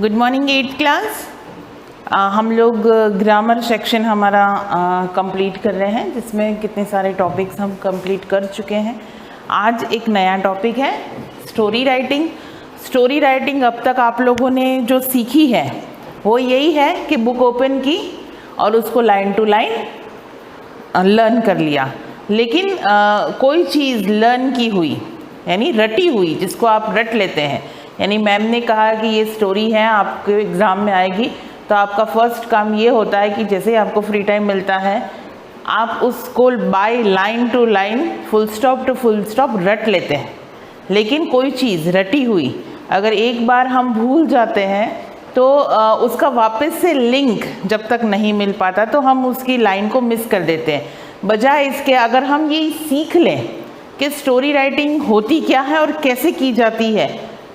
Good morning 8th class. हम लोग grammar section हमारा कंप्लीट कर रहे हैं, जिसमें कितने सारे टॉपिक्स हम कंप्लीट कर चुके हैं। आज एक नया टॉपिक है स्टोरी राइटिंग। स्टोरी राइटिंग अब तक आप लोगों ने जो सीखी है वो यही है कि बुक ओपन की और उसको लाइन टू लाइन लर्न कर लिया, लेकिन कोई चीज़ लर्न की हुई यानी रटी हुई, जिसको आप रट लेते हैं, यानी मैम ने कहा कि ये स्टोरी है, आपके एग्ज़ाम में आएगी, तो आपका फर्स्ट काम ये होता है कि जैसे ही आपको फ्री टाइम मिलता है आप उसको by line to line, full stop to full stop रट लेते हैं। लेकिन कोई चीज़ रटी हुई अगर एक बार हम भूल जाते हैं तो उसका वापस से लिंक जब तक नहीं मिल पाता तो हम उसकी लाइन को मिस कर देते हैं। बजाय इसके अगर हम ये सीख लें कि स्टोरी राइटिंग होती क्या है और कैसे की जाती है,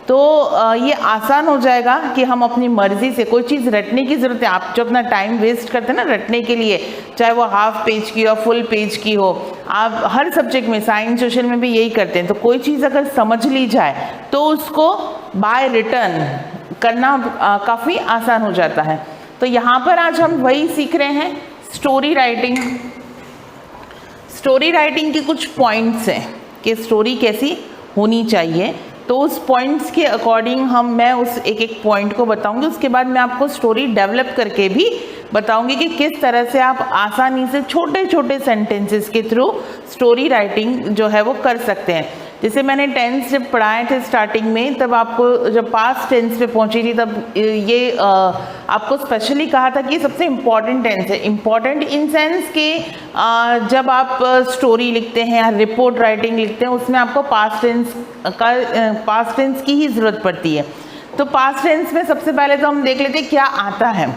तो ये आसान हो जाएगा कि हम अपनी मर्ज़ी से कोई चीज़ रटने की ज़रूरत है। आप जो अपना टाइम वेस्ट करते हैं ना रटने के लिए, चाहे वो हाफ पेज की हो फुल पेज की हो, आप हर सब्जेक्ट में, साइंस सोशल में भी यही करते हैं। तो कोई चीज़ अगर समझ ली जाए तो उसको बाय रिटर्न करना काफ़ी आसान हो जाता है। तो यहाँ पर आज हम वही सीख रहे हैं, स्टोरी राइटिंग। स्टोरी राइटिंग के कुछ पॉइंट्स हैं कि स्टोरी कैसी होनी चाहिए, तो उस पॉइंट्स के अकॉर्डिंग मैं उस एक एक पॉइंट को बताऊंगी। उसके बाद मैं आपको स्टोरी डेवलप करके भी बताऊंगी कि किस तरह से आप आसानी से छोटे छोटे सेंटेंसेस के थ्रू स्टोरी राइटिंग जो है वो कर सकते हैं। जैसे मैंने टेंस जब पढ़ाए थे स्टार्टिंग में, तब आपको जब पास्ट टेंस पे पहुंची थी तब ये आपको स्पेशली कहा था कि ये सबसे इम्पॉर्टेंट टेंस है। इम्पॉर्टेंट इन सेंस कि जब आप स्टोरी लिखते हैं या रिपोर्ट राइटिंग लिखते हैं, उसमें आपको पास्ट टेंस की ही ज़रूरत पड़ती है। तो पास्ट टेंस में सबसे पहले तो हम देख लेते हैं क्या आता है।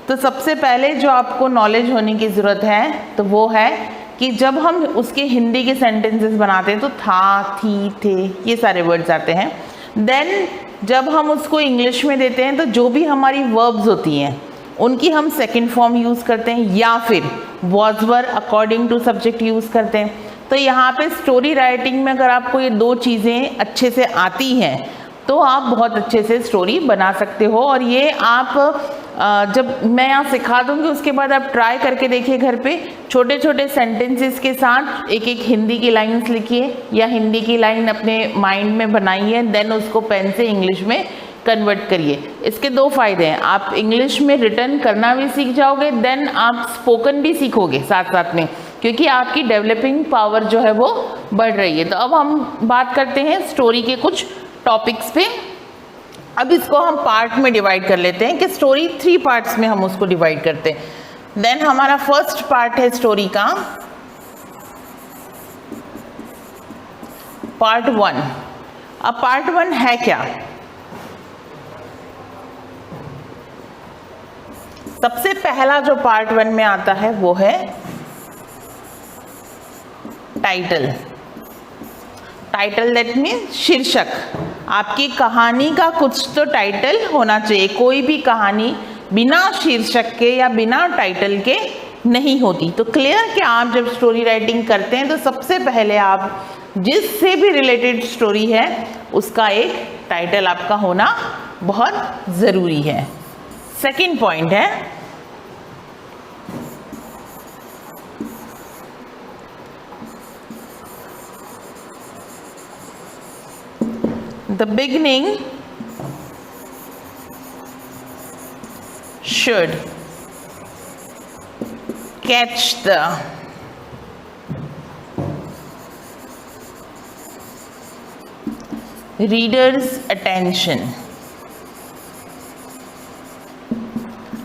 तो सबसे पहले जो आपको नॉलेज होने की ज़रूरत है तो वो है कि जब हम उसके हिंदी के सेंटेंसेस बनाते हैं तो था, थी, थे, ये सारे वर्ड्स आते हैं। देन जब हम उसको इंग्लिश में देते हैं तो जो भी हमारी वर्ब्स होती हैं उनकी हम सेकंड फॉर्म यूज़ करते हैं या फिर was were according to subject use करते हैं। तो यहाँ पे स्टोरी राइटिंग में अगर आपको ये दो चीज़ें अच्छे से आती हैं तो आप बहुत अच्छे से स्टोरी बना सकते हो। और ये आप जब मैं यहाँ सिखा दूँगी उसके बाद आप ट्राई करके देखिए घर पे, छोटे छोटे सेंटेंसेस के साथ एक एक हिंदी की लाइन्स लिखिए या हिंदी की लाइन अपने माइंड में बनाइए, देन उसको पेन से इंग्लिश में कन्वर्ट करिए। इसके दो फायदे हैं, आप इंग्लिश में रिटर्न करना भी सीख जाओगे, देन आप स्पोकन भी सीखोगे साथ साथ में, क्योंकि आपकी डेवलपिंग पावर जो है वो बढ़ रही है। तो अब हम बात करते हैं स्टोरी के कुछ टॉपिक्स पे। अब इसको हम पार्ट में डिवाइड कर लेते हैं कि स्टोरी 3 पार्ट्स में हम उसको डिवाइड करते हैं। देन हमारा फर्स्ट पार्ट है स्टोरी का पार्ट 1। अब पार्ट 1 है क्या? सबसे पहला जो पार्ट 1 में आता है वो है टाइटल। टाइटल दैट मीन्स शीर्षक। आपकी कहानी का कुछ तो टाइटल होना चाहिए। कोई भी कहानी बिना शीर्षक के या बिना टाइटल के नहीं होती। तो क्लियर कि आप जब स्टोरी राइटिंग करते हैं तो सबसे पहले आप जिससे भी रिलेटेड स्टोरी है उसका एक टाइटल आपका होना बहुत ज़रूरी है। सेकंड पॉइंट है the beginning should catch the reader's attention।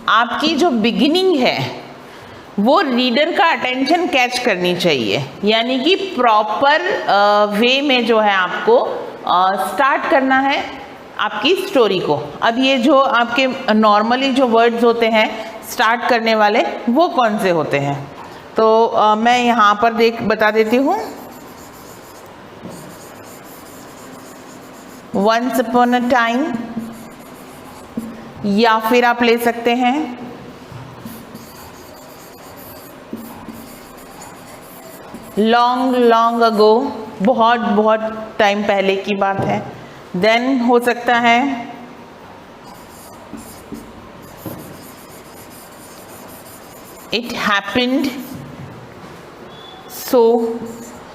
आपकी जो बिगिनिंग है वो रीडर का अटेंशन कैच करनी चाहिए, यानी कि प्रॉपर वे में जो है आपको स्टार्ट करना है आपकी स्टोरी को। अब ये जो आपके नॉर्मली जो वर्ड्स होते हैं स्टार्ट करने वाले वो कौन से होते हैं, तो मैं यहाँ पर बता देती हूँ। वंस अपॉन अ टाइम, या फिर आप ले सकते हैं लॉन्ग लॉन्ग अगो, बहुत बहुत टाइम पहले की बात है। देन हो सकता है इट हैपेंड सो।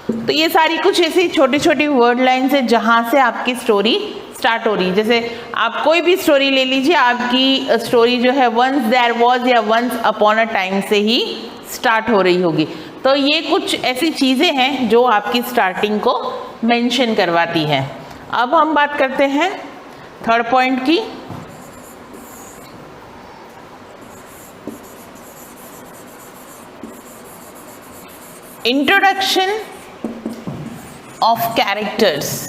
तो ये सारी कुछ ऐसी छोटी छोटी वर्ड लाइन्स है जहाँ से आपकी स्टोरी स्टार्ट हो रही है। जैसे आप कोई भी स्टोरी ले लीजिए, आपकी स्टोरी जो है वंस देयर वाज या वंस अपॉन अ टाइम से ही स्टार्ट हो रही होगी। तो ये कुछ ऐसी चीज़ें हैं जो आपकी स्टार्टिंग को मेंशन करवाती हैं। अब हम बात करते हैं थर्ड पॉइंट की। Introduction of characters.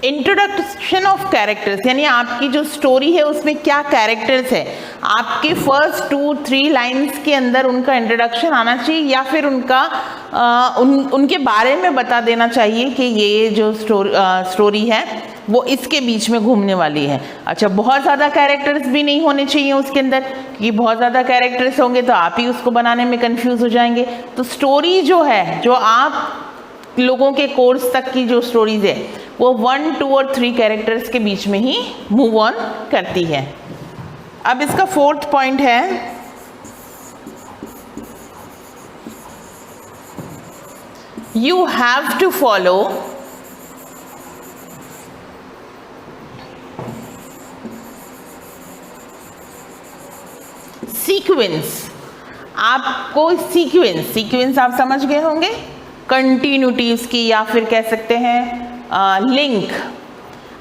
Introduction of characters यानी आपकी जो स्टोरी है उसमें क्या कैरेक्टर्स है, आपके फर्स्ट 2-3 लाइंस के अंदर उनका इंट्रोडक्शन आना चाहिए या फिर उनके बारे में बता देना चाहिए कि ये जो स्टोरी है वो इसके बीच में घूमने वाली है। अच्छा, बहुत ज़्यादा कैरेक्टर्स भी नहीं होने चाहिए उसके अंदर, क्योंकि बहुत ज़्यादा कैरेक्टर्स होंगे तो आप ही उसको बनाने में कंफ्यूज हो जाएंगे। तो स्टोरी जो है, जो आप लोगों के कोर्स तक की जो स्टोरीज है वो 1, 2 और 3 कैरेक्टर्स के बीच में ही मूव ऑन करती है। अब इसका फोर्थ पॉइंट है you have to follow sequence. आपको सीक्वेंस आप समझ गए होंगे, कंटिन्यूटीज की, या फिर कह सकते हैं लिंक।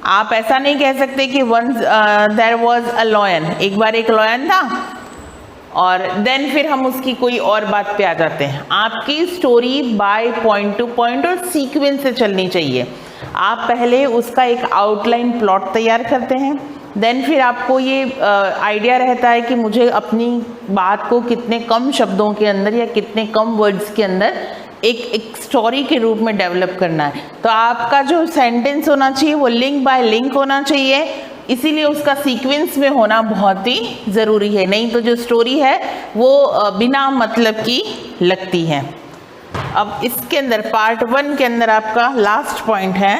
आप ऐसा नहीं कह सकते कि once there was a lion, एक बार एक लॉयन था और देन फिर हम उसकी कोई और बात पे आ जाते हैं। आपकी story by point two point और सीक्वेंस से चलनी चाहिए। आप पहले उसका एक आउटलाइन प्लॉट तैयार करते हैं, देन फिर आपको ये आइडिया रहता है कि मुझे अपनी बात को कितने कम शब्दों के अंदर या कितने कम वर्ड्स के अंदर एक स्टोरी के रूप में डेवलप करना है। तो आपका जो सेंटेंस होना चाहिए वो लिंक बाय लिंक होना चाहिए, इसीलिए उसका सीक्वेंस में होना बहुत ही ज़रूरी है, नहीं तो जो स्टोरी है वो बिना मतलब की लगती है। अब इसके अंदर पार्ट 1 के अंदर आपका लास्ट पॉइंट है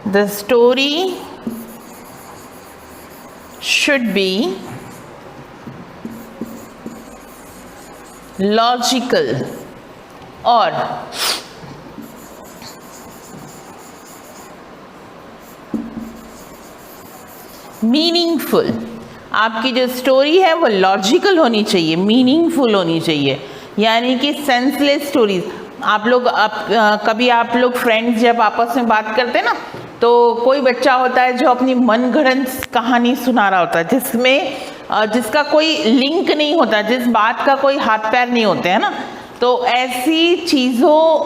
the story should be logical और मीनिंगफुल। आपकी जो स्टोरी है वो लॉजिकल होनी चाहिए, मीनिंगफुल होनी चाहिए, यानी कि सेंसलेस स्टोरीज। कभी आप लोग फ्रेंड्स जब आपस में बात करते हैं ना, तो कोई बच्चा होता है जो अपनी मनगढ़ंत कहानी सुना रहा होता है, जिसका कोई लिंक नहीं होता, जिस बात का कोई हाथ पैर नहीं होते हैं ना, तो ऐसी चीज़ों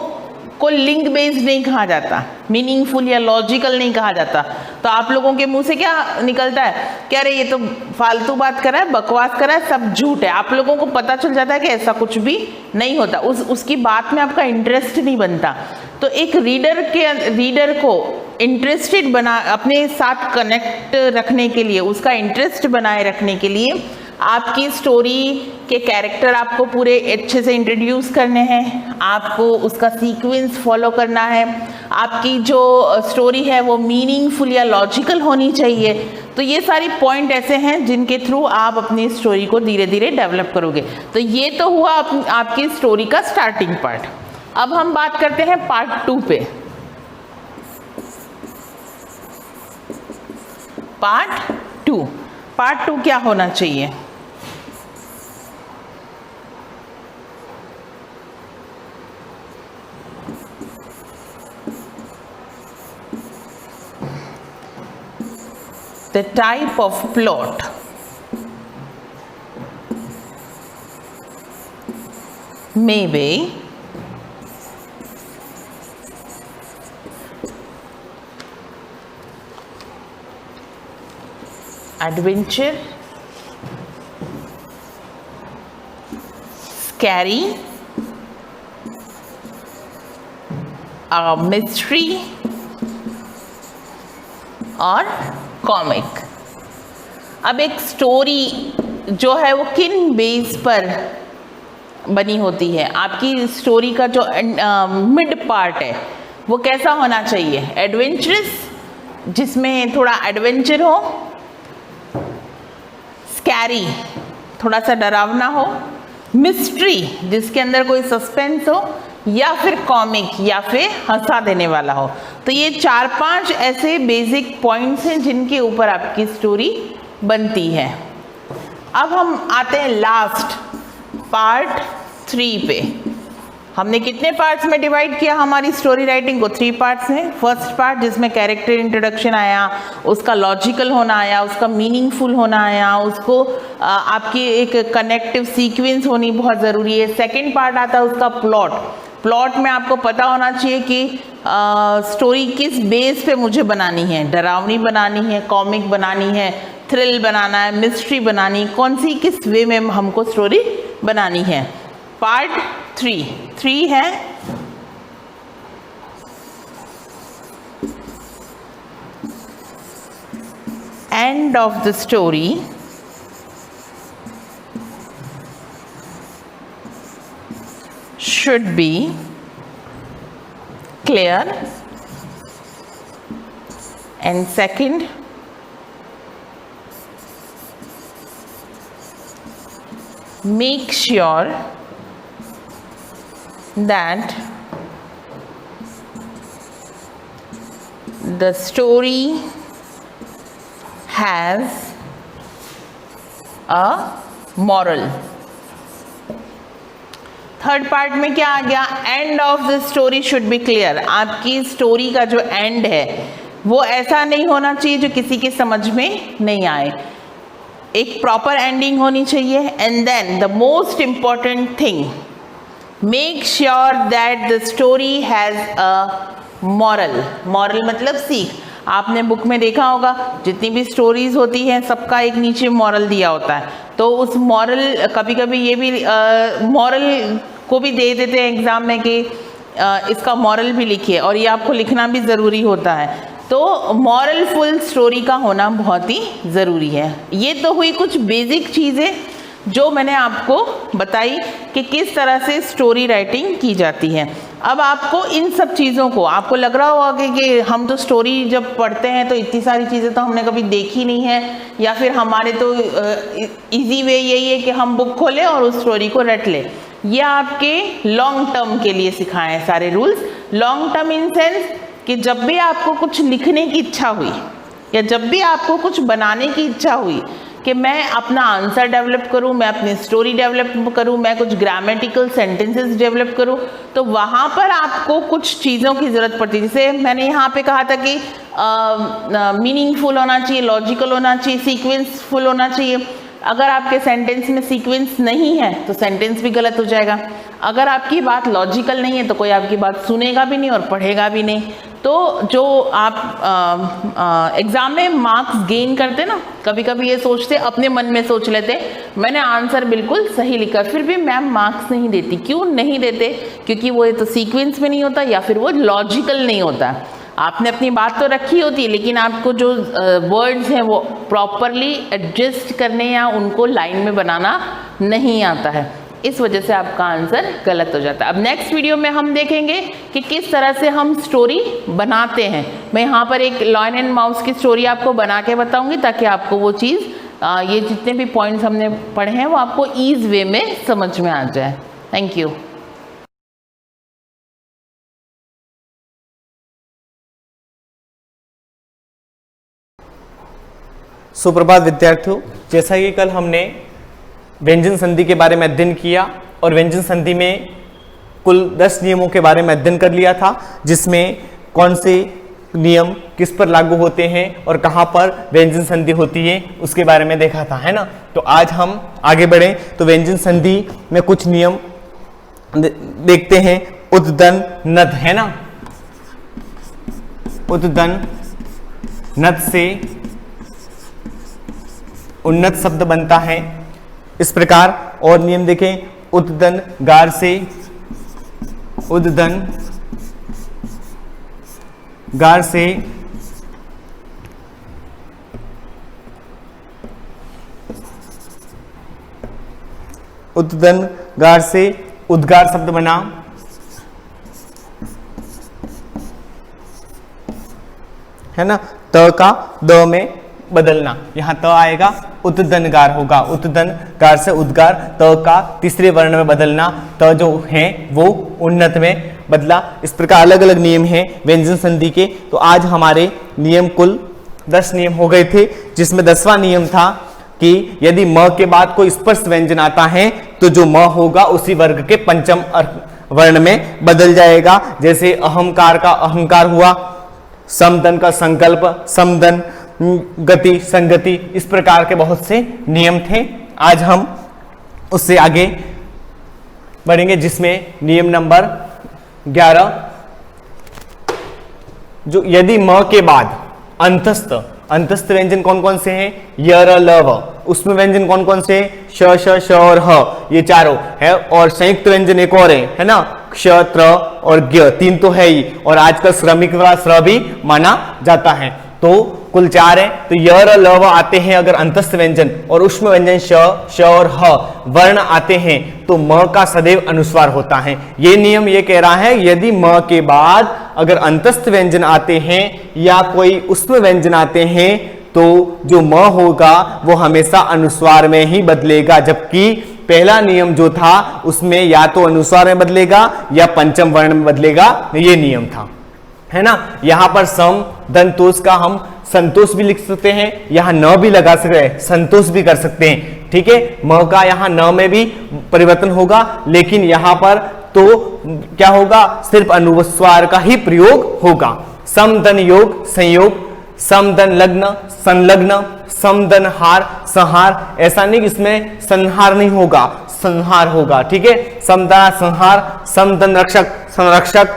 को लिंक बेस्ड नहीं कहा जाता, मीनिंगफुल या लॉजिकल नहीं कहा जाता। तो आप लोगों के मुंह से क्या निकलता है, कह रहे ये तो फालतू बात कर रहा है, बकवास कर रहा है, सब झूठ है। आप लोगों को पता चल जाता है कि ऐसा कुछ भी नहीं होता, उसकी बात में आपका इंटरेस्ट नहीं बनता। तो एक रीडर को इंटरेस्टेड बना, अपने साथ कनेक्ट रखने के लिए, उसका इंटरेस्ट बनाए रखने के लिए आपकी स्टोरी के कैरेक्टर आपको पूरे अच्छे से इंट्रोड्यूस करने हैं, आपको उसका सीक्वेंस फॉलो करना है, आपकी जो स्टोरी है वो मीनिंगफुल या लॉजिकल होनी चाहिए। तो ये सारी पॉइंट ऐसे हैं जिनके थ्रू आप अपनी स्टोरी को धीरे धीरे डेवलप करोगे। तो ये तो हुआ आपकी स्टोरी का स्टार्टिंग पार्ट। अब हम बात करते हैं पार्ट 2 पे। पार्ट 2 क्या होना चाहिए? The type of plot may be adventure, scary, mystery और कॉमिक। अब एक स्टोरी जो है वो किन बेस पर बनी होती है? आपकी स्टोरी का जो मिड पार्ट है वो कैसा होना चाहिए? एडवेंचरस, जिसमें थोड़ा एडवेंचर हो, स्कैरी, थोड़ा सा डरावना हो, मिस्ट्री, जिसके अंदर कोई सस्पेंस हो, या फिर कॉमिक, या फिर हंसा देने वाला हो। तो ये 4-5 ऐसे बेसिक पॉइंट्स हैं जिनके ऊपर आपकी स्टोरी बनती है। अब हम आते हैं लास्ट पार्ट 3 पे। हमने कितने पार्ट्स में डिवाइड किया हमारी स्टोरी राइटिंग को? 3 पार्ट्स में। फर्स्ट पार्ट जिसमें कैरेक्टर इंट्रोडक्शन आया, उसका लॉजिकल होना आया, उसका मीनिंगफुल होना आया, उसको आपकी एक कनेक्टिव सीक्वेंस होनी बहुत ज़रूरी है। सेकेंड पार्ट आता है उसका प्लॉट में आपको पता होना चाहिए कि स्टोरी किस बेस पे मुझे बनानी है, डरावनी बनानी है, कॉमिक बनानी है, थ्रिल बनाना है, मिस्ट्री बनानी, कौन सी किस वे में हमको स्टोरी बनानी है। पार्ट 3 है end of the story should be clear, and second, make sure that the story has a moral। Third part में क्या आ गया? End of the story should be clear. आपकी स्टोरी का जो एंड है वो ऐसा नहीं होना चाहिए जो किसी के समझ में नहीं आए, एक प्रॉपर एंडिंग होनी चाहिए। And then the most important thing, make sure that the story has a moral मतलब सीख। आपने बुक में देखा होगा जितनी भी स्टोरीज होती हैं सबका एक नीचे मॉरल दिया होता है। तो उस मॉरल, कभी कभी ये भी मॉरल को भी दे देते हैं एग्ज़ाम में कि इसका मॉरल भी लिखिए, और ये आपको लिखना भी ज़रूरी होता है। तो मॉरल फुल स्टोरी का होना बहुत ही ज़रूरी है। ये तो हुई कुछ बेसिक चीज़ें जो मैंने आपको बताई कि किस तरह से स्टोरी राइटिंग की जाती है। अब आपको इन सब चीज़ों को, आपको लग रहा होगा कि हम तो स्टोरी जब पढ़ते हैं तो इतनी सारी चीज़ें तो हमने कभी देखी नहीं है, या फिर हमारे तो इजी वे यही है कि हम बुक खोलें और उस स्टोरी को रट लें। ये आपके लॉन्ग टर्म के लिए सिखाए हैं सारे rules. Long term in sense कि जब भी आपको कुछ लिखने की इच्छा हुई, या जब भी आपको कुछ बनाने की इच्छा हुई कि मैं अपना आंसर डेवलप करूं, मैं अपनी स्टोरी डेवलप करूं, मैं कुछ ग्रामेटिकल सेंटेंसेस डेवलप करूं, तो वहाँ पर आपको कुछ चीज़ों की ज़रूरत पड़ती है। जैसे मैंने यहाँ पे कहा था कि मीनिंगफुल होना चाहिए, लॉजिकल होना चाहिए, सीक्वेंसफुल होना चाहिए। अगर आपके सेंटेंस में सीक्वेंस नहीं है तो सेंटेंस भी गलत हो जाएगा। अगर आपकी बात लॉजिकल नहीं है तो कोई आपकी बात सुनेगा भी नहीं और पढ़ेगा भी नहीं। तो जो आप एग्ज़ाम में मार्क्स गेन करते ना, कभी कभी ये सोचते, अपने मन में सोच लेते मैंने आंसर बिल्कुल सही लिखा, फिर भी मैम मार्क्स नहीं देती। क्यों नहीं देते? क्योंकि वो तो सीक्वेंस में नहीं होता, या फिर वो लॉजिकल नहीं होता। आपने अपनी बात तो रखी होती है, लेकिन आपको जो वर्ड्स हैं वो प्रॉपरली एडजस्ट करने या उनको लाइन में बनाना नहीं आता है। इस वजह से आपका आंसर गलत हो जाता है। अब नेक्स्ट वीडियो में हम देखेंगे कि किस तरह से हम स्टोरी बनाते हैं। मैं यहाँ पर एक लॉयन एंड माउस की स्टोरी आपको बना के बताऊँगी, ताकि आपको वो चीज़, ये जितने भी पॉइंट्स हमने पढ़े हैं वो आपको ईज वे में समझ में आ जाए। Thank you. सुप्रभात विद्यार्थियों, जैसा कि कल हमने व्यंजन संधि के बारे में अध्ययन किया और व्यंजन संधि में कुल 10 नियमों के बारे में अध्ययन कर लिया था, जिसमें कौन से नियम किस पर लागू होते हैं और कहाँ पर व्यंजन संधि होती है उसके बारे में देखा था, है ना। तो आज हम आगे बढ़े तो व्यंजन संधि में कुछ नियम देखते हैं। उद्दन नद, है ना, उद्दन नद से उन्नत शब्द बनता है इस प्रकार। और नियम देखें, उद्दन गार से, उद्दन गार से उद्दन गार से उद्गार शब्द बना, है ना, त का द में बदलना, यहाँ त आएगा उद्दनगार होगा, उद्दनगार से उद्गार, त का तीसरे वर्ण में बदलना, त जो है वो उन्नत में बदला। इस प्रकार अलग अलग नियम हैं व्यंजन संधि के। तो आज हमारे नियम कुल 10 नियम हो गए थे, जिसमें 10वां नियम था कि यदि म के बाद कोई स्पर्श व्यंजन आता है तो जो म होगा उसी वर्ग के पंचम वर्ण में बदल जाएगा। जैसे अहंकार का अहंकार हुआ, समदन का संकल्प, समदन, गति, संगति, इस प्रकार के बहुत से नियम थे। आज हम उससे आगे बढ़ेंगे, जिसमें नियम नंबर 11, जो यदि म के बाद अंतस्थ व्यंजन कौन कौन से हैं, य र ल व, उसमें व्यंजन कौन कौन से हैं, श श श और ह, ये चारों है। और संयुक्त व्यंजन एक और है ना, क्ष त्र और ज्ञ, 3 तो है ही, और आजकल श्रमिक वाला श्र भी माना जाता है। तो कुल 4 है। तो य र ल व आते हैं अगर अंतस्थ व्यंजन, और उष्म व्यंजन श श और ह वर्ण आते हैं तो म का सदैव अनुस्वार होता है। ये नियम ये कह रहा है यदि म के बाद अगर अंतस्थ व्यंजन आते हैं या कोई उष्म व्यंजन आते हैं तो जो म होगा वो हमेशा अनुस्वार में ही बदलेगा, जबकि पहला नियम जो था उसमें या तो अनुस्वार में बदलेगा या पंचम वर्ण में बदलेगा, ये नियम था, है ना। यहां पर सम दंतोष का हम संतोष भी लिख सकते हैं, यहां न भी लगा सकते हैं, संतोष भी कर सकते हैं, ठीक है। म का यहां न में भी परिवर्तन होगा, लेकिन यहां पर तो क्या होगा, सिर्फ अनुस्वार का ही प्रयोग होगा। समदन योग संयोग, समदन लग्न संलग्न, समदन हार संहार, ऐसा नहीं कि इसमें संहार नहीं होगा, संहार होगा, ठीक है। समदन संहार, समदन रक्षक संरक्षक,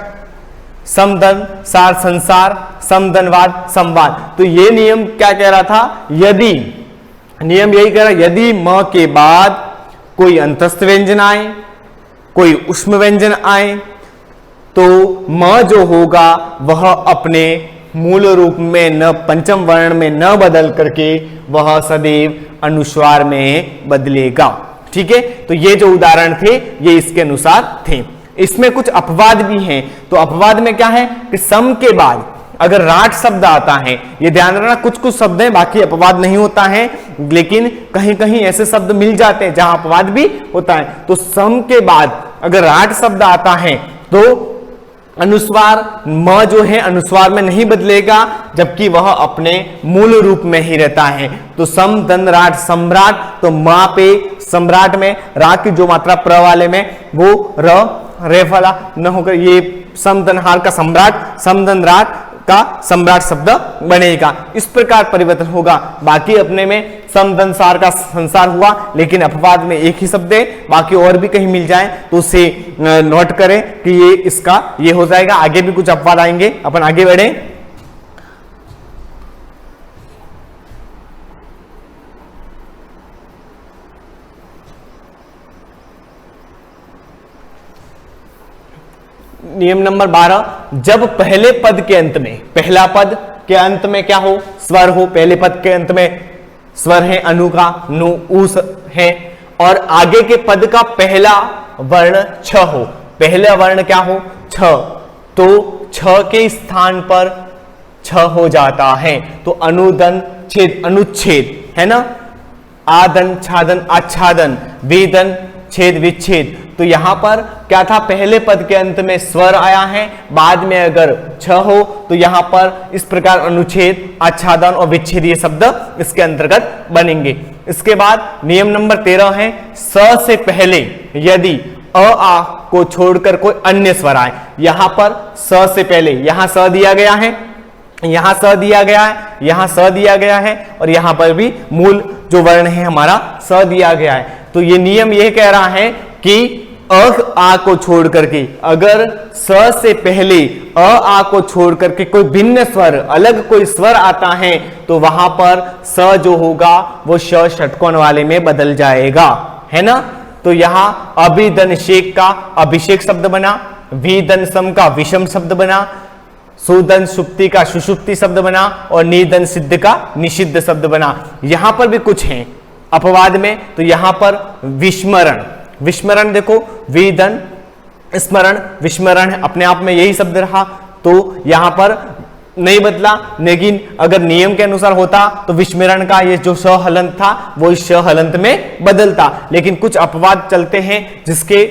समदन सार संसार, समदनवाद संवाद। तो ये नियम क्या कह रहा था, यदि नियम यही कह रहा है यदि म के बाद कोई अंतस्थ व्यंजन आए, कोई उष्म व्यंजन आए, तो म जो होगा वह अपने मूल रूप में न पंचम वर्ण में न बदल करके वह सदैव अनुस्वार में बदलेगा, ठीक है। तो ये जो उदाहरण थे ये इसके अनुसार थे। इसमें कुछ अपवाद भी हैं। तो अपवाद में क्या है कि सम के बाद अगर राट शब्द आता है, ये ध्यान रखना, कुछ कुछ शब्द हैं बाकी अपवाद नहीं होता है, लेकिन कहीं कहीं ऐसे शब्द मिल जाते हैं जहां अपवाद भी होता है। तो सम के बाद अगर राट शब्द आता है तो अनुस्वार म जो है अनुस्वार में नहीं बदलेगा, जबकि वह अपने मूल रूप में ही रहता है। तो सम दन राट सम्राट, तो माँ पे सम्राट में रा की जो मात्रा प्र वाले में वो रे वाला न होकर ये समदनहार का सम्राट, समदनराट का सम्राट शब्द बनेगा। इस प्रकार परिवर्तन होगा। बाकी अपने में समदनसार का संसार हुआ, लेकिन अपवाद में एक ही शब्द है, बाकी और भी कहीं मिल जाए तो उसे नोट करें कि ये इसका ये हो जाएगा। आगे भी कुछ अपवाद आएंगे, अपन आगे बढ़े। नियम नंबर 12, जब पहले पद के अंत में, पहला पद के अंत में क्या हो, स्वर हो, पहले पद के अंत में स्वर है, अनु का नु उस है, और आगे के पद का पहला वर्ण छ हो, पहला वर्ण क्या हो, छ, तो छ के स्थान पर छ हो जाता है। तो अनुदन छेद अनुच्छेद है ना, आदन छादन आच्छादन, वेदन छेद विच्छेद। तो यहां पर क्या था, पहले पद के अंत में स्वर आया है, बाद में अगर छ हो तो यहां पर इस प्रकार अनुच्छेद आच्छादन और विच्छेद ये शब्द इसके अंतर्गत बनेंगे। इसके बाद नियम नंबर 13 है, स से पहले यदि अ आ को छोड़कर कोई अन्य स्वर आए। यहां पर स से पहले यहां स दिया गया है, यहां स दिया गया है, यहां स दिया गया है, और यहां पर भी मूल जो वर्ण है हमारा स दिया गया है। तो ये नियम ये कह रहा है कि अ आ को छोड़ करके अगर स से पहले अ आ को छोड़ करके कोई भिन्न स्वर, अलग कोई स्वर आता है तो वहां पर स जो होगा वो श षटकोण वाले में बदल जाएगा, है ना। तो यहां अभिधन शेख का अभिषेक शब्द बना, विधन सम का विषम शब्द बना, सुदन सुप्ति का सुषुप्ति शब्द बना, और निधन सिद्ध का निषिद्ध शब्द बना। यहां पर भी कुछ है अपवाद में। तो यहां पर विस्मरण, विस्मरण देखो, वेदन स्मरण विस्मरण है, अपने आप में यही शब्द रहा। तो यहां पर नहीं बदला, लेकिन अगर नियम के अनुसार होता तो विस्मरण का ये जो श हलंत था वो इस श हलंत में बदलता, लेकिन कुछ अपवाद चलते हैं जिसके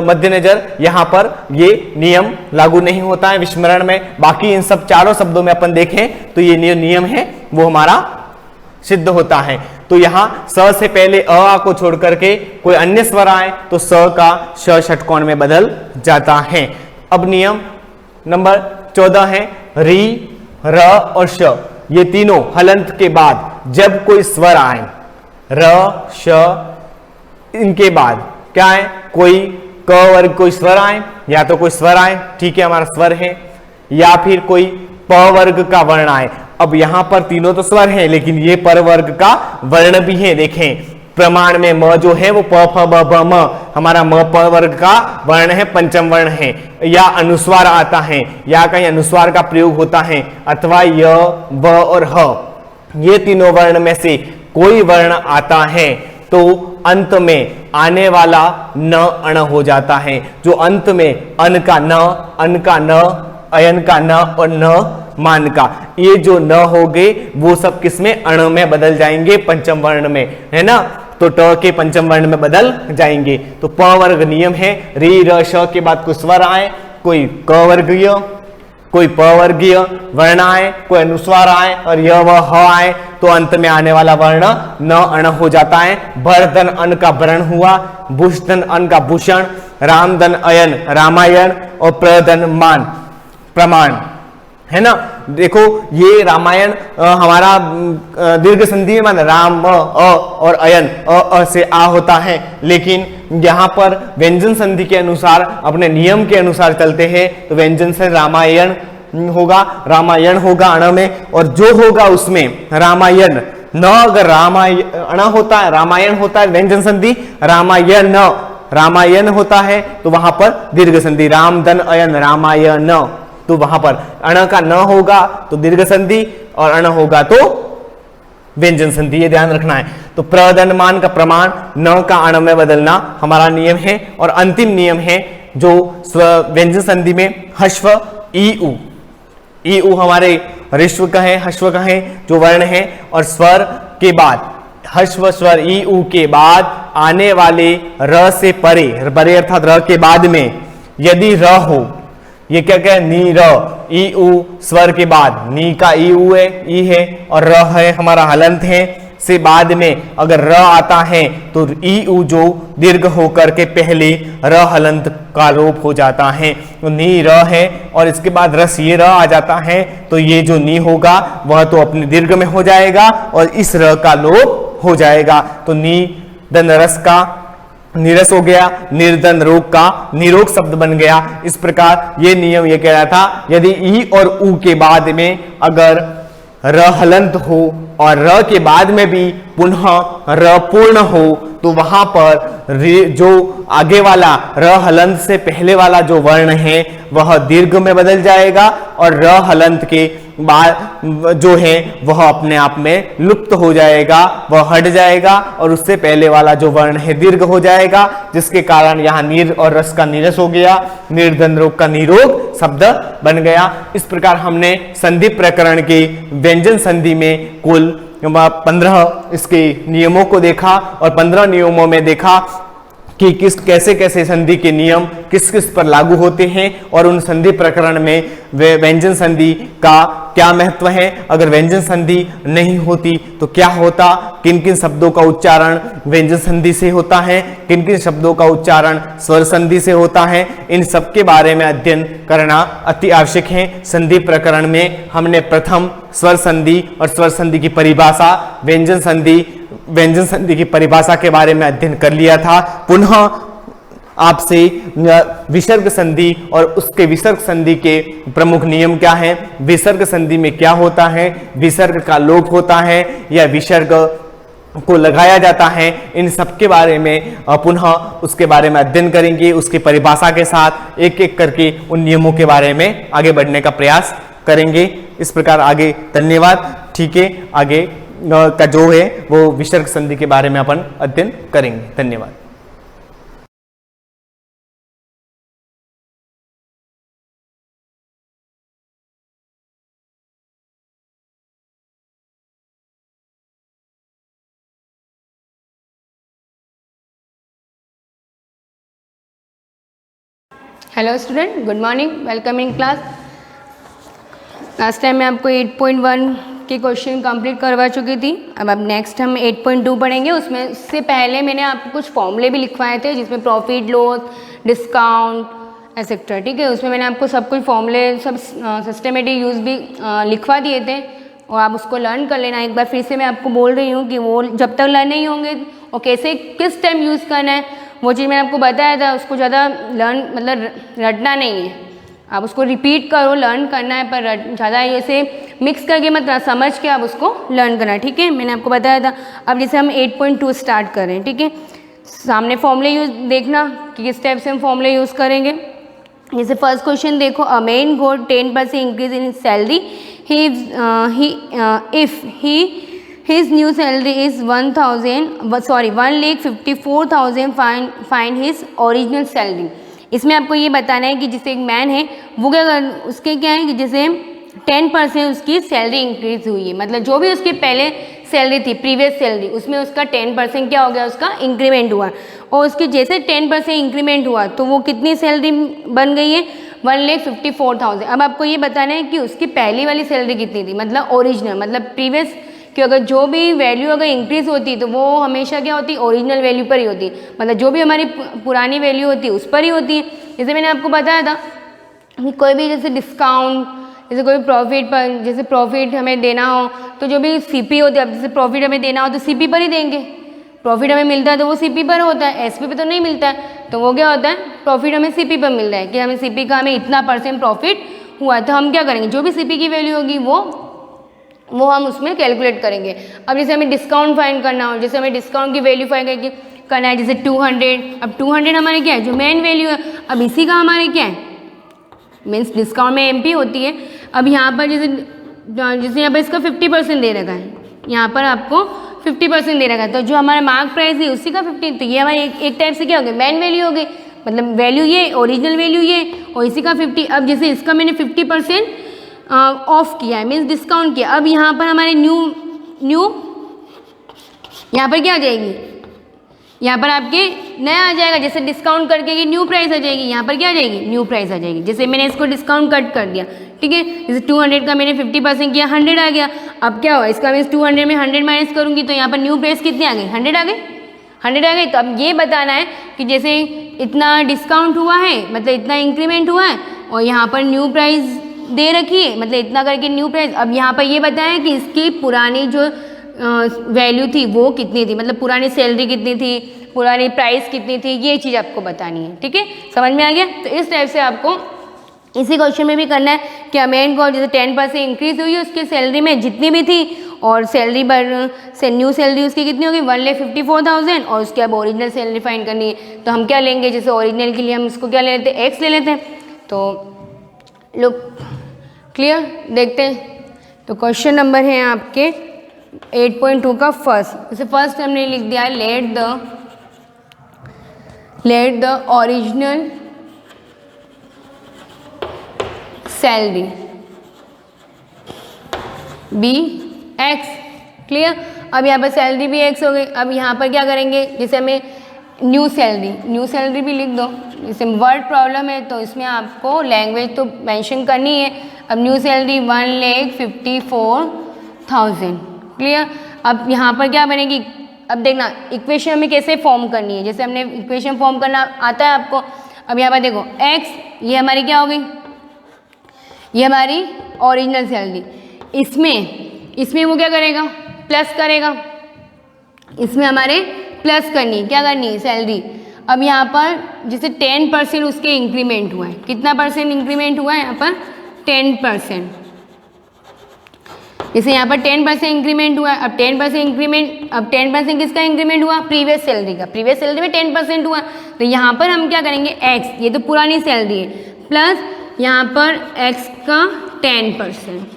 मद्देनजर यहां पर ये नियम लागू नहीं होता है विस्मरण में। बाकी इन सब चारों शब्दों में अपन देखें तो ये नियम है वो हमारा सिद्ध होता है। तो यहां स से पहले अ को छोड़ करके कोई अन्य स्वर आए तो स का श षटकोण में बदल जाता है। अब नियम नंबर 14 है री, र और श, ये तीनों हलंत के बाद जब कोई स्वर आए, र श, इनके बाद क्या है, कोई क वर्ग कोई स्वर आए, या तो कोई स्वर आए, ठीक है हमारा स्वर है, या फिर कोई प वर्ग का वर्ण आए। अब यहां पर तीनों तो स्वर हैं लेकिन ये पर वर्ग का वर्ण भी है। देखें प्रमाण में म जो है वो प फ ब भ म, हमारा म प वर्ग का वर्ण है, पंचम वर्ण है, या अनुस्वार आता है, या कहीं अनुस्वार का प्रयोग होता है, अथवा य व और ह, ये तीनों वर्ण में से कोई वर्ण आता है तो अंत में आने वाला न अण हो जाता है। जो अंत में अन का न, अन का न, अयन का न और न मान का, ये जो न हो गए वो सब किसमें, अण में बदल जाएंगे, पंचम वर्ण में, है ना। तो ट के पंचम वर्ण में बदल जाएंगे। तो प वर्ग नियम है री र श के बाद कोई स्वर आए, कोई क वर्गीय, कोई प वर्गीय वर्ण आए, कोई अनुस्वार आए और य व ह आए तो अंत में आने वाला वर्ण न अण हो जाता है। भरधन अन का वर्ण हुआ, भूषधन अन का भूषण, रामधन अयन रामायण और प्रधन मान प्रमाण, है ना। देखो ये रामायण हमारा दीर्घ संधि में मान राम अ और अयन अ से आ होता है, लेकिन यहाँ पर व्यंजन संधि के अनुसार अपने नियम के अनुसार चलते हैं तो व्यंजन से रामायण होगा, रामायण होगा अण में, और जो होगा उसमें रामायण न, अगर रामायण होता है, रामायण होता है व्यंजन संधि, रामायण न रामायण होता है तो वहां पर दीर्घ संधि रामधन अयन रामायण, तो वहां पर अण का न होगा तो दीर्घ संधि और अण होगा तो व्यंजन संधि, ये ध्यान रखना है। तो प्रधन मान का प्रमाण न का अण में बदलना हमारा नियम है। और अंतिम नियम है जो व्यंजन संधि में हश्व ई उ, ई उ हमारे ऋष्व का है, हश्व का है जो वर्ण है, और स्वर के बाद हश्व स्वर ई उ के बाद आने वाले र से परे, परे अर्थात र के बाद में यदि र हो, ये क्या क्या नी र, ई उ स्वर के बाद नी का ई उ है, ई है, और र है हमारा हलंत है, से बाद में अगर र आता है तो ई उ जो दीर्घ होकर के पहले र हलंत का लोप हो जाता है। तो नी र है और इसके बाद रस ये र आ जाता है तो ये जो नी होगा वह तो अपने दीर्घ में हो जाएगा और इस र का लोप हो जाएगा। तो नी दन रस का निरस हो गया, निर्धन रोग का निरोग शब्द बन गया। इस प्रकार ये नियम ये कह रहा था यदि ई और उ के बाद में अगर र हलंत हो और र के बाद में भी पुनः र पूर्ण हो तो वहां पर जो आगे वाला र हलंत से पहले वाला जो वर्ण है वह दीर्घ में बदल जाएगा और र हलंत के बाद जो है वह अपने आप में लुप्त हो जाएगा, वह हट जाएगा और उससे पहले वाला जो वर्ण है दीर्घ हो जाएगा, जिसके कारण यहाँ नीर और रस का नीरस हो गया, निर्धन रोग का निरोग शब्द बन गया। इस प्रकार हमने संधि प्रकरण के व्यंजन संधि में कुल 15 इसके नियमों को देखा और 15 नियमों में देखा कि किस कैसे कैसे संधि के नियम किस किस पर लागू होते हैं और उन संधि प्रकरण में व्यंजन संधि का क्या महत्व है। अगर व्यंजन संधि नहीं होती तो क्या होता, किन किन शब्दों का उच्चारण व्यंजन संधि से होता है, किन किन शब्दों का उच्चारण स्वर संधि से होता है, इन सब के बारे में अध्ययन करना अति आवश्यक है। संधि प्रकरण में हमने प्रथम स्वर संधि और स्वर संधि की परिभाषा, व्यंजन संधि की परिभाषा के बारे में अध्ययन कर लिया था। पुनः आपसे विसर्ग संधि और उसके विसर्ग संधि के प्रमुख नियम क्या है, विसर्ग संधि में क्या होता है, विसर्ग का लोप होता है या विसर्ग को लगाया जाता है, इन सब के बारे में पुनः उसके बारे में अध्ययन करेंगे। उसकी परिभाषा के साथ एक एक करके उन नियमों के बारे में आगे बढ़ने का प्रयास करेंगे। इस प्रकार आगे धन्यवाद। ठीक है, आगे का जो है वो विसर्ग संधि के बारे में अपन अध्ययन करेंगे। धन्यवाद। Hello student, good morning, welcome in class. Last time मैं आपको 8.1 के क्वेश्चन कंप्लीट करवा चुकी थी। अब नेक्स्ट हम 8.2 पढ़ेंगे। उसमें इससे पहले मैंने आपको कुछ फॉर्मूले भी लिखवाए थे, जिसमें प्रॉफिट, लॉस, डिस्काउंट एसेट्रा, ठीक है। उसमें मैंने आपको सब कुछ फॉर्मूले, सब सिस्टमेटिक यूज़ भी लिखवा दिए थे और आप उसको लर्न कर लेना। एक बार फिर से मैं आपको बोल रही हूँ कि वो जब तक लर्न नहीं होंगे और कैसे किस टाइम यूज़ करना है वो चीज़ मैंने आपको बताया था। उसको ज़्यादा लर्न मतलब रटना नहीं है, आप उसको रिपीट करो, लर्न करना है, पर ज़्यादा ऐसे मिक्स करके मत, समझ के आप उसको लर्न करना है, ठीक है। मैंने आपको बताया था। अब जैसे हम 8.2 स्टार्ट कर रहे हैं, ठीक है। सामने फॉर्मूले यूज देखना कि किस टाइप से हम फॉर्मूले यूज़ करेंगे। जैसे फर्स्ट क्वेश्चन देखो, a man got 10% increase in salary if his new salary is 1,54,000 find his original salary। इसमें आपको ये बताना है कि जैसे एक मैन है वो क्या उसके क्या है कि जैसे 10% उसकी सैलरी इंक्रीज हुई है, मतलब जो भी उसकी पहले सैलरी थी, प्रीवियस सैलरी, उसमें उसका 10% क्या हो गया, उसका इंक्रीमेंट हुआ। और उसके जैसे 10% इंक्रीमेंट हुआ तो वो कितनी सैलरी बन गई है, 1,54,000। अब आपको ये बताना है कि उसकी पहली वाली सैलरी कितनी थी, मतलब ओरिजिनल, मतलब प्रीवियस, कि अगर जो भी वैल्यू अगर इंक्रीज होती तो वो हमेशा क्या होती, ओरिजिनल वैल्यू पर ही होती, मतलब जो भी हमारी पुरानी वैल्यू होती है उस पर ही होती है। जैसे मैंने आपको बताया था कि कोई भी जैसे डिस्काउंट, जैसे कोई प्रॉफिट पर, जैसे प्रॉफिट हमें देना हो तो जो भी सीपी होती है, अब जैसे प्रॉफिट हमें देना हो तो सीपी पर ही देंगे। प्रॉफिट हमें मिलता है तो वो सीपी पर होता है, एसपी पे तो नहीं मिलता है, तो वो क्या होता है, प्रॉफिट हमें सीपी पर मिल रहा है कि हमें सीपी का हमें इतना % प्रॉफिट हुआ, तो हम क्या करेंगे, जो भी सीपी की वैल्यू होगी वो हम उसमें कैलकुलेट करेंगे। अब जैसे हमें डिस्काउंट फाइंड करना हो, जैसे हमें डिस्काउंट की वैल्यू फाइंड करना है, जैसे 200, अब 200 हमारी क्या है, जो मेन वैल्यू है, अब इसी का हमारे क्या है, मीन्स डिस्काउंट में एमपी होती है। अब यहाँ पर जैसे यहाँ पर इसका 50% दे रखा है, यहाँ पर आपको 50% दे रखा है, तो जो हमारा मार्क प्राइस है उसी का 50, तो ये हमारे एक टाइप से क्या हो गया, मेन वैल्यू हो गई, मतलब वैल्यू ये, ओरिजिनल वैल्यू ये, और इसी का 50। अब जैसे इसका मैंने 50% ऑफ किया है, मीन्स डिस्काउंट किया। अब यहाँ पर हमारे न्यू यहाँ पर क्या आ जाएगी, यहाँ पर आपके नया आ जाएगा, जैसे डिस्काउंट करके ये न्यू प्राइस आ जाएगी, यहाँ पर क्या आ जाएगी, न्यू प्राइस आ जाएगी। जैसे मैंने इसको डिस्काउंट कट कर दिया, ठीक है, जैसे 200 का मैंने 50% किया, 100 आ गया। अब क्या हुआ, इसका मैं 200 में 100 माइनस करूँगी तो यहाँ पर न्यू प्राइस कितनी आ गई, 100 आ गई, 100 आ गई। तो अब ये बताना है कि जैसे इतना डिस्काउंट हुआ है, मतलब इतना इंक्रीमेंट हुआ है, और यहाँ पर न्यू प्राइस दे रखी है, मतलब इतना करके न्यू प्राइस। अब यहाँ पर ये बताया कि इसकी पुरानी जो वैल्यू थी वो कितनी थी, मतलब पुरानी सैलरी कितनी थी, पुरानी प्राइस कितनी थी, ये चीज़ आपको बतानी है, ठीक है, समझ में आ गया। तो इस टाइप से आपको इसी क्वेश्चन में भी करना है कि अमेन को जैसे 10% इंक्रीज हुई है उसकी सैलरी में जितनी भी थी, और सैलरी पर से न्यू सैलरी उसकी कितनी होगी, 1,54,000, और उसके अब ओरिजिनल सैलरी फाइंड करनी है। तो हम क्या लेंगे, जैसे ओरिजिनल के लिए हम इसको क्या ले लेते हैं, एक्स ले लेते हैं। तो लोग क्लियर, देखते हैं। तो क्वेश्चन नंबर है आपके 8.2 का फर्स्ट। जैसे फर्स्ट हमने लिख दिया है, let the original salary be X, clear. अब यहाँ पर सैलरी भी एक्स हो गई। अब यहाँ पर क्या करेंगे, जैसे हमें न्यू सैलरी भी लिख दो। जैसे वर्ड प्रॉब्लम है तो इसमें आपको लैंग्वेज तो मेंशन करनी है। अब न्यू सैलरी 1,54,000, क्लियर। अब यहाँ पर क्या बनेगी, अब देखना इक्वेशन हमें कैसे फॉर्म करनी है, जैसे हमने इक्वेशन फॉर्म करना आता है आपको। अब यहाँ पर देखो एक्स, ये हमारी क्या हो गई, ये हमारी ओरिजिनल सैलरी। इसमें वो क्या करेगा, प्लस करेगा, इसमें हमारे प्लस करनी, क्या करनी है, सैलरी। अब यहाँ पर जैसे 10% उसके इंक्रीमेंट हुआ है, कितना % इंक्रीमेंट हुआ है, यहाँ पर 10%। जैसे यहाँ पर 10% इंक्रीमेंट हुआ है। अब 10% किसका इंक्रीमेंट हुआ, प्रीवियस सैलरी का। प्रीवियस सैलरी में 10% हुआ, तो यहाँ पर हम क्या करेंगे, एक्स, ये तो पुरानी सैलरी है, प्लस यहाँ पर एक्स का 10%।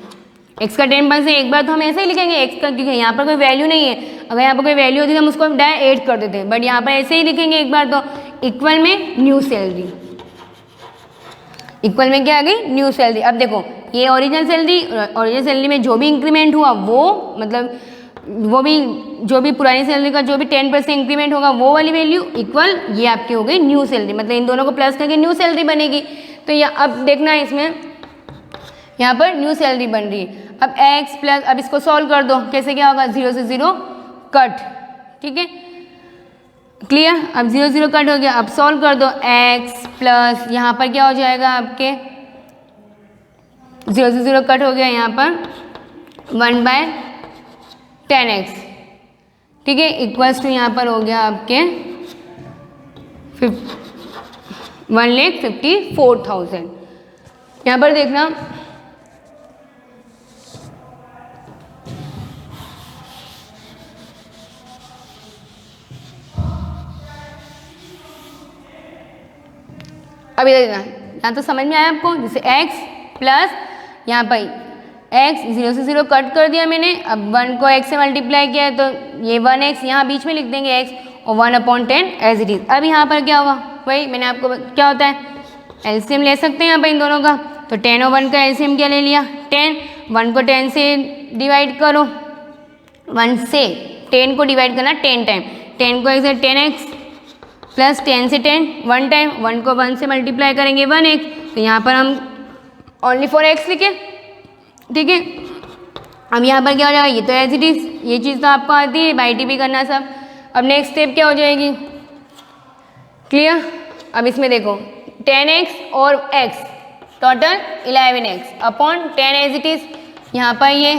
एक्स का 10% एक बार तो हम ऐसे ही लिखेंगे एक्स का, क्योंकि यहाँ पर कोई वैल्यू नहीं है। अगर यहाँ पर कोई वैल्यू होती तो हम उसको डायरेक्ट ऐड कर देते हैं, बट यहाँ पर ऐसे ही लिखेंगे एक बार तो, इक्वल में न्यू सैलरी, इक्वल में क्या आ गई, न्यू सैलरी। अब देखो ये ओरिजिनल सैलरी में जो भी इंक्रीमेंट हुआ वो मतलब वो भी जो भी पुरानी सैलरी का जो भी 10% इंक्रीमेंट होगा वो वाली वैल्यू इक्वल ये आपकी हो गई न्यू सैलरी, मतलब इन दोनों को प्लस करके न्यू सैलरी बनेगी। तो ये अब देखना है इसमें यहाँ पर न्यू सैलरी बन रही है। अब x प्लस, अब इसको सॉल्व कर दो, कैसे क्या होगा, 0 से 0 कट, ठीक है क्लियर। अब 0 0 कट हो गया, अब सॉल्व कर दो, x प्लस यहाँ पर क्या हो जाएगा आपके 0 से 0 कट हो गया, यहाँ पर 1/10x, ठीक है, इक्वल्स टू यहाँ पर हो गया आपके 1,54,000। यहाँ पर देखना अब इधर देखना, यहाँ तो समझ में आया आपको, जैसे x प्लस यहाँ पर x 0 से 0 कट कर दिया मैंने, अब 1 को x से मल्टीप्लाई किया है तो ये 1x यहाँ बीच में लिख देंगे x और 1/10 एज इट इज। अब यहाँ पर क्या होगा, वही मैंने आपको क्या होता है एलसीएम ले सकते हैं यहाँ पर इन दोनों का, तो 10 और 1 का एलसीएम क्या ले लिया 10, 1 को 10 से डिवाइड करो, 1 से 10 को डिवाइड करना 10 टाइम, 10 को 1 से 10x प्लस 10 से 10 1 टाइम, 1 को 1 से मल्टीप्लाई करेंगे 1x, तो यहाँ पर हम ओनली फॉर x लिखे, ठीक है। अब यहाँ पर क्या हो जाएगा, ये तो एज इट इज, ये चीज़ तो आपको आती है बाई टी करना सब। अब नेक्स्ट स्टेप क्या हो जाएगी, क्लियर। अब इसमें देखो 10x और x total 11x upon 10 as it is, यहाँ पर ये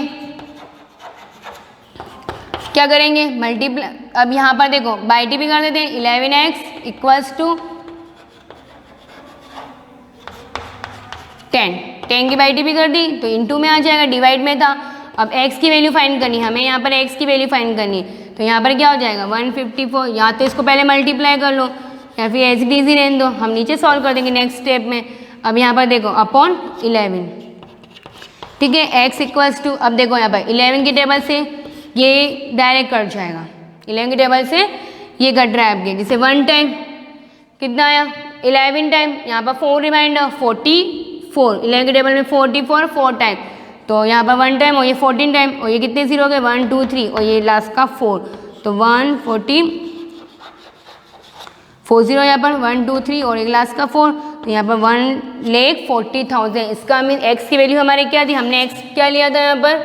क्या करेंगे मल्टीप्लाई, अब यहाँ पर देखो बाई टी कर देते हैं, 11x इक्वल्स टू 10 की बाई टी कर दी तो इनटू में आ जाएगा, डिवाइड में था। अब x की वैल्यू फाइंड करनी, हमें यहाँ पर x की वैल्यू फाइंड करनी, तो यहाँ पर क्या हो जाएगा 154, या तो इसको पहले मल्टीप्लाई कर लो या फिर एज इट इज ही रहने दो, हम नीचे सॉल्व कर देंगे नेक्स्ट स्टेप में। अब यहाँ पर देखो अपॉन 11, ठीक है, x इक्वल्स टू, अब देखो यहाँ पर 11 की टेबल से ये डायरेक्ट कट जाएगा, 11 की टेबल से ये कट रहा है आपके, जैसे 1 टाइम कितना आया 11 टाइम, यहाँ पर 4 रिमाइंडर 44, 11 की टेबल में 44 4 टाइम, तो यहाँ पर 1 टाइम और ये 14 टाइम, और ये कितने जीरो हो गए 1 2 3 और ये लास्ट का 4, तो 140 यहाँ पर 1 2 3 और एक लास्ट का 4, तो यहाँ पर 1,40,000। इसका मीन x की वैल्यू हमारी क्या थी, हमने x क्या लिया था यहाँ पर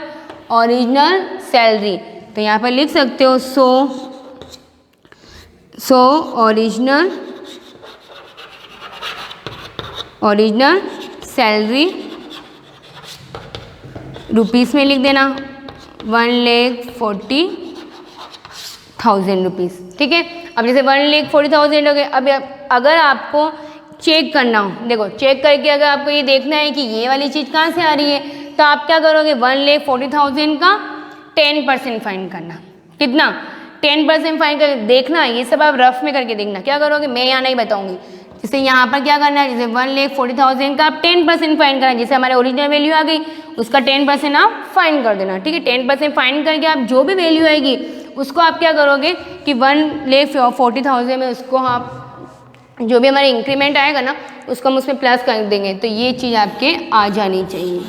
ओरिजिनल सैलरी, तो यहाँ पर लिख सकते हो सो ओरिजिनल सैलरी रुपीस में लिख देना 1,40,000 रुपीज़, ठीक है। अब जैसे 1,40,000 हो गए, अब अगर आपको चेक करना हो, देखो चेक करके अगर आपको ये देखना है कि ये वाली चीज़ कहाँ से आ रही है, तो आप क्या करोगे 1,40,000 का 10% फाइन करना, कितना 10% फाइन करके देखना, ये सब आप रफ में करके देखना, क्या करोगे मैं यहाँ नहीं बताऊँगी। जैसे यहाँ पर क्या करना है, जैसे 1,40,000 का आप 10% फाइन करना, जैसे हमारे ओरिजिनल वैल्यू आ गई उसका 10% आप फाइन कर देना, ठीक है। 10% फाइन करके आप जो भी वैल्यू आएगी उसको आप क्या करोगे कि 1,40,000 में उसको आप जो भी हमारे इंक्रीमेंट आएगा ना उसको हम उसमें प्लस कर देंगे, तो ये चीज़ आपके आ जानी चाहिए,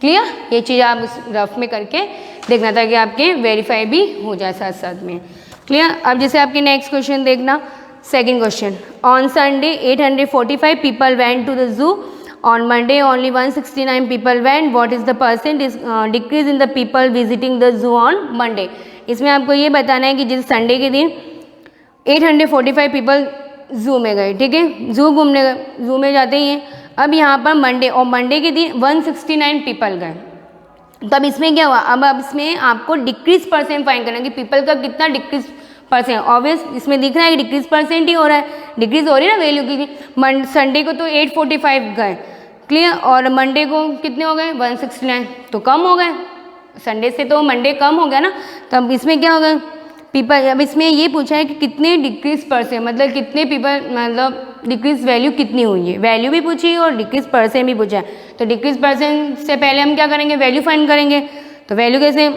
क्लियर। ये चीज़ आप उस रफ में करके देखना ताकि आपके वेरीफाई भी हो जाए साथ साथ में, क्लियर। अब जैसे आपके नेक्स्ट क्वेश्चन देखना, second question, on Sunday 845 people went to the zoo, on Monday only 169 people went, what is the percent decrease in the people visiting the zoo on Monday. इसमें आपको ये बताना है कि जिस संडे के दिन 845 पीपल जू में गए, ठीक है, जू घूमने गए, जू में जाते ही हैं। अब यहाँ पर मंडे और मंडे के दिन 169 पीपल गए, तो अब इसमें क्या हुआ, अब इसमें आपको डिक्रीज परसेंट फाइन करना कि पीपल का कितना डिक्रीज परसेंट, ऑब्वियस इसमें दिख रहा है कि डिक्रीज परसेंट ही हो रहा है, डिक्रीज हो रही है ना वैल्यू की। संडे को तो 845 गए, क्लियर, और मंडे को कितने हो गए 169, तो कम हो गए, संडे से तो मंडे कम हो गया ना, तो अब इसमें क्या हो गया पीपल, अब इसमें ये पूछा है कि कितने डिक्रीज परसेंट, मतलब कितने पीपल, मतलब डिक्रीज वैल्यू कितनी हुई है, वैल्यू भी पूछी है और डिक्रीज परसेंट भी पूछा है। तो डिक्रीज परसेंट से पहले हम क्या करेंगे वैल्यू फाइंड करेंगे, तो वैल्यू कैसे,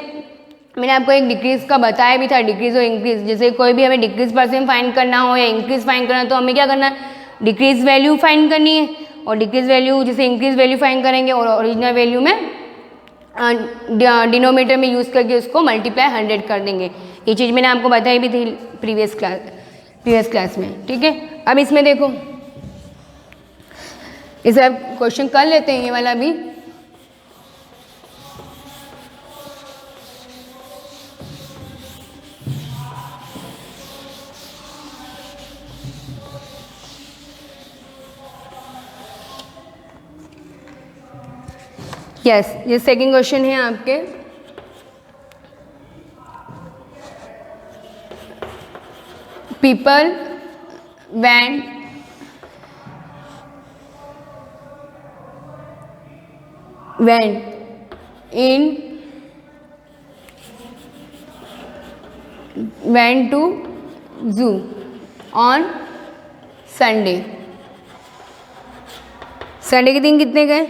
मैंने आपको एक डिक्रीज का बताया भी था, डिक्रीज और इंक्रीज, जैसे कोई भी हमें डिक्रीज परसेंट फाइंड करना हो या इंक्रीज फाइंड करना है तो हमें क्या करना है डिक्रीज वैल्यू फाइंड करनी है, और डिक्रीज वैल्यू जैसे इंक्रीज वैल्यू फाइंड करेंगे और ओरिजिनल वैल्यू में डिनोमीटर में यूज़ करके उसको मल्टीप्लाई 100 कर देंगे। ये चीज़ मैंने आपको बताई भी थी प्रीवियस क्लास में, ठीक है। अब इसमें देखो, इसे अब क्वेश्चन कर लेते हैं ये वाला भी। यस, ये सेकंड क्वेश्चन है आपके। People went to zoo on Sunday। Sunday के दिन कितने गए?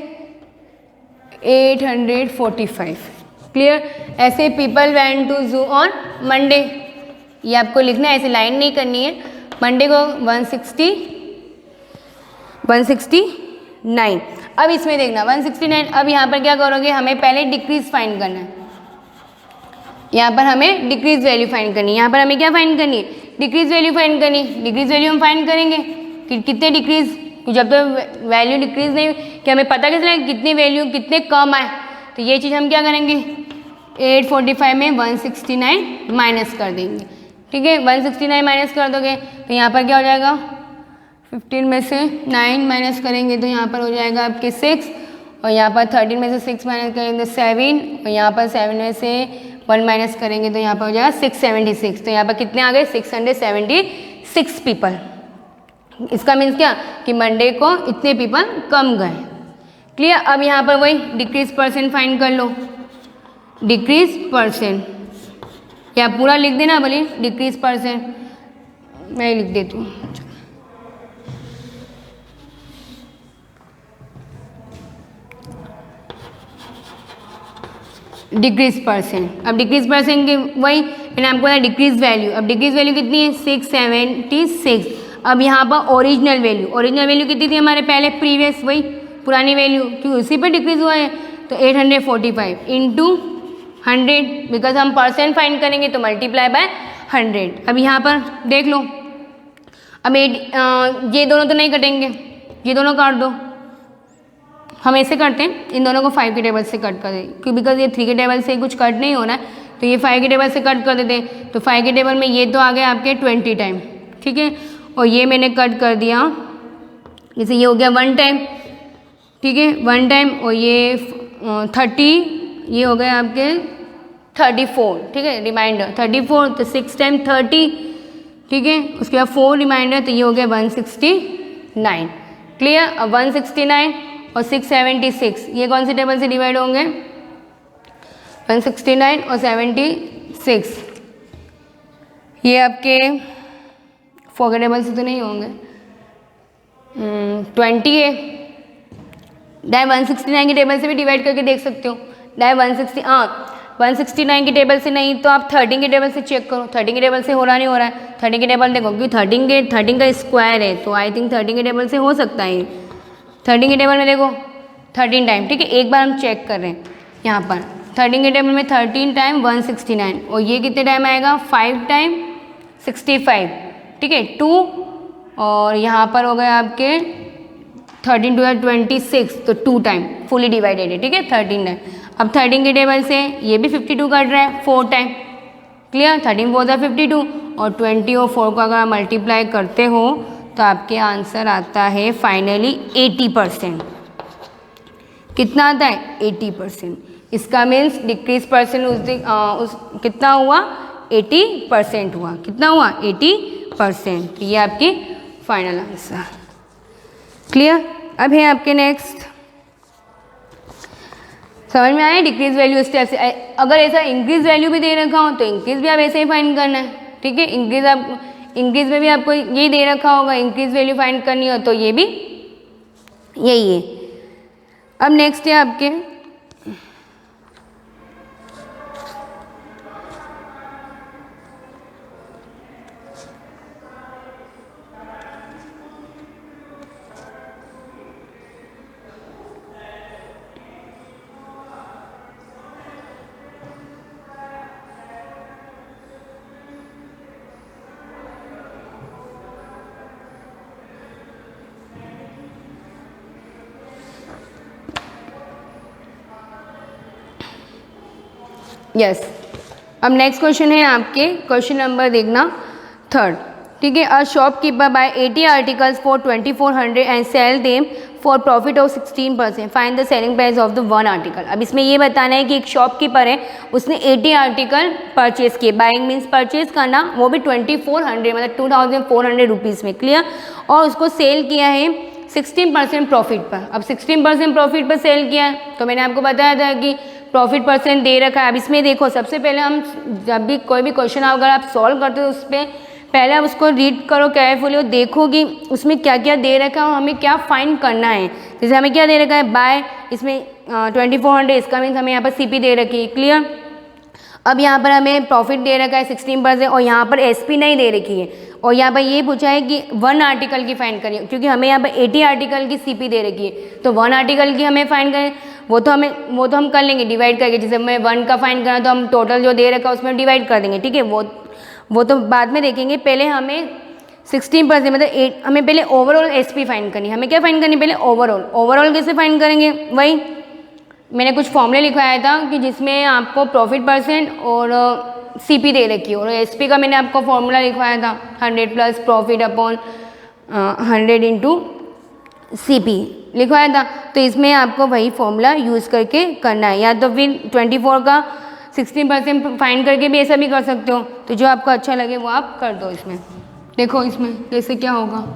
845। क्लियर। ऐसे पीपल वेंट टू जू ऑन मंडे, ये आपको लिखना है, ऐसे लाइन नहीं करनी है। मंडे को 169। अब इसमें देखना 169। अब यहाँ पर क्या करोगे, हमें पहले डिक्रीज फाइंड करना है। यहाँ पर हमें डिक्रीज वैल्यू फाइंड करनी है। यहाँ पर हमें क्या फाइंड करनी है? डिक्रीज वैल्यू फाइंड करनी है। डिक्रीज वैल्यू हम फाइंड करेंगे कि कितने डिक्रीज, जब तक वैल्यू डिक्रीज नहीं कि हमें पता कैसे लगेगा कितनी वैल्यू कितने कम आए। तो ये चीज़ हम क्या करेंगे, 845 में 169 माइनस कर देंगे, ठीक है। 169 माइनस कर दोगे तो यहाँ पर क्या हो जाएगा, 15 में से 9 माइनस करेंगे तो यहाँ पर हो जाएगा आपके 6, और यहाँ पर 13 में से 6 माइनस करेंगे तो 7, और यहाँ पर 7 में से 1 माइनस करेंगे तो यहाँ पर हो जाएगा 676। तो यहाँ पर कितने आ गए, 676 पीपल। इसका मीन्स क्या कि मंडे को इतने पीपल कम गए। क्लियर। अब यहाँ पर वही डिक्रीज परसेंट फाइंड कर लो। डिक्रीज परसेंट या पूरा लिख देना बोलिए, डिक्रीज परसेंट मैं लिख देती हूँ। Decrease percent. अब डिक्रीज परसेंट के वही मैंने आपको बताया डिक्रीज वैल्यू। अब डिक्रीज वैल्यू कितनी है, 676। अब यहाँ पर ओरिजिनल वैल्यू कितनी थी हमारे पहले, प्रीवियस वही पुरानी वैल्यू, क्योंकि उसी पर डिक्रीज हुआ है। तो 845 इंटू 100, बिकॉज हम परसेंट फाइंड करेंगे तो मल्टीप्लाई बाय 100। अब यहाँ पर देख लो, अब ये दोनों तो नहीं कटेंगे, ये दोनों काट दो। हम ऐसे करते हैं, इन दोनों को 5 के टेबल से कट कर दें, क्योंकि बिकॉज ये 3 के टेबल से कुछ कट नहीं होना है, तो ये 5 के टेबल से कट कर देते हैं। तो 5 के टेबल में ये तो आ गए आपके 20 टाइम, ठीक है। और ये मैंने कट कर दिया, जैसे ये हो गया 1 टाइम, ठीक है, 1 टाइम। और ये 30, ये हो गए आपके 34, ठीक है, रिमाइंडर 34। तो 6 टाइम 30, ठीक है, उसके बाद 4 रिमाइंडर, तो ये हो गया 169। क्लियर। अब 169 और 676 ये कौन से टेबल से डिवाइड होंगे, 169 और 76, ये आपके 4 के टेबल से तो नहीं होंगे, 20 है। डाय 169 के टेबल से भी डिवाइड करके देख सकते हो। डाय 169 के टेबल से नहीं तो आप 13 के टेबल से चेक करो। 13 के टेबल से हो रहा नहीं हो रहा है, 13 के टेबल देखो, क्योंकि 13 का स्क्वायर है, तो आई थिंक 13 के टेबल से हो सकता है। 13 के टेबल में देखो 13 टाइम, ठीक है। एक बार हम चेक कर रहे हैं यहाँ पर 13 के टेबल में 13 टाइम 169, और ये कितने टाइम आएगा, 5 टाइम 65, ठीक है, 2, और यहाँ पर हो गए आपके 13 2 26, तो 2 टाइम फुली डिवाइडेड है, ठीक है, 13 टाइम। अब 13 के टेबल से ये भी 52 कट रहा है 4 टाइम। क्लियर। 13 4 52, और 20 और 4 को अगर मल्टीप्लाई करते हो तो आपके आंसर आता है फाइनली 80%। कितना आता है, 80%। इसका मीन्स डिक्रीज परसेंट उस कितना हुआ, 80% हुआ। कितना हुआ, 80%। ये आपकी फाइनल आंसर। क्लियर। अब है आपके नेक्स्ट, समझ में आया डिक्रीज वैल्यू स्टेप से। अगर ऐसा इंक्रीज वैल्यू भी दे रखा हो तो इंक्रीज भी आप ऐसे ही फाइंड करना है, ठीक है। इंक्रीज में भी आपको यही दे रखा होगा, इंक्रीज वैल्यू फाइंड करनी हो तो ये भी यही है। अब नेक्स्ट है आपके यस। अब नेक्स्ट क्वेश्चन है आपके, क्वेश्चन नंबर देखना 3rd, ठीक है। A shopkeeper buy 80 articles for 2400 and sell them for profit of 16%, find the selling price of the one article. अब इसमें ये बताना है कि एक शॉपकीपर है, उसने 80 आर्टिकल परचेज किए, बाइंग मीन्स परचेज करना, वो भी 2400 मतलब 2400 रुपीज़ में, क्लियर। और उसको सेल किया है 16% प्रॉफिट पर। अब 16% प्रॉफिट पर सेल किया है, तो मैंने आपको बताया था कि प्रॉफिट परसेंट दे रखा है। अब इसमें देखो, सबसे पहले हम जब भी कोई भी क्वेश्चन अगर आप सॉल्व करते हो उस पर पहले आप उसको रीड करो केयरफुली और देखो कि उसमें क्या क्या दे रखा है और हमें क्या फाइंड करना है। जैसे हमें क्या दे रखा है, बाय, इसमें 2400, इसका मीन्स हमें यहाँ पर सीपी दे रखी है, क्लियर। अब यहाँ पर हमें प्रॉफिट दे रखा है 16% और यहाँ पर एसपी नहीं दे रखी है। और यहाँ पर ये पूछा है कि वन आर्टिकल की फाइंड करिए, क्योंकि हमें यहाँ पर 80 आर्टिकल की सीपी दे रखी है, तो वन आर्टिकल की हमें फाइंड करें, वो तो हम कर लेंगे डिवाइड करके। जैसे हमें वन का फाइंड करना तो हम टोटल जो दे रखा है उसमें डिवाइड कर देंगे, ठीक है। वो तो बाद में देखेंगे, पहले हमें 16% मतलब हमें पहले ओवरऑल एसपी फाइंड करनी है। हमें क्या फाइंड करनी है, पहले ओवरऑल कैसे फाइंड करेंगे, वही मैंने कुछ फॉर्मूले लिखवाया था कि जिसमें आपको प्रॉफिट परसेंट और सीपी दे रखी है, और एसपी का मैंने आपको फॉर्मूला लिखवाया था 100 plus profit upon 100 into CP लिखवाया था। तो इसमें आपको वही फॉर्मूला यूज़ करके करना है, या तो फिर 24 का 16% फाइंड करके भी ऐसा भी कर सकते हो। तो जो आपको अच्छा लगे वो आप कर दो। इसमें देखो इसमें कैसे क्या होगा।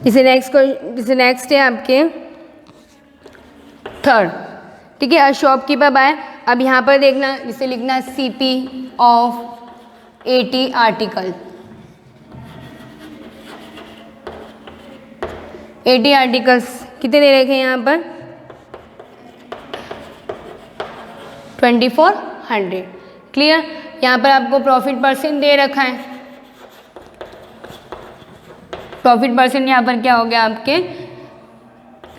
जैसे नेक्स्ट है आपके 3rd, ठीक है। शॉपकीपर बाय, अब यहाँ पर देखना, जिसे लिखना सीपी ऑफ 80 आर्टिकल, 80 आर्टिकल्स कितने दे रखे हैं यहाँ पर 2400, क्लियर। यहाँ पर आपको प्रॉफिट परसेंट दे रखा है, प्रॉफिट परसेंट यहाँ पर क्या हो गया आपके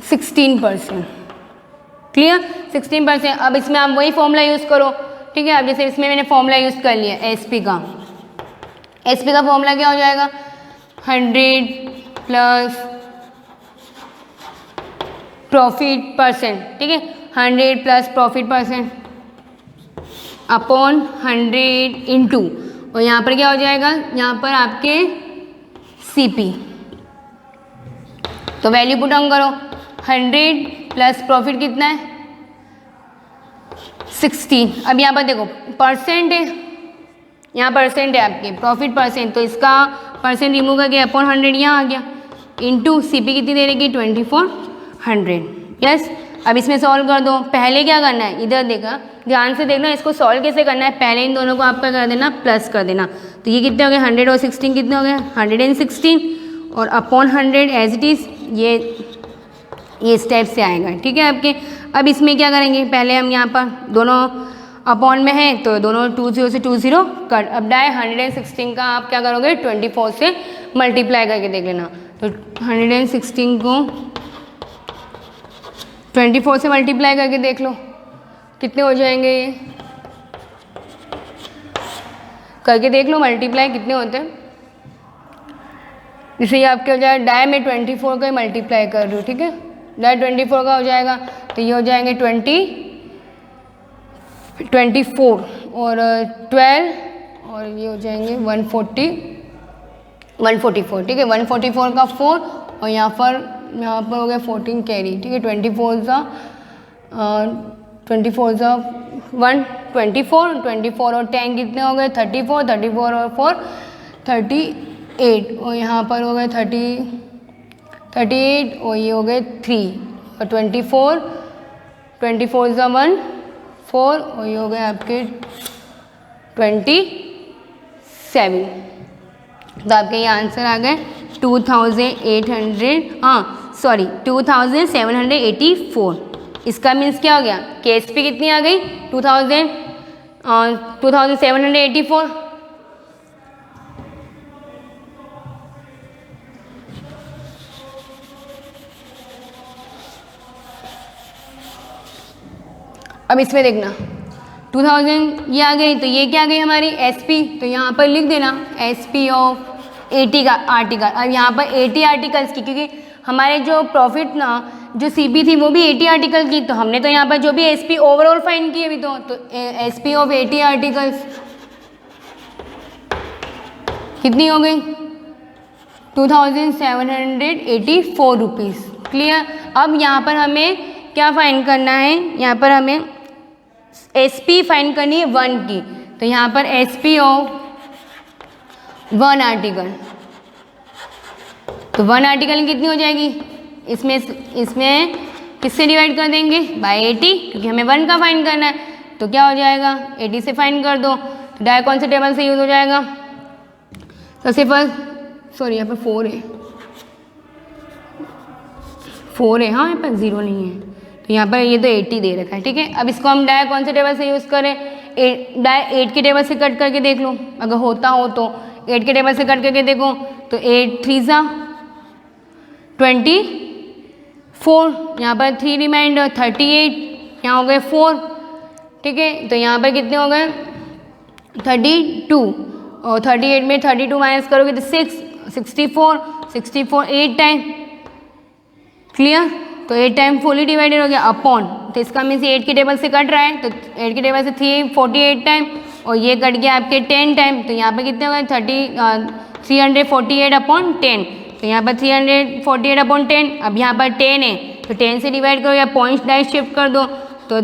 16%, क्लियर 16%। अब इसमें आप वही फॉर्मूला यूज़ करो, ठीक है। अब जैसे इसमें मैंने फॉर्मूला यूज़ कर लिया एसपी का फॉर्मूला क्या हो जाएगा 100 प्लस प्रॉफिट परसेंट, ठीक है। 100 plus profit percent upon 100 into, और यहाँ पर क्या हो जाएगा, यहाँ पर आपके सीपी, तो वैल्यू पुट ऑन करो 100 प्लस प्रॉफिट कितना है 16। अब यहाँ पर देखो परसेंट है, यहाँ परसेंट है आपके प्रॉफिट परसेंट, तो इसका परसेंट रिमूव करके अपॉन 100 यहाँ आ गया, इंटू सीपी कितनी दे रही 2400, यस। अब इसमें सॉल्व कर दो। पहले क्या करना है, इधर देखा, ध्यान से देखना, इसको सॉल्व कैसे करना है। पहले इन दोनों को आपका कर देना प्लस कर देना, तो ये कितने हो गए 100 और 16 कितने हो गए 116, और अपॉन 100 एज इट इज़ ये स्टेप से आएगा, ठीक है आपके। अब इसमें क्या करेंगे, पहले हम यहाँ पर दोनों अपॉन में हैं तो दोनों 20 से 20 कट। अब डाय 116 का आप क्या करोगे 24 से मल्टीप्लाई करके देख लेना, तो 116 को 24 से मल्टीप्लाई करके देख लो कितने हो जाएंगे, ये करके देख लो मल्टीप्लाई कितने होते हैं। जैसे ये आपके हो जाएगा, डाय में 24 का मल्टीप्लाई कर रही हूँ, ठीक है। डाय 24 का हो जाएगा तो ये हो जाएंगे 24 और 12 और ये हो जाएंगे 144, ठीक है। 144 का 4 और यहाँ पर हो गया 14 कैरी, ठीक है। 24 ज़ा 124 और 10 कितने हो गए 34 और 4 38 और यहाँ पर हो गए 38 और ये हो गए 3 और 24 ज़ा 1 4 और ये हो गए आपके 27। तो आपके ये आंसर आ गए 2784। इसका मीन्स क्या हो गया, केएसपी कितनी आ गई 2784। अब इसमें देखना 2000 ये आ गई, तो ये क्या आ गई हमारी SP, तो यहाँ पर लिख देना SP ऑफ 80 का आर्टिकल। अब यहाँ पर 80 आर्टिकल्स की, क्योंकि हमारे जो प्रॉफिट ना जो CP थी वो भी 80 आर्टिकल की, तो हमने तो यहाँ पर जो भी SP ओवरऑल फाइंड की अभी तो SP ऑफ 80 आर्टिकल्स कितनी हो गई 2784 रुपीज़। क्लियर। अब यहाँ पर हमें क्या फाइंड करना है, यहाँ पर हमें SP फाइंड करनी है 1 की, तो यहाँ पर SP ऑफ 1 आर्टिकल, तो 1 आर्टिकल कितनी हो जाएगी, इसमें किससे डिवाइड कर देंगे बाय 80, क्योंकि हमें 1 का फाइंड करना है, तो क्या हो जाएगा 80 से फाइंड कर दो, तो डायरेक्ट कौन से टेबल से यूज हो जाएगा। सबसे फर्स्ट सॉरी यहाँ पर 4 है, 4 है, हाँ यहाँ पर 0 नहीं है, तो यहाँ पर ये तो 80 दे रखा है। ठीक है, अब इसको हम डायरेक्ट कौन से टेबल से यूज़ करें, डायरेक्ट 8 के टेबल से कट करके देख लो, अगर होता हो तो 8 के टेबल से कट करके देखो, तो 8 3 सा 24, यहाँ पर 3 रिमाइंडर 38, यहाँ हो गए 4। ठीक है, तो यहाँ पर कितने हो गए 32, और 38 में 32 माइनस करोगे तो 64 8 टाइम। क्लियर, तो 8 टाइम फुली डिवाइडेड हो गया अपॉन, तो इसका मीन्स 8 के टेबल से कट रहा है, तो 8 के टेबल से 348 टाइम, और ये कट गया आपके 10 टाइम, तो यहाँ पे कितने हो गए 348 अपॉन 10, तो यहाँ पर 348 अपॉन 10। अब यहाँ पर 10 है, तो 10 से डिवाइड करो या पॉइंट्स डायरेक्ट शिफ्ट कर दो, तो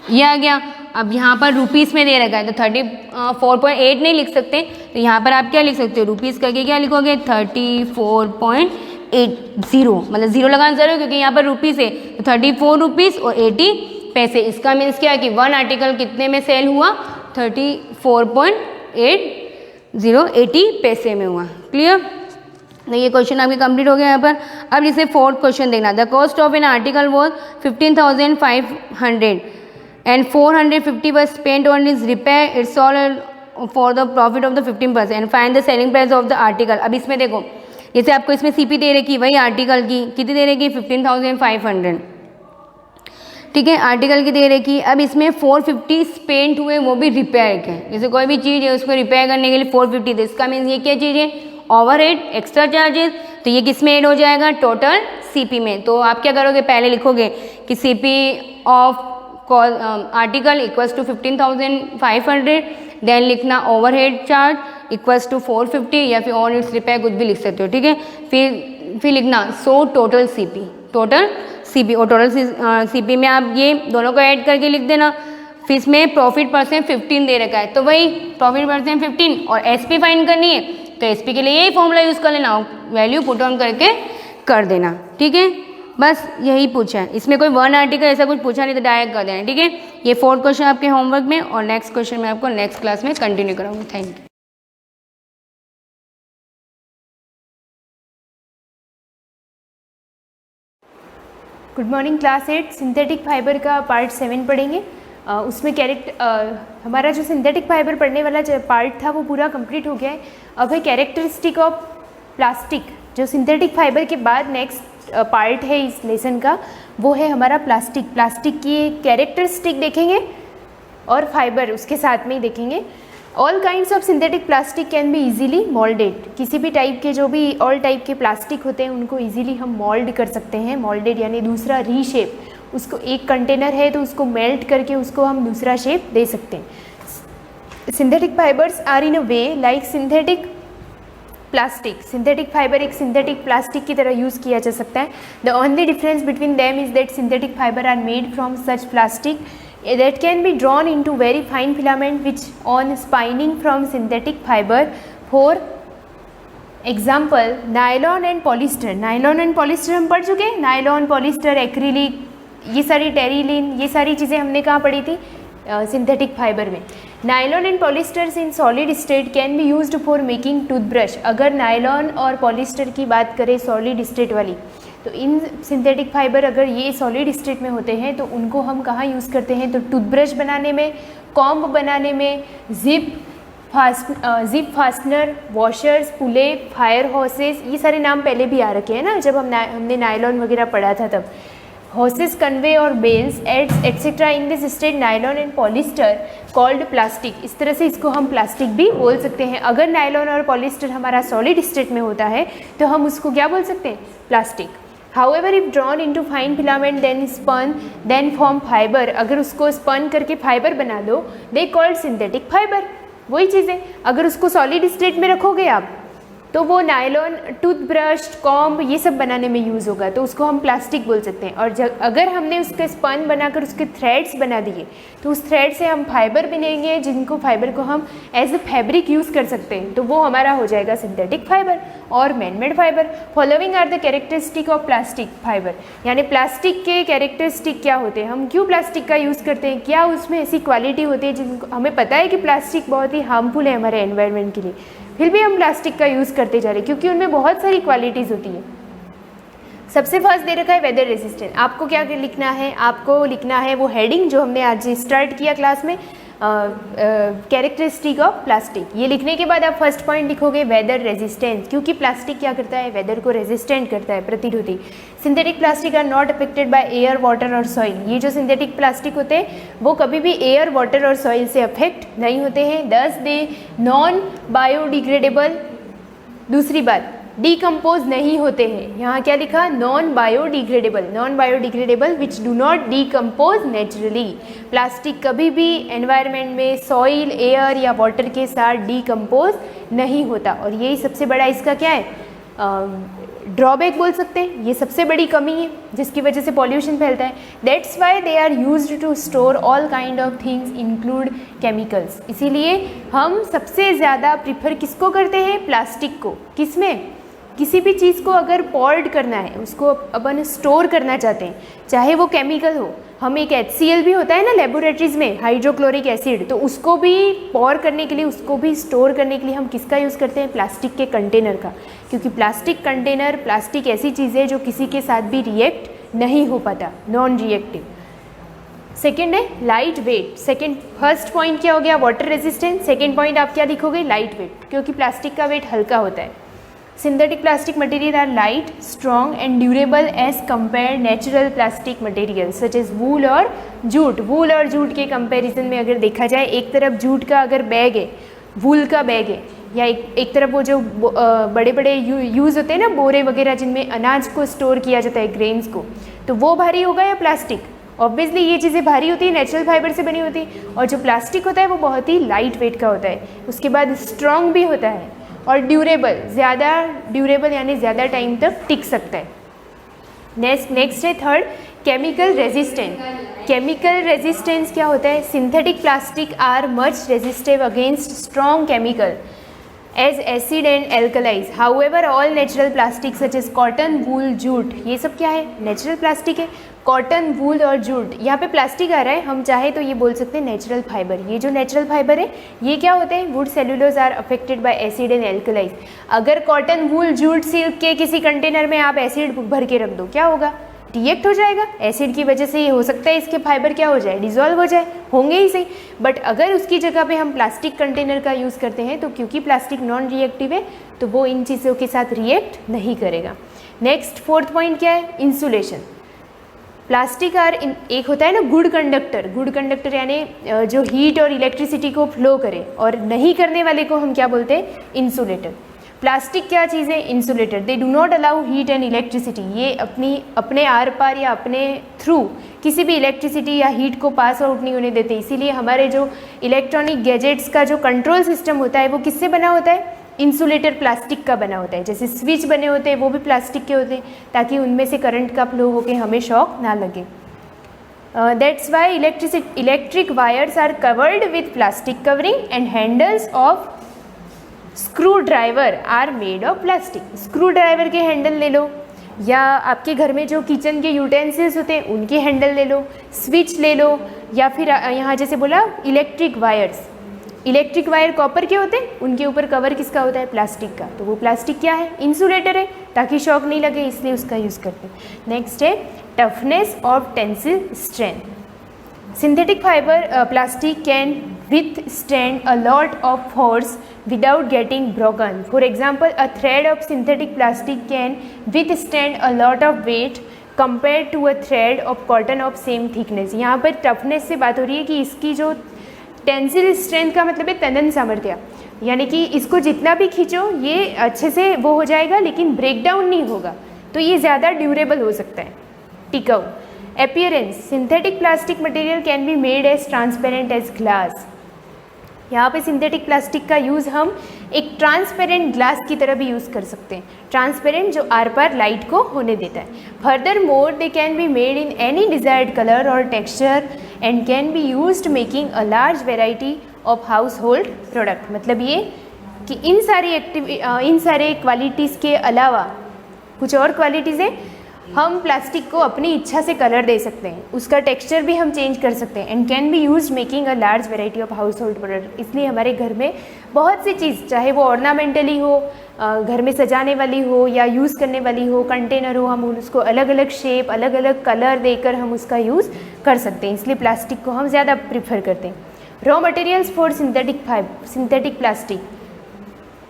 ये आ गया। अब यहाँ पर रुपीज़ में दे रखा है, तो 34.8 नहीं लिख सकते, तो यहाँ पर आप क्या लिख सकते हो, रुपीज़ करके क्या लिखोगे 34.80, मतलब 0 लगाना जरूर, क्योंकि यहाँ पर रुपीज़ है, तो 34 रुपीज़ और 80 पैसे। इसका मीन्स क्या है कि 1 आर्टिकल कितने में सेल हुआ 34.80 पैसे में हुआ। क्लियर, तो ये क्वेश्चन आपके कंप्लीट हो गया यहाँ पर। अब इसे 4th क्वेश्चन देखना, the cost of an article was 15,500 and 450 was spent on its repair, it's all for the profit of the 15% and find the selling price of the article। अब इसमें देखो, जैसे आपको इसमें CP दे रखी, वही आर्टिकल की कितनी दे रखी 15,500। ठीक है, आर्टिकल की दे रखी। अब इसमें 450 स्पेंट हुए, वो भी रिपेयर के, जैसे कोई भी चीज़ है उसको रिपेयर करने के लिए 450 दे, इसका मीन्स ये क्या चीज़ है ओवरहेड एक्स्ट्रा चार्जेस, तो ये किस में ऐड हो जाएगा टोटल CP में। तो आप क्या करोगे, पहले लिखोगे कि CP of article equals to 15,500, then लिखना ओवरहेड चार्ज इक्वल्स टू 450, या फिर ऑन इट्स रिपेयर कुछ भी लिख सकते हो। ठीक है, फिर लिखना सो टोटल CP और टोटल CP में आप ये दोनों को ऐड करके लिख देना। फिर इसमें प्रॉफिट परसेंट 15 दे रखा है, तो वही प्रॉफिट परसेंट 15 और SP फाइंड करनी है, तो SP के लिए यही फॉर्मूला यूज़ कर लेना, वैल्यू पुट ऑन करके कर देना। ठीक है, बस यही पूछा है, इसमें कोई 1 आर्टिकल ऐसा कुछ पूछा नहीं, तो डायरेक्ट कर देना। ठीक है, ये 4th क्वेश्चन आपके होमवर्क में, और नेक्स्ट क्वेश्चन मैं आपको नेक्स्ट क्लास में कंटिन्यू कराऊंगी। Thank you. Good morning class 8, synthetic fibre का पार्ट 7 पढ़ेंगे। उसमें हमारा जो सिंथेटिक फाइबर पढ़ने वाला जो पार्ट था वो पूरा कंप्लीट हो गया है। अब है कैरेक्टरिस्टिक ऑफ प्लास्टिक। जो सिंथेटिक फाइबर के बाद नेक्स्ट पार्ट है इस लेसन का, वो है हमारा प्लास्टिक। प्लास्टिक की कैरेक्टरिस्टिक देखेंगे और फाइबर उसके साथ में ही देखेंगे। All kinds of synthetic plastic can be easily moulded. किसी भी टाइप के जो भी ऑल टाइप के प्लास्टिक होते हैं उनको इजीली हम मोल्ड कर सकते हैं। मोल्डेड यानी दूसरा रीशेप, उसको एक कंटेनर है तो उसको मेल्ट करके उसको हम दूसरा शेप दे सकते हैं। Synthetic fibres are in a way like synthetic plastic. Synthetic fibre एक सिंथेटिक प्लास्टिक की तरह यूज़ किया जा सकता है। The only difference between them is that synthetic fibre are made from such plastic that can be drawn into very fine filament which on spinning from synthetic fiber. For example, nylon and polyester. nylon and polyester हम पढ़ चुके हैं। nylon, polyester, acrylic, ये सारी Terylene, ये सारी चीज़ें हमने कहाँ पढ़ी थी सिंथेटिक फाइबर में। Nylon and polyesters in solid state can be used for making toothbrush. अगर नायलॉन और पॉलिस्टर की बात करें सॉलिड स्टेट वाली, तो इन सिंथेटिक फाइबर अगर ये सॉलिड स्टेट में होते हैं तो उनको हम कहाँ यूज़ करते हैं, तो टूथब्रश बनाने में, कॉम्ब बनाने में, zip fastener, washers, pulley, fire hoses, ये सारे नाम पहले भी आ रखे हैं ना जब हमने नायलॉन वगैरह पढ़ा था तब। horses convey or bales ads etc in this state nylon and polyester called plastic। इस तरह से इसको हम प्लास्टिक भी बोल सकते हैं। अगर नायलॉन और पॉलिस्टर हमारा सॉलिड स्टेट में होता है तो हम उसको क्या बोल सकते हैं, plastic. However, if drawn into fine filament then spun then form fiber, अगर उसको स्पन करके फाइबर बना दो they called synthetic fiber। वही चीज़ है, अगर उसको सॉलिड स्टेट में रखोगे आप तो वो नायलॉन, टूथब्रश, कॉम्ब ये सब बनाने में यूज़ होगा, तो उसको हम प्लास्टिक बोल सकते हैं। और अगर हमने उसके स्पन बनाकर उसके थ्रेड्स बना दिए तो उस थ्रेड से हम फाइबर बनेंगे, जिनको फाइबर को हम एज ए फैब्रिक यूज़ कर सकते हैं, तो वो हमारा हो जाएगा सिंथेटिक फाइबर और manmade fibre. Following are the characteristic of plastic fibre, यानी प्लास्टिक के कैरेक्टरिस्टिक क्या होते हैं, हम क्यों प्लास्टिक का यूज़ करते हैं, क्या उसमें ऐसी क्वालिटी होती है जिनको हमें पता है कि प्लास्टिक बहुत ही हार्मफुल है हमारे एनवायरनमेंट के लिए, फिर भी हम प्लास्टिक का यूज़ करते जा रहे हैं क्योंकि उनमें बहुत सारी क्वालिटीज़ होती है। सबसे फर्स्ट दे रखा है वेदर रेजिस्टेंट। आपको क्या लिखना है, आपको लिखना है वो हेडिंग जो हमने आज स्टार्ट किया क्लास में, कैरेक्टरिस्टिक ऑफ प्लास्टिक। ये लिखने के बाद आप फर्स्ट पॉइंट लिखोगे वेदर रेजिस्टेंस, क्योंकि प्लास्टिक क्या करता है, वेदर को रेजिस्टेंट करता है, प्रतिरोधी। Synthetic plastic are not affected by air, water और सॉइल। ये जो सिंथेटिक प्लास्टिक होते हैं वो कभी भी एयर, वाटर और सॉइल से अफेक्ट नहीं होते हैं। दस दे नॉन बायोडिग्रेडेबल, दूसरी बात डीकम्पोज नहीं होते हैं। यहाँ क्या लिखा, non biodegradable, non biodegradable which do not decompose naturally. Plastic कभी भी एनवायरनमेंट में सॉइल, एयर या वाटर के साथ डीकम्पोज नहीं होता, और यही सबसे बड़ा इसका क्या है, ड्रॉबैक बोल सकते हैं, ये सबसे बड़ी कमी है जिसकी वजह से पॉल्यूशन फैलता है। That's why they are used to store all kind of things include chemicals. इसीलिए हम सबसे ज़्यादा प्रिफर किसको करते हैं, प्लास्टिक को। किसमें, किसी भी चीज़ को अगर पॉर्ड करना है, उसको अपन स्टोर करना चाहते हैं, चाहे वो केमिकल हो, हम एक HCl भी होता है ना लेबोरेटरीज में, हाइड्रोक्लोरिक एसिड, तो उसको भी पॉर करने के लिए, उसको भी स्टोर करने के लिए हम किसका यूज़ करते हैं, प्लास्टिक के कंटेनर का। क्योंकि प्लास्टिक कंटेनर, प्लास्टिक ऐसी चीज़ है जो किसी के साथ भी रिएक्ट नहीं हो पाता, नॉन रिएक्टिव। सेकेंड है light weight. Second, first point क्या हो गया, वाटर रेजिस्टेंस। सेकेंड पॉइंट आप क्या लिखोगे, लाइट वेट, क्योंकि प्लास्टिक का वेट हल्का होता है। Synthetic plastic material are light, strong and durable as compared natural plastic materials such as wool और जूट। वूल और जूट के कंपैरिजन में अगर देखा जाए, एक तरफ जूट का अगर बैग है, वूल का बैग है, या एक तरफ वो जो बड़े बड़े यूज़ होते हैं ना बोरे वगैरह जिनमें अनाज को स्टोर किया जाता है, ग्रेन्स को, तो वो भारी होगा या प्लास्टिक। ऑब्वियसली ये चीज़ें भारी होती है, नेचुरल फाइबर से बनी होती है, और जो प्लास्टिक होता है वो बहुत ही लाइट वेट का होता है। उसके बाद स्ट्रॉन्ग भी होता है और ड्यूरेबल, ज़्यादा ड्यूरेबल यानी ज़्यादा टाइम तक टिक सकता है। नेक्स्ट है third, chemical resistance. Chemical resistance क्या होता है, synthetic plastic are much resistive against strong chemical as acid and alkalis. However all natural plastic such as cotton, wool, jute, ये सब क्या है, नेचुरल प्लास्टिक है। कॉटन, वूल और जूट, यहाँ पे प्लास्टिक आ रहा है, हम चाहे तो ये बोल सकते हैं नेचुरल फाइबर। ये जो नेचुरल फाइबर है ये क्या होते हैं, wood cellulose are affected by acid and alkalis. अगर कॉटन, वूल, जूट, सिल्क के किसी कंटेनर में आप एसिड भर के रख दो, क्या होगा, रिएक्ट हो जाएगा। एसिड की वजह से ये हो सकता है इसके फाइबर क्या हो जाए, डिजॉल्व हो जाए, होंगे ही सही। बट अगर उसकी जगह पे हम प्लास्टिक कंटेनर का यूज़ करते हैं तो क्योंकि प्लास्टिक नॉन रिएक्टिव है तो वो इन चीज़ों के साथ रिएक्ट नहीं करेगा। नेक्स्ट फोर्थ पॉइंट क्या है, इंसुलेशन। प्लास्टिक एक होता है ना गुड कंडक्टर, गुड कंडक्टर यानी जो हीट और इलेक्ट्रिसिटी को फ्लो करे, और नहीं करने वाले को हम क्या बोलते हैं, इंसुलेटर। प्लास्टिक क्या चीज़ है, insulator. They do not allow heat and electricity, ये अपने आर पार या अपने थ्रू किसी भी इलेक्ट्रिसिटी या हीट को पास आउट नहीं होने देते। इसीलिए हमारे जो इलेक्ट्रॉनिक गैजेट्स का जो कंट्रोल सिस्टम होता है वो किससे बना होता है, इंसुलेटर प्लास्टिक का बना होता है। जैसे स्विच बने होते हैं वो भी प्लास्टिक के होते हैं ताकि उनमें से करंट का फ्लो होकर हमें शॉक ना लगे। That's why electric wires are covered with plastic covering and handles of screw driver are made of plastic. Screw driver के हैंडल ले लो, या आपके घर में जो किचन के यूटेंसिल्स होते हैं उनके हैंडल ले लो, स्विच ले लो, या फिर यहाँ जैसे बोला electric wires, electric wire copper के होते हैं, उनके ऊपर कवर किसका होता है, प्लास्टिक का। तो वो प्लास्टिक क्या है, इंसुलेटर है, ताकि शॉक नहीं लगे इसलिए उसका यूज़ करते हैं। नेक्स्ट है toughness of tensile strength. Synthetic fibre plastic can withstand a lot of force without getting broken. For example, a thread of synthetic plastic can withstand a lot of weight compare to a thread of cotton of same thickness. यहाँ पर toughness से बात हो रही है कि इसकी जो टेंसिल स्ट्रेंथ का मतलब है तनन सामर्थ्य, यानी कि इसको जितना भी खींचो ये अच्छे से वो हो जाएगा लेकिन ब्रेक डाउन नहीं होगा, तो ये ज़्यादा ड्यूरेबल हो सकता है, टिकाऊ। Appearance, synthetic plastic material can be made as transparent as glass. यहाँ पे सिंथेटिक प्लास्टिक का यूज़ हम एक ट्रांसपेरेंट ग्लास की तरह भी यूज़ कर सकते हैं, ट्रांसपेरेंट जो आर पार लाइट को होने देता है। Furthermore they can be made in any desired colour और texture and can be used making a large variety of household product. मतलब ये कि इन सारे क्वालिटीज़ के अलावा कुछ और क्वालिटीज़ हैं, हम प्लास्टिक को अपनी इच्छा से कलर दे सकते हैं, उसका टेक्सचर भी हम चेंज कर सकते हैं। And can B use making a large variety of household product. इसलिए हमारे घर में बहुत सी चीज़, चाहे वो ऑर्नामेंटली हो, घर में सजाने वाली हो या यूज़ करने वाली हो, कंटेनर हो, हम उसको अलग अलग शेप, अलग अलग कलर देकर हम उसका यूज़ कर सकते हैं। इसलिए प्लास्टिक को हम ज़्यादा प्रिफर करते हैं। Raw materials for synthetic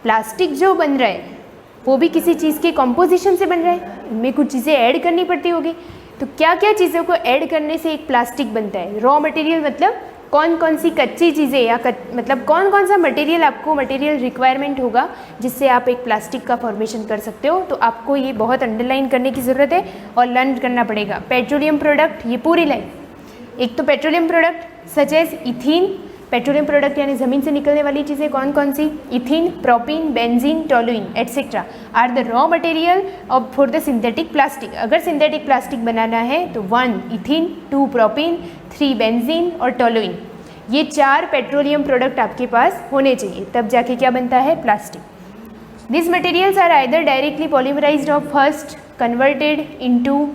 plastic जो बन रहा है वो भी किसी चीज़ के कॉम्पोजिशन से बन रहा है, इनमें कुछ चीज़ें ऐड करनी पड़ती होगी। तो क्या क्या चीज़ों को ऐड करने से एक प्लास्टिक बनता है? रॉ मटेरियल मतलब कौन कौन सी कच्ची चीज़ें या मतलब कौन कौन सा मटेरियल रिक्वायरमेंट होगा जिससे आप एक प्लास्टिक का फॉर्मेशन कर सकते हो। तो आपको ये बहुत अंडरलाइन करने की ज़रूरत है और लर्न करना पड़ेगा। पेट्रोलियम प्रोडक्ट, ये पूरी लाइन, एक तो petroleum product such as ethene, petroleum product यानी ज़मीन से निकलने वाली चीज़ें कौन कौन सी? Ethene, propene, benzene, toluene etcetera are the raw material of for the synthetic plastic. अगर सिंथेटिक प्लास्टिक बनाना है तो 1 इथीन, 2 प्रोपीन, 3 बेंजीन और टोलुइन, ये 4 पेट्रोलियम प्रोडक्ट आपके पास होने चाहिए, तब जाके क्या बनता है? Plastic. This materials are either directly polymerised और first converted into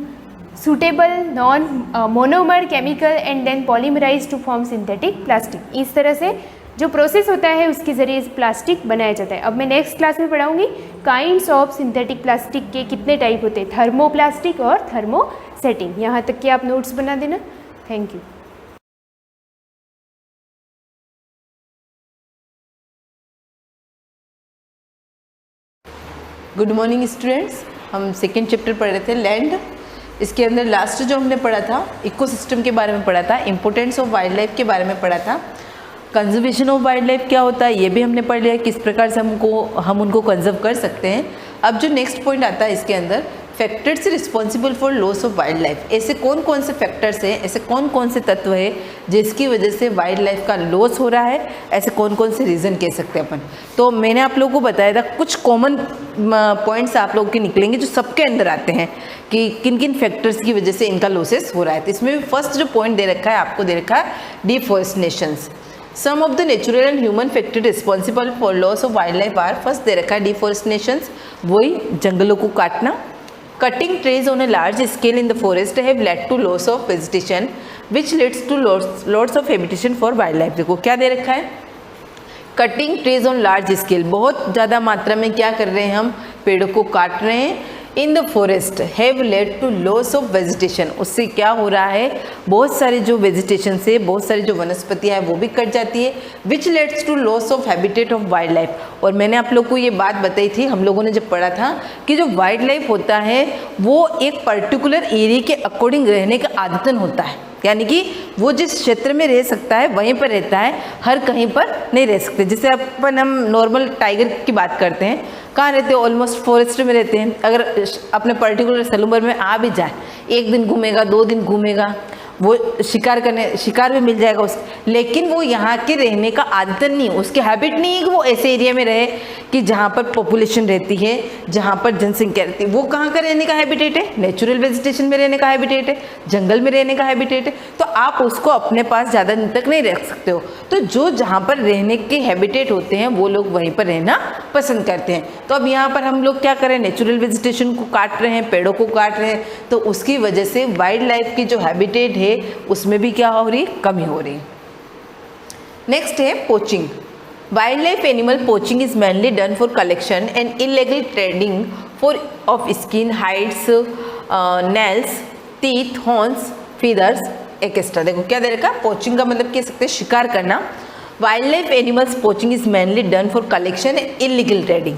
suitable non-monomer chemical and then polymerized to form synthetic plastic। इस तरह से जो प्रोसेस होता है उसके ज़रिए प्लास्टिक बनाया जाता है। अब मैं नेक्स्ट क्लास में पढ़ाऊंगी काइंड्स ऑफ सिंथेटिक प्लास्टिक के कितने टाइप होते हैं, थर्मोप्लास्टिक और थर्मोसेटिंग। यहाँ तक कि आप नोट्स बना देना। Thank you. Good morning students, हम सेकेंड चैप्टर पढ़ रहे थे लैंड। इसके अंदर लास्ट जो हमने पढ़ा था इकोसिस्टम के बारे में पढ़ा था, इम्पोर्टेंस ऑफ वाइल्ड लाइफ के बारे में पढ़ा था, कंजर्वेशन ऑफ वाइल्ड लाइफ क्या होता है ये भी हमने पढ़ लिया, किस प्रकार से हम उनको कंजर्व कर सकते हैं। अब जो नेक्स्ट पॉइंट आता है इसके अंदर, factors responsible for loss of wild life. ऐसे कौन कौन से फैक्टर्स हैं, ऐसे कौन कौन से तत्व है जिसकी वजह से वाइल्ड लाइफ का लॉस हो रहा है, ऐसे कौन कौन से रीज़न कह सकते हैं अपन। तो मैंने आप लोगों को बताया था कुछ कॉमन पॉइंट्स आप लोगों के निकलेंगे जो सबके अंदर आते हैं कि किन किन फैक्टर्स की वजह से इनका लॉसेस हो रहा है। तो इसमें भी फर्स्ट जो पॉइंट दे रखा है आपको, दे रखा है deforestations. Some of the natural and human factor responsible for loss of wildlife are, first दे रखा है डिफॉरेस्टेशंस, वही जंगलों को काटना। Cutting trees on a large scale in the forest have led to loss of vegetation, which leads to loss of habitation for wildlife। देखो क्या दे रखा है, cutting trees on large scale, बहुत ज़्यादा मात्रा में क्या कर रहे हैं हम, पेड़ों को काट रहे हैं। In the forest have led to loss of vegetation, उससे क्या हो रहा है, बहुत सारे जो वेजिटेशन से बहुत सारी जो वनस्पतियाँ हैं वो भी कट जाती है, which leads to loss of habitat of wildlife. और मैंने आप लोग को ये बात बताई थी, हम लोगों ने जब पढ़ा था कि जो वाइल्ड लाइफ होता है वो एक पर्टिकुलर एरिया के अकॉर्डिंग रहने का आदतन होता है, यानी कि वो जिस क्षेत्र में रह सकता है वहीं पर रहता है, हर कहीं पर नहीं रह सकते। जैसे अपन हम नॉर्मल टाइगर की बात करते हैं, कहाँ रहते हैं, ऑलमोस्ट फॉरेस्ट में रहते हैं। अगर अपने पर्टिकुलर सलूबर में आ भी जाए, एक दिन घूमेगा, 2 दिन घूमेगा, वो शिकार भी मिल जाएगा उसको, लेकिन वो यहाँ के रहने का आदत नहीं, उसके हैबिट नहीं है कि वो ऐसे एरिया में रहे कि जहाँ पर पॉपुलेशन रहती है, जहाँ पर जनसंख्या रहती है। वो कहाँ का रहने का हैबिटेट है, नेचुरल वेजिटेशन में रहने का हैबिटेट है, जंगल में रहने का हैबिटेट है। तो आप उसको अपने पास ज़्यादा दिन तक नहीं रख सकते हो। तो जो जहाँ पर रहने के हैबिटेट होते हैं वो लोग वहीं पर रहना पसंद करते हैं। तो अब यहाँ पर हम लोग क्या करें, नेचुरल वेजिटेशन को काट रहे हैं, पेड़ों को काट रहे हैं, तो उसकी वजह से वाइल्ड लाइफ की जो हैबिटेट है उसमें भी क्या हो रही, कमी हो रही। नेक्स्ट है poaching. Wild life animal poaching is mainly done for collection and illegal trading for of skin, hides, nails, teeth, horns, feathers extra. देखो क्या दे रखा, पोचिंग का मतलब कह सकते हैं शिकार करना। Wild life animals poaching is mainly done for collection and illegal trading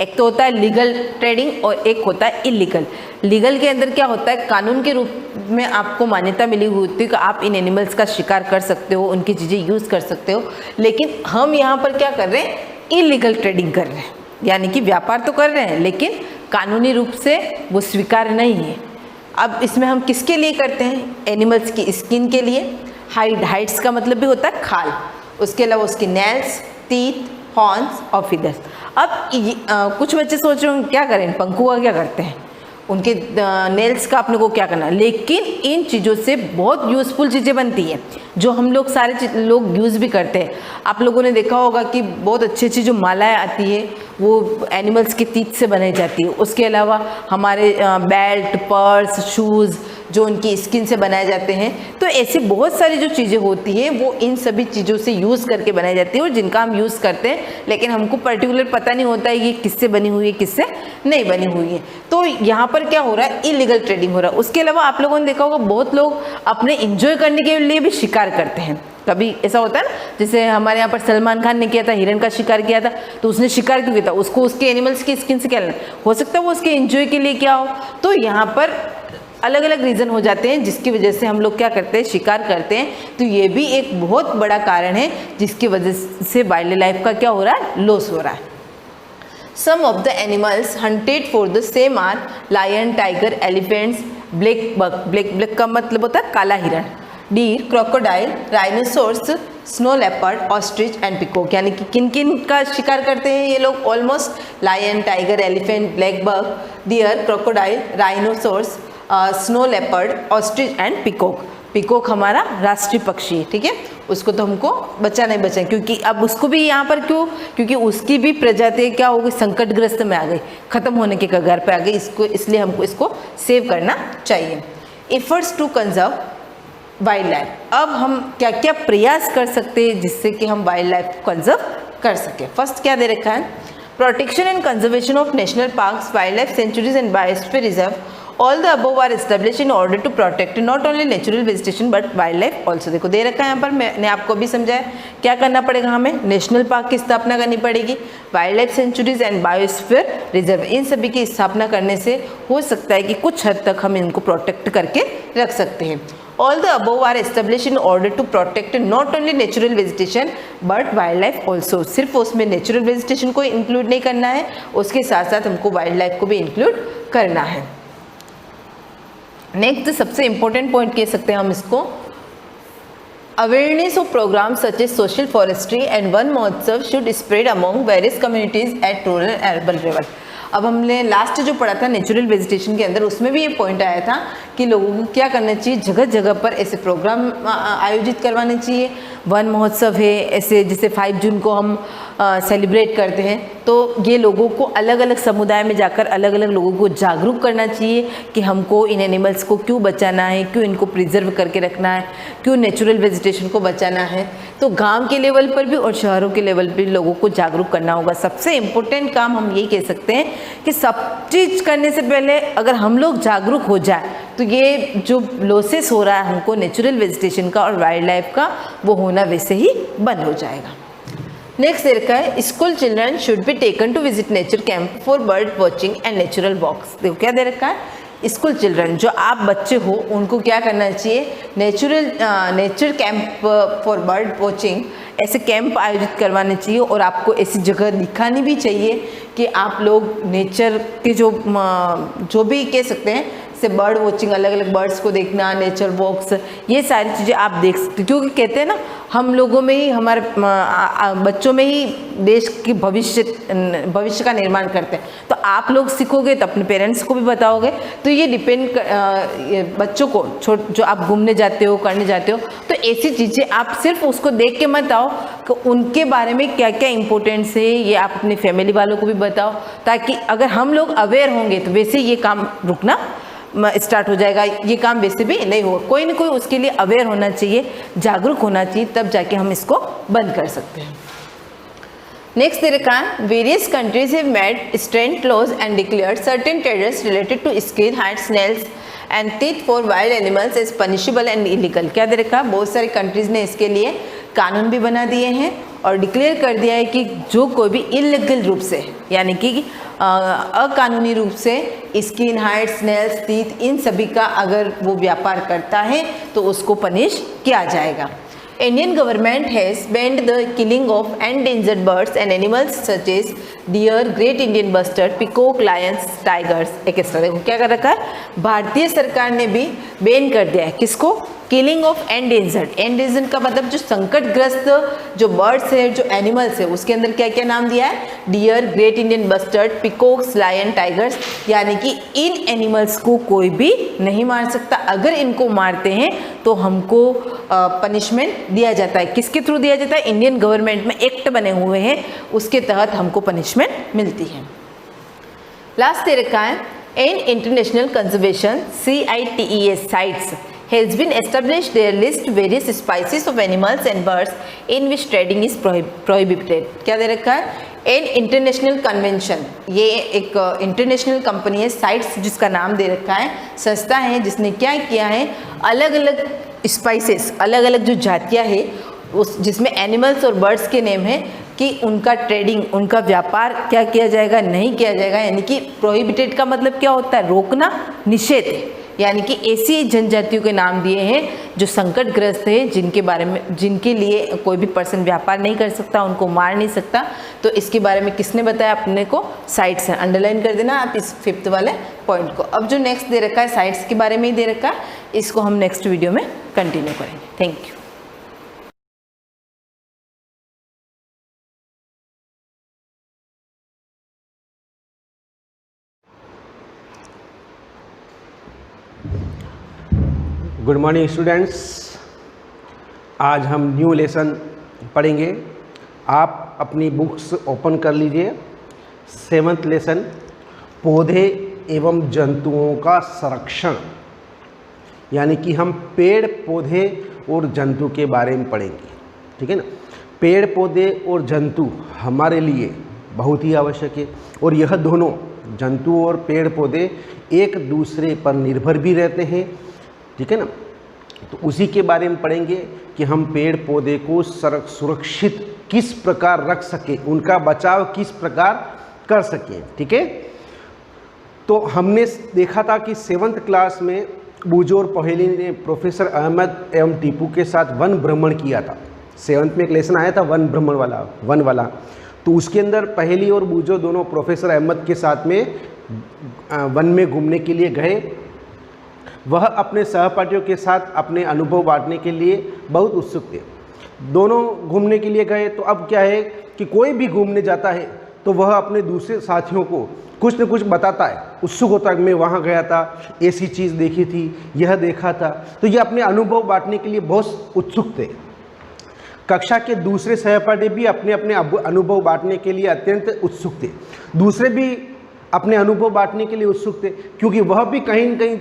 एक तो होता है लीगल ट्रेडिंग और एक होता है इलीगल। लीगल के अंदर क्या होता है, कानून के रूप में आपको मान्यता मिली हुई होती है कि आप इन एनिमल्स का शिकार कर सकते हो, उनकी चीज़ें यूज़ कर सकते हो। लेकिन हम यहाँ पर क्या कर रहे हैं, इलीगल ट्रेडिंग कर रहे हैं, यानी कि व्यापार तो कर रहे हैं लेकिन कानूनी रूप से वो स्वीकार नहीं है। अब इसमें हम किसके लिए करते हैं, एनिमल्स की स्किन के लिए, हाइड्स का मतलब भी होता है खाल, उसके अलावा उसकी नेल्स, टीथ, हॉर्न्स और फीदर्स। अब कुछ बच्चे सोच रहे हैं क्या करें, पंखों का क्या करते हैं, उनके नेल्स का अपने को क्या करना, लेकिन इन चीज़ों से बहुत यूज़फुल चीज़ें बनती हैं जो हम लोग सारे लोग यूज़ भी करते हैं। आप लोगों ने देखा होगा कि बहुत अच्छी अच्छी जो मालाएं आती है वो एनिमल्स के टीथ से बनाई जाती है। उसके अलावा हमारे बेल्ट, पर्स, शूज़ जो उनकी स्किन से बनाए जाते हैं। तो ऐसी बहुत सारी जो चीज़ें होती हैं वो इन सभी चीज़ों से यूज़ करके बनाई जाती है और जिनका हम यूज़ करते हैं लेकिन हमको पर्टिकुलर पता नहीं होता है ये किससे बनी हुई है, किससे नहीं बनी हुई है। तो यहाँ पर क्या हो रहा है, इलीगल ट्रेडिंग हो रहा है। उसके अलावा आप लोगों ने देखा होगा बहुत लोग अपने इंजॉय करने के लिए भी शिकार करते हैं। कभी ऐसा होता है ना, जैसे हमारे यहाँ पर सलमान खान ने किया था, हिरन का शिकार किया था। तो उसने शिकार क्यों किया था, उसको उसके एनिमल्स की स्किन से क्या लेना, हो सकता है वो उसके एंजॉय के लिए क्या हो। तो यहाँ पर अलग अलग रीज़न हो जाते हैं जिसकी वजह से हम लोग क्या करते हैं, शिकार करते हैं। तो ये भी एक बहुत बड़ा कारण है जिसकी वजह से वाइल्ड लाइफ का क्या हो रहा है, लॉस हो रहा है। Some of the animals hunted for the same are lion, tiger, elephants, black buck, black का मतलब होता है काला हिरण, deer, crocodile, rhinoceros, snow leopard, ostrich and peacock. यानी कि किन किन का शिकार करते हैं ये लोग, almost lion, tiger, elephant, black buck, deer, crocodile, rhinoceros, snow leopard, ostrich and peacock. Peacock हमारा राष्ट्रीय पक्षी है, ठीक है, उसको तो हमको बचा नहीं बचा, क्योंकि अब उसको भी यहाँ पर क्यों, क्योंकि उसकी भी प्रजाति क्या हो गई, संकटग्रस्त में आ गई, खत्म होने के कगार पे आ गई, इसको इसलिए हमको इसको सेव करना चाहिए। Efforts to conserve wild life. अब हम क्या क्या प्रयास कर सकते हैं जिससे कि हम वाइल्ड लाइफ को कंजर्व कर सकें। फर्स्ट क्या दे रखा है, protection and conservation of national parks, wild life sanctuaries and biosphere reserve. All the above are established in order to protect not only natural vegetation but wildlife also। देखो दे रखा है यहाँ पर, मैंने आपको भी समझाया क्या करना पड़ेगा, हमें नेशनल पार्क की स्थापना करनी पड़ेगी, wildlife sanctuaries and biosphere reserve, इन सभी की स्थापना करने से हो सकता है कि कुछ हद तक हम इनको प्रोटेक्ट करके रख सकते हैं। All the above are established in order to protect not only natural vegetation but wildlife also। सिर्फ उसमें नेचुरल वेजिटेशन को इंक्लूड नहीं करना है, उसके साथ साथ हमको वाइल्ड लाइफ को भी इंक्लूड करना है। नेक्स्ट सबसे इंपॉर्टेंट पॉइंट कह सकते हैं हम इसको, awareness of programme such as social forestry and Van Mahotsav should spread among various communities at rural and urban level. अब हमने लास्ट जो पढ़ा था नेचुरल वेजिटेशन के अंदर, उसमें भी ये पॉइंट आया था कि लोगों को क्या करना चाहिए, जगह जगह पर ऐसे प्रोग्राम आयोजित करवाने चाहिए। वन महोत्सव है, ऐसे जैसे 5 जून को हम सेलिब्रेट करते हैं, तो ये लोगों को अलग अलग समुदाय में जाकर अलग अलग लोगों को जागरूक करना चाहिए कि हमको इन एनिमल्स को क्यों बचाना है, क्यों इनको प्रिजर्व करके रखना है, क्यों नेचुरल वेजिटेशन को बचाना है। तो गांव के लेवल पर भी और शहरों के लेवल पर लोगों को जागरूक करना होगा। सबसे इम्पोर्टेंट काम हम ये कह सकते हैं कि सब चीज़ करने से पहले अगर हम लोग जागरूक हो जाए तो ये जो लॉसेस हो रहा है हमको नेचुरल वेजिटेशन का और वाइल्ड लाइफ का, वो होना वैसे ही बंद हो जाएगा। नेक्स्ट दे रखा है, school children should be taken to visit nature camp for bird watching and natural walks. देखो क्या दे रखा है, स्कूल चिल्ड्रन जो आप बच्चे हो उनको क्या करना चाहिए, nature camp for bird watching, ऐसे कैंप आयोजित करवाने चाहिए और आपको ऐसी जगह दिखानी भी चाहिए कि आप लोग नेचर के जो भी कह सकते हैं से बर्ड वॉचिंग, अलग अलग बर्ड्स को देखना, नेचर वॉक्स, ये सारी चीज़ें आप देख सकते, क्योंकि कहते हैं ना हम लोगों में ही, हमारे बच्चों में ही देश की भविष्य का निर्माण करते हैं। तो आप लोग सीखोगे तो अपने पेरेंट्स को भी बताओगे। तो ये डिपेंड बच्चों को जो आप घूमने जाते हो, करने जाते हो, तो ऐसी चीज़ें आप सिर्फ उसको देख के मत आओ कि उनके बारे में क्या क्या इंपॉर्टेंस है, ये आप अपनी फैमिली वालों को भी बताओ, ताकि अगर हम लोग अवेयर होंगे तो वैसे ये काम रुकना स्टार्ट हो जाएगा, ये काम वैसे भी नहीं होगा। कोई ना कोई उसके लिए अवेयर होना चाहिए, जागरूक होना चाहिए, तब जाके हम इसको बंद कर सकते हैं। नेक्स्ट दे रखा है, various countries have made strength laws and declared certain terrors related to skin, hides, nails and teeth for wild animals as punishable and illegal. क्या दे रखा है, बहुत सारी कंट्रीज ने इसके लिए कानून भी बना दिए हैं और डिक्लेयर कर दिया है कि जो कोई भी इलीगल रूप से यानी कि अकानूनी रूप से स्किन, हाइड्स, नेल्स, टीथ इन सभी का अगर वो व्यापार करता है तो उसको पनिश किया जाएगा। Indian government has banned the killing of endangered birds and animals such as deer, great Indian bustard, peacock, lions, tigers, etc. देखो क्या कर रखा है, भारतीय सरकार ने भी बैन कर दिया है किसको, किलिंग ऑफ एंडेंजर्ड। एंडेंजर्ड का मतलब जो संकटग्रस्त जो बर्ड्स है, जो एनिमल्स है, उसके अंदर क्या क्या नाम दिया है, deer, great Indian bustard, peacocks, lion, tigers, यानी कि इन एनिमल्स को कोई भी नहीं मार सकता। अगर इनको मारते हैं तो हमको पनिशमेंट दिया जाता है। किसके थ्रू दिया जाता है, इंडियन गवर्नमेंट में एक्ट बने हुए हैं, उसके तहत हमको पनिशमेंट मिलती है। लास्ट दे रखा है, an international conservation CITES sites has been established their list various species of animals and birds in which trading is prohibited। क्या दे रखा है, एन इंटरनेशनल कन्वेंशन, ये एक इंटरनेशनल कंपनी है, साइट्स जिसका नाम दे रखा है, संस्था है जिसने क्या किया है, अलग अलग स्पाइसेस, अलग अलग जो जातियाँ है उस जिसमें एनिमल्स और बर्ड्स के नेम है कि उनका ट्रेडिंग, उनका व्यापार क्या किया जाएगा, नहीं किया जाएगा। यानी कि प्रोहिबिटेड का मतलब क्या होता है, रोकना, निषेध है। यानी कि ऐसी जनजातियों के नाम दिए हैं जो संकटग्रस्त है, जिनके बारे में, जिनके लिए कोई भी पर्सन व्यापार नहीं कर सकता, उनको मार नहीं सकता। तो इसके बारे में किसने बताया अपने को, साइट्स है। अंडरलाइन कर देना आप इस 5th वाले पॉइंट को। अब जो नेक्स्ट दे रखा है साइट्स के बारे में ही दे रखा है, इसको हम नेक्स्ट वीडियो में कंटिन्यू करेंगे। Thank you. Good morning students, आज हम न्यू लेसन पढ़ेंगे। आप अपनी बुक्स ओपन कर लीजिए। 7th लेसन, पौधे एवं जंतुओं का संरक्षण, यानी कि हम पेड़ पौधे और जंतु के बारे में पढ़ेंगे, ठीक है ना। पेड़ पौधे और जंतु हमारे लिए बहुत ही आवश्यक है, और यह दोनों जंतु और पेड़ पौधे एक दूसरे पर निर्भर भी रहते हैं, ठीक है ना। तो उसी के बारे में पढ़ेंगे कि हम पेड़ पौधे को सुरक्षित किस प्रकार रख सकें, उनका बचाव किस प्रकार कर सकें, ठीक है। तो हमने देखा था कि 7th क्लास में बूजो और पहेली ने प्रोफेसर अहमद एवं टीपू के साथ वन भ्रमण किया था। 7th में एक लेसन आया था वन भ्रमण वाला, वन वाला। तो उसके अंदर पहेली और बूजो दोनों प्रोफेसर अहमद के साथ में वन में घूमने के लिए गए। वह अपने सहपाठियों के साथ अपने अनुभव बांटने के लिए बहुत उत्सुक थे। दोनों घूमने के लिए गए, तो अब क्या है कि कोई भी घूमने जाता है तो वह अपने दूसरे साथियों को कुछ न कुछ बताता है, उत्सुक होता है, मैं वहाँ गया था, ऐसी चीज़ देखी थी, यह देखा था। तो ये अपने अनुभव बांटने के लिए बहुत उत्सुक थे। कक्षा के दूसरे सहपाठी भी अपने अपने अनुभव बांटने के लिए अत्यंत उत्सुक थे। दूसरे भी अपने अनुभव बांटने के लिए उत्सुक थे, क्योंकि वह भी कहीं न कहीं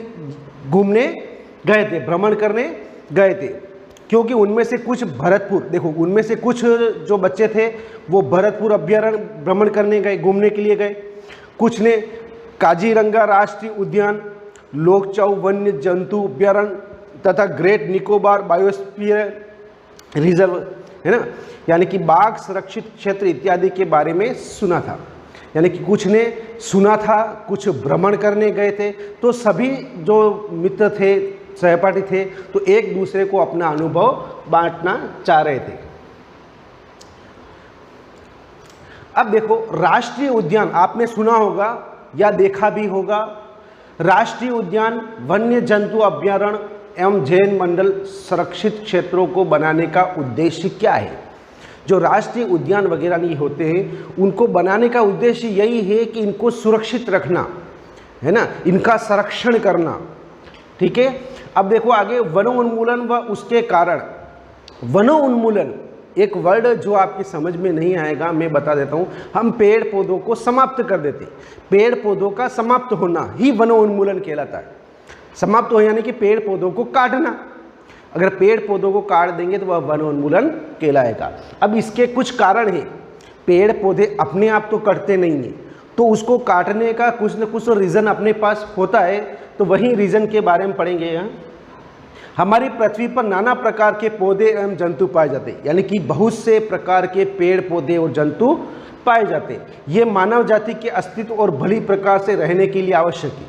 घूमने गए थे, भ्रमण करने गए थे। क्योंकि उनमें से कुछ भरतपुर, देखो उनमें से कुछ जो बच्चे थे वो भरतपुर अभ्यारण्य भ्रमण करने गए, घूमने के लिए गए। कुछ ने काजीरंगा राष्ट्रीय उद्यान, लोकचाऊ वन्य जंतु अभ्यारण्य तथा ग्रेट निकोबार बायोस्फीयर रिजर्व, है ना, यानी कि बाघ संरक्षित क्षेत्र इत्यादि के बारे में सुना था। यानी कि कुछ ने सुना था, कुछ भ्रमण करने गए थे। तो सभी जो मित्र थे, सहपाठी थे, तो एक दूसरे को अपना अनुभव बांटना चाह रहे थे। अब देखो, राष्ट्रीय उद्यान आपने सुना होगा या देखा भी होगा। राष्ट्रीय उद्यान वन्य जंतु अभ्यारण्य एवं जैव मंडल संरक्षित क्षेत्रों को बनाने का उद्देश्य क्या है। जो राष्ट्रीय उद्यान वगैरह नहीं होते हैं, उनको बनाने का उद्देश्य यही है कि इनको सुरक्षित रखना, है ना, इनका संरक्षण करना, ठीक है। अब देखो आगे, वनोन्मूलन व उसके कारण। वनोन्मूलन एक वर्ड जो आपकी समझ में नहीं आएगा, मैं बता देता हूँ। हम पेड़ पौधों को समाप्त कर देते, पेड़ पौधों का समाप्त होना ही वनोन्मूलन कहलाता है। समाप्त हो यानी कि पेड़ पौधों को काटना। अगर पेड़ पौधों को काट देंगे तो वह वनोन्मूलन कहलाएगा। अब इसके कुछ कारण हैं। पेड़ पौधे अपने आप तो कटते नहीं हैं, तो उसको काटने का कुछ न कुछ रीज़न अपने पास होता है। तो वही रीज़न के बारे में पढ़ेंगे यहाँ। हमारी पृथ्वी पर नाना प्रकार के पौधे एवं जंतु पाए जाते हैं, यानी कि बहुत से प्रकार के पेड़ पौधे और जंतु पाए जाते हैं। ये मानव जाति के अस्तित्व और भली प्रकार से रहने के लिए आवश्यक है,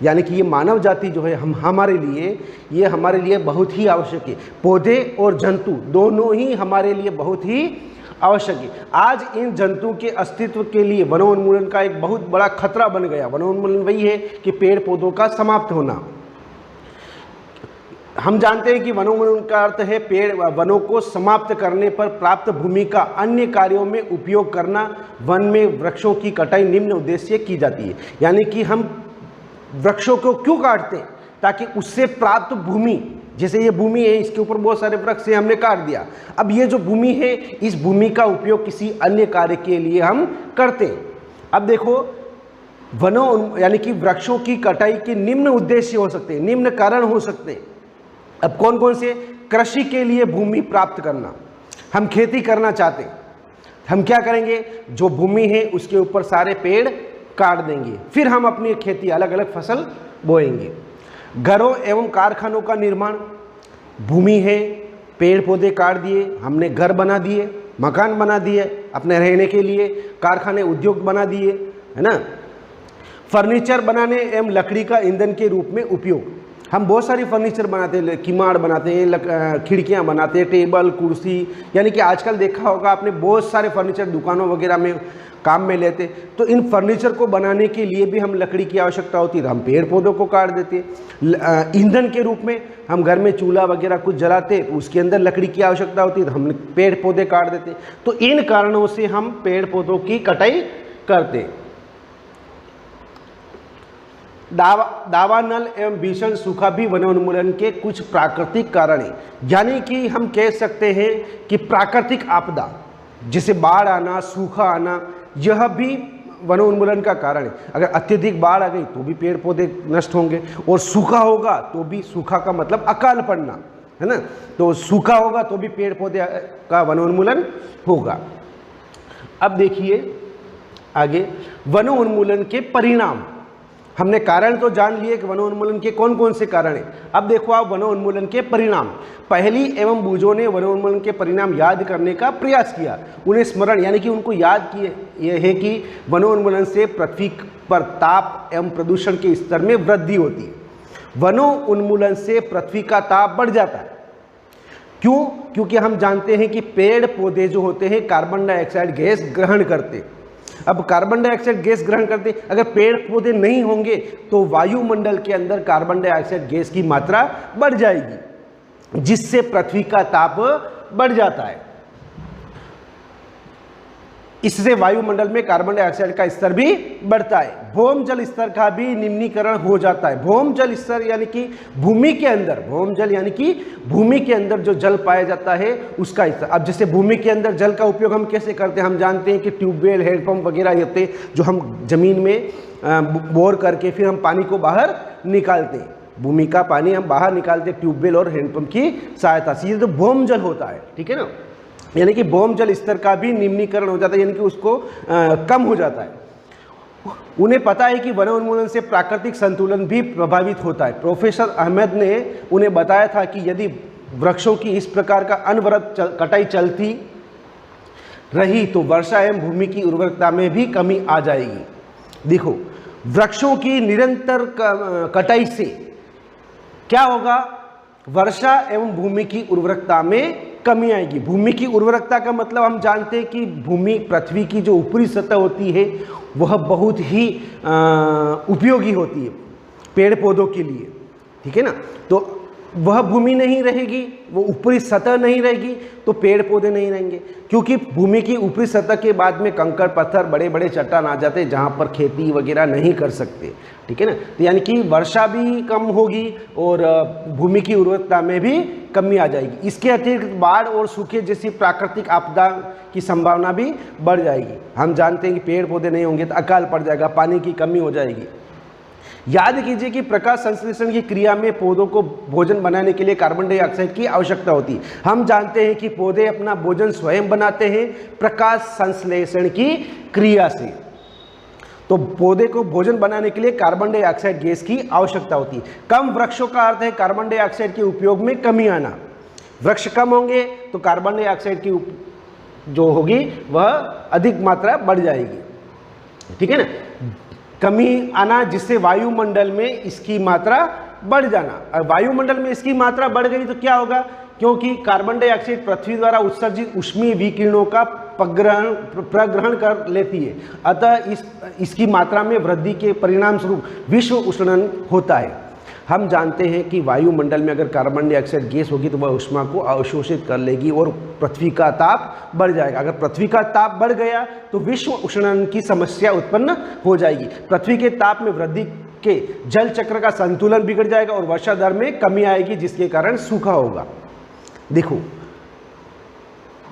यानी कि ये मानव जाति जो है हमारे लिए बहुत ही आवश्यक है। पौधे और जंतु दोनों ही हमारे लिए बहुत ही आवश्यक है। आज इन जंतुओं के अस्तित्व के लिए वनोन्मूलन का एक बहुत बड़ा खतरा बन गया। वनोन्मूलन वही है कि पेड़ पौधों का समाप्त होना। हम जानते हैं कि वनोन्मूलन का अर्थ है वनों को समाप्त करने पर प्राप्त भूमि का अन्य कार्यों में उपयोग करना। वन में वृक्षों की कटाई निम्न उद्देश्य की जाती है, यानी कि हम वृक्षों को क्यों काटते हैं? ताकि उससे प्राप्त भूमि, जैसे ये भूमि है, इसके ऊपर बहुत सारे वृक्ष हैं, हमने काट दिया। अब ये जो भूमि है, इस भूमि का उपयोग किसी अन्य कार्य के लिए हम करते हैं। अब देखो, वनों यानी कि वृक्षों की कटाई के निम्न उद्देश्य हो सकते हैं, निम्न कारण हो सकते हैं। अब कौन कौन से? कृषि के लिए भूमि प्राप्त करना, हम खेती करना चाहते हैं, हम क्या करेंगे? जो भूमि है उसके ऊपर सारे पेड़ काट देंगे, फिर हम अपनी खेती अलग अलग फसल बोएंगे। घरों एवं कारखानों का निर्माण, भूमि है, पेड़ पौधे काट दिए, हमने घर बना दिए, मकान बना दिए अपने रहने के लिए, कारखाने उद्योग बना दिए, है ना। फर्नीचर बनाने एवं लकड़ी का ईंधन के रूप में उपयोग, हम बहुत सारी फर्नीचर बनाते हैं, किमाड़ बनाते हैं, खिड़कियां बनाते हैं, टेबल कुर्सी, यानी कि आजकल देखा होगा आपने बहुत सारे फर्नीचर दुकानों वगैरह में काम में लेते। तो इन फर्नीचर को बनाने के लिए भी हम लकड़ी की आवश्यकता होती है, तो हम पेड़ पौधों को काट देते हैं। ईंधन के रूप में हम घर में चूल्हा वगैरह कुछ जलाते, तो उसके अंदर लकड़ी की आवश्यकता होती है, तो हम पेड़ पौधे काट देते। तो इन कारणों से हम पेड़ पौधों की कटाई करते। दावानल एवं भीषण सूखा भी वनोन्मूलन के कुछ प्राकृतिक कारण हैं, यानी कि हम कह सकते हैं कि प्राकृतिक आपदा जैसे बाढ़ आना, सूखा आना, यह भी वनोन्मूलन का कारण है। अगर अत्यधिक बाढ़ आ गई तो भी पेड़ पौधे नष्ट होंगे, और सूखा होगा तो भी, सूखा का मतलब अकाल पड़ना, है ना, तो सूखा होगा तो भी पेड़ पौधे का वनोन्मूलन होगा। अब देखिए आगे, वनोन्मूलन के परिणाम। हमने कारण तो जान लिए कि वनोन्मूलन के कौन कौन से कारण हैं। अब देखो आप वनोन्मूलन के परिणाम। पहली एवं बूझों ने वनोन्मूलन के परिणाम याद करने का प्रयास किया, उन्हें स्मरण यानी कि उनको याद किए यह है कि वनोन्मूलन से पृथ्वी पर ताप एवं प्रदूषण के स्तर में वृद्धि होती है। वनोन्मूलन से पृथ्वी का ताप बढ़ जाता है। क्यों? क्योंकि हम जानते हैं कि पेड़ पौधे जो होते हैं कार्बन डाइऑक्साइड गैस ग्रहण करते। अब कार्बन डाइऑक्साइड गैस ग्रहण करते, अगर पेड़ पौधे नहीं होंगे तो वायुमंडल के अंदर कार्बन डाइऑक्साइड गैस की मात्रा बढ़ जाएगी, जिससे पृथ्वी का ताप बढ़ जाता है। इससे वायुमंडल में कार्बन डाइऑक्साइड का स्तर भी बढ़ता है। भौम जल स्तर का भी निम्नीकरण हो जाता है। भौम जल स्तर यानी कि भूमि के अंदर, भौम जल यानी कि भूमि के अंदर जो जल पाया जाता है उसका स्तर। अब जैसे भूमि के अंदर जल का उपयोग हम कैसे करते हैं? हम जानते हैं कि ट्यूबवेल, हैंडपंप वगैरह होते हैं जो हम जमीन में बोर करके फिर हम पानी को बाहर निकालते हैं। भूमि का पानी हम बाहर निकालते हैं ट्यूबवेल और हैंडपंप की सहायता से। ये तो भौम जल होता है, ठीक है ना, यानी कि भौम जल स्तर का भी निम्नीकरण हो जाता है, यानी कि उसको कम हो जाता है। उन्हें पता है कि वनोन्मूलन से प्राकृतिक संतुलन भी प्रभावित होता है। प्रोफेसर अहमद ने उन्हें बताया था कि यदि वृक्षों की इस प्रकार का अनवरत कटाई चलती रही तो वर्षा एवं भूमि की उर्वरकता में भी कमी आ जाएगी। देखो, वृक्षों की निरंतर कटाई से क्या होगा? वर्षा एवं भूमि की उर्वरकता में कमी आएगी। भूमि की उर्वरकता का मतलब हम जानते हैं कि भूमि, पृथ्वी की जो ऊपरी सतह होती है वह बहुत ही उपयोगी होती है पेड़ पौधों के लिए, ठीक है ना। तो वह भूमि नहीं रहेगी, वो ऊपरी सतह नहीं रहेगी तो पेड़ पौधे नहीं रहेंगे, क्योंकि भूमि की ऊपरी सतह के बाद में कंकड़ पत्थर, बड़े बड़े चट्टान आ जाते हैं जहाँ पर खेती वगैरह नहीं कर सकते, ठीक है ना। तो यानी कि वर्षा भी कम होगी और भूमि की उर्वरकता में भी कमी आ जाएगी। इसके अतिरिक्त बाढ़ और सूखे जैसी प्राकृतिक आपदा की संभावना भी बढ़ जाएगी। हम जानते हैं कि पेड़ पौधे नहीं होंगे तो अकाल पड़ जाएगा, पानी की कमी हो जाएगी। याद कीजिए कि प्रकाश संश्लेषण की क्रिया में पौधों को भोजन बनाने के लिए कार्बन डाइऑक्साइड की आवश्यकता होती है। हम जानते हैं कि पौधे अपना भोजन स्वयं बनाते हैं प्रकाश संश्लेषण की क्रिया से। तो पौधे को भोजन बनाने के लिए कार्बन डाइऑक्साइड गैस की आवश्यकता होती है। कम वृक्षों का अर्थ है कार्बन डाइऑक्साइड के उपयोग में कमी आना। वृक्ष कम होंगे तो कार्बन डाइऑक्साइड की जो होगी वह अधिक मात्रा बढ़ जाएगी, ठीक है ना। कमी आना जिससे वायुमंडल में इसकी मात्रा बढ़ जाना। और वायुमंडल में इसकी मात्रा बढ़ गई तो क्या होगा, क्योंकि कार्बन डाइऑक्साइड पृथ्वी द्वारा उत्सर्जित ऊष्मीय विकिरणों का प्रग्रहण कर लेती है, अतः इसकी मात्रा में वृद्धि के परिणाम स्वरूप विश्व उष्णन होता है। हम जानते हैं कि वायुमंडल में अगर कार्बन डाइऑक्साइड गैस होगी तो वह ऊष्मा को अवशोषित कर लेगी और पृथ्वी का ताप बढ़ जाएगा। अगर पृथ्वी का ताप बढ़ गया तो विश्व उष्णन की समस्या उत्पन्न हो जाएगी। पृथ्वी के ताप में वृद्धि के जल चक्र का संतुलन बिगड़ जाएगा और वर्षा दर में कमी आएगी, जिसके कारण सूखा होगा। देखो,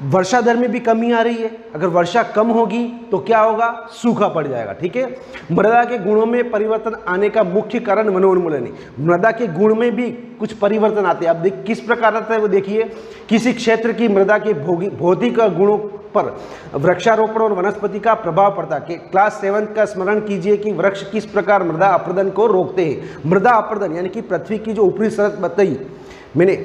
वर्षा दर में भी कमी आ रही है। अगर वर्षा कम होगी तो क्या होगा, सूखा पड़ जाएगा, ठीक है। मृदा के गुणों में परिवर्तन आने का मुख्य कारण वनोन्मूलन है। मृदा के गुण में भी कुछ परिवर्तन आते हैं। अब किस प्रकार आता है वो देखिए। किसी क्षेत्र की मृदा के भौतिक गुणों पर वृक्षारोपण और वनस्पति का प्रभाव पड़ता है। क्लास 7 का स्मरण कीजिए कि वृक्ष किस प्रकार मृदा अपरदन को रोकते हैं। मृदा अपरदन यानी कि पृथ्वी की जो ऊपरी सतह बताई मैंने,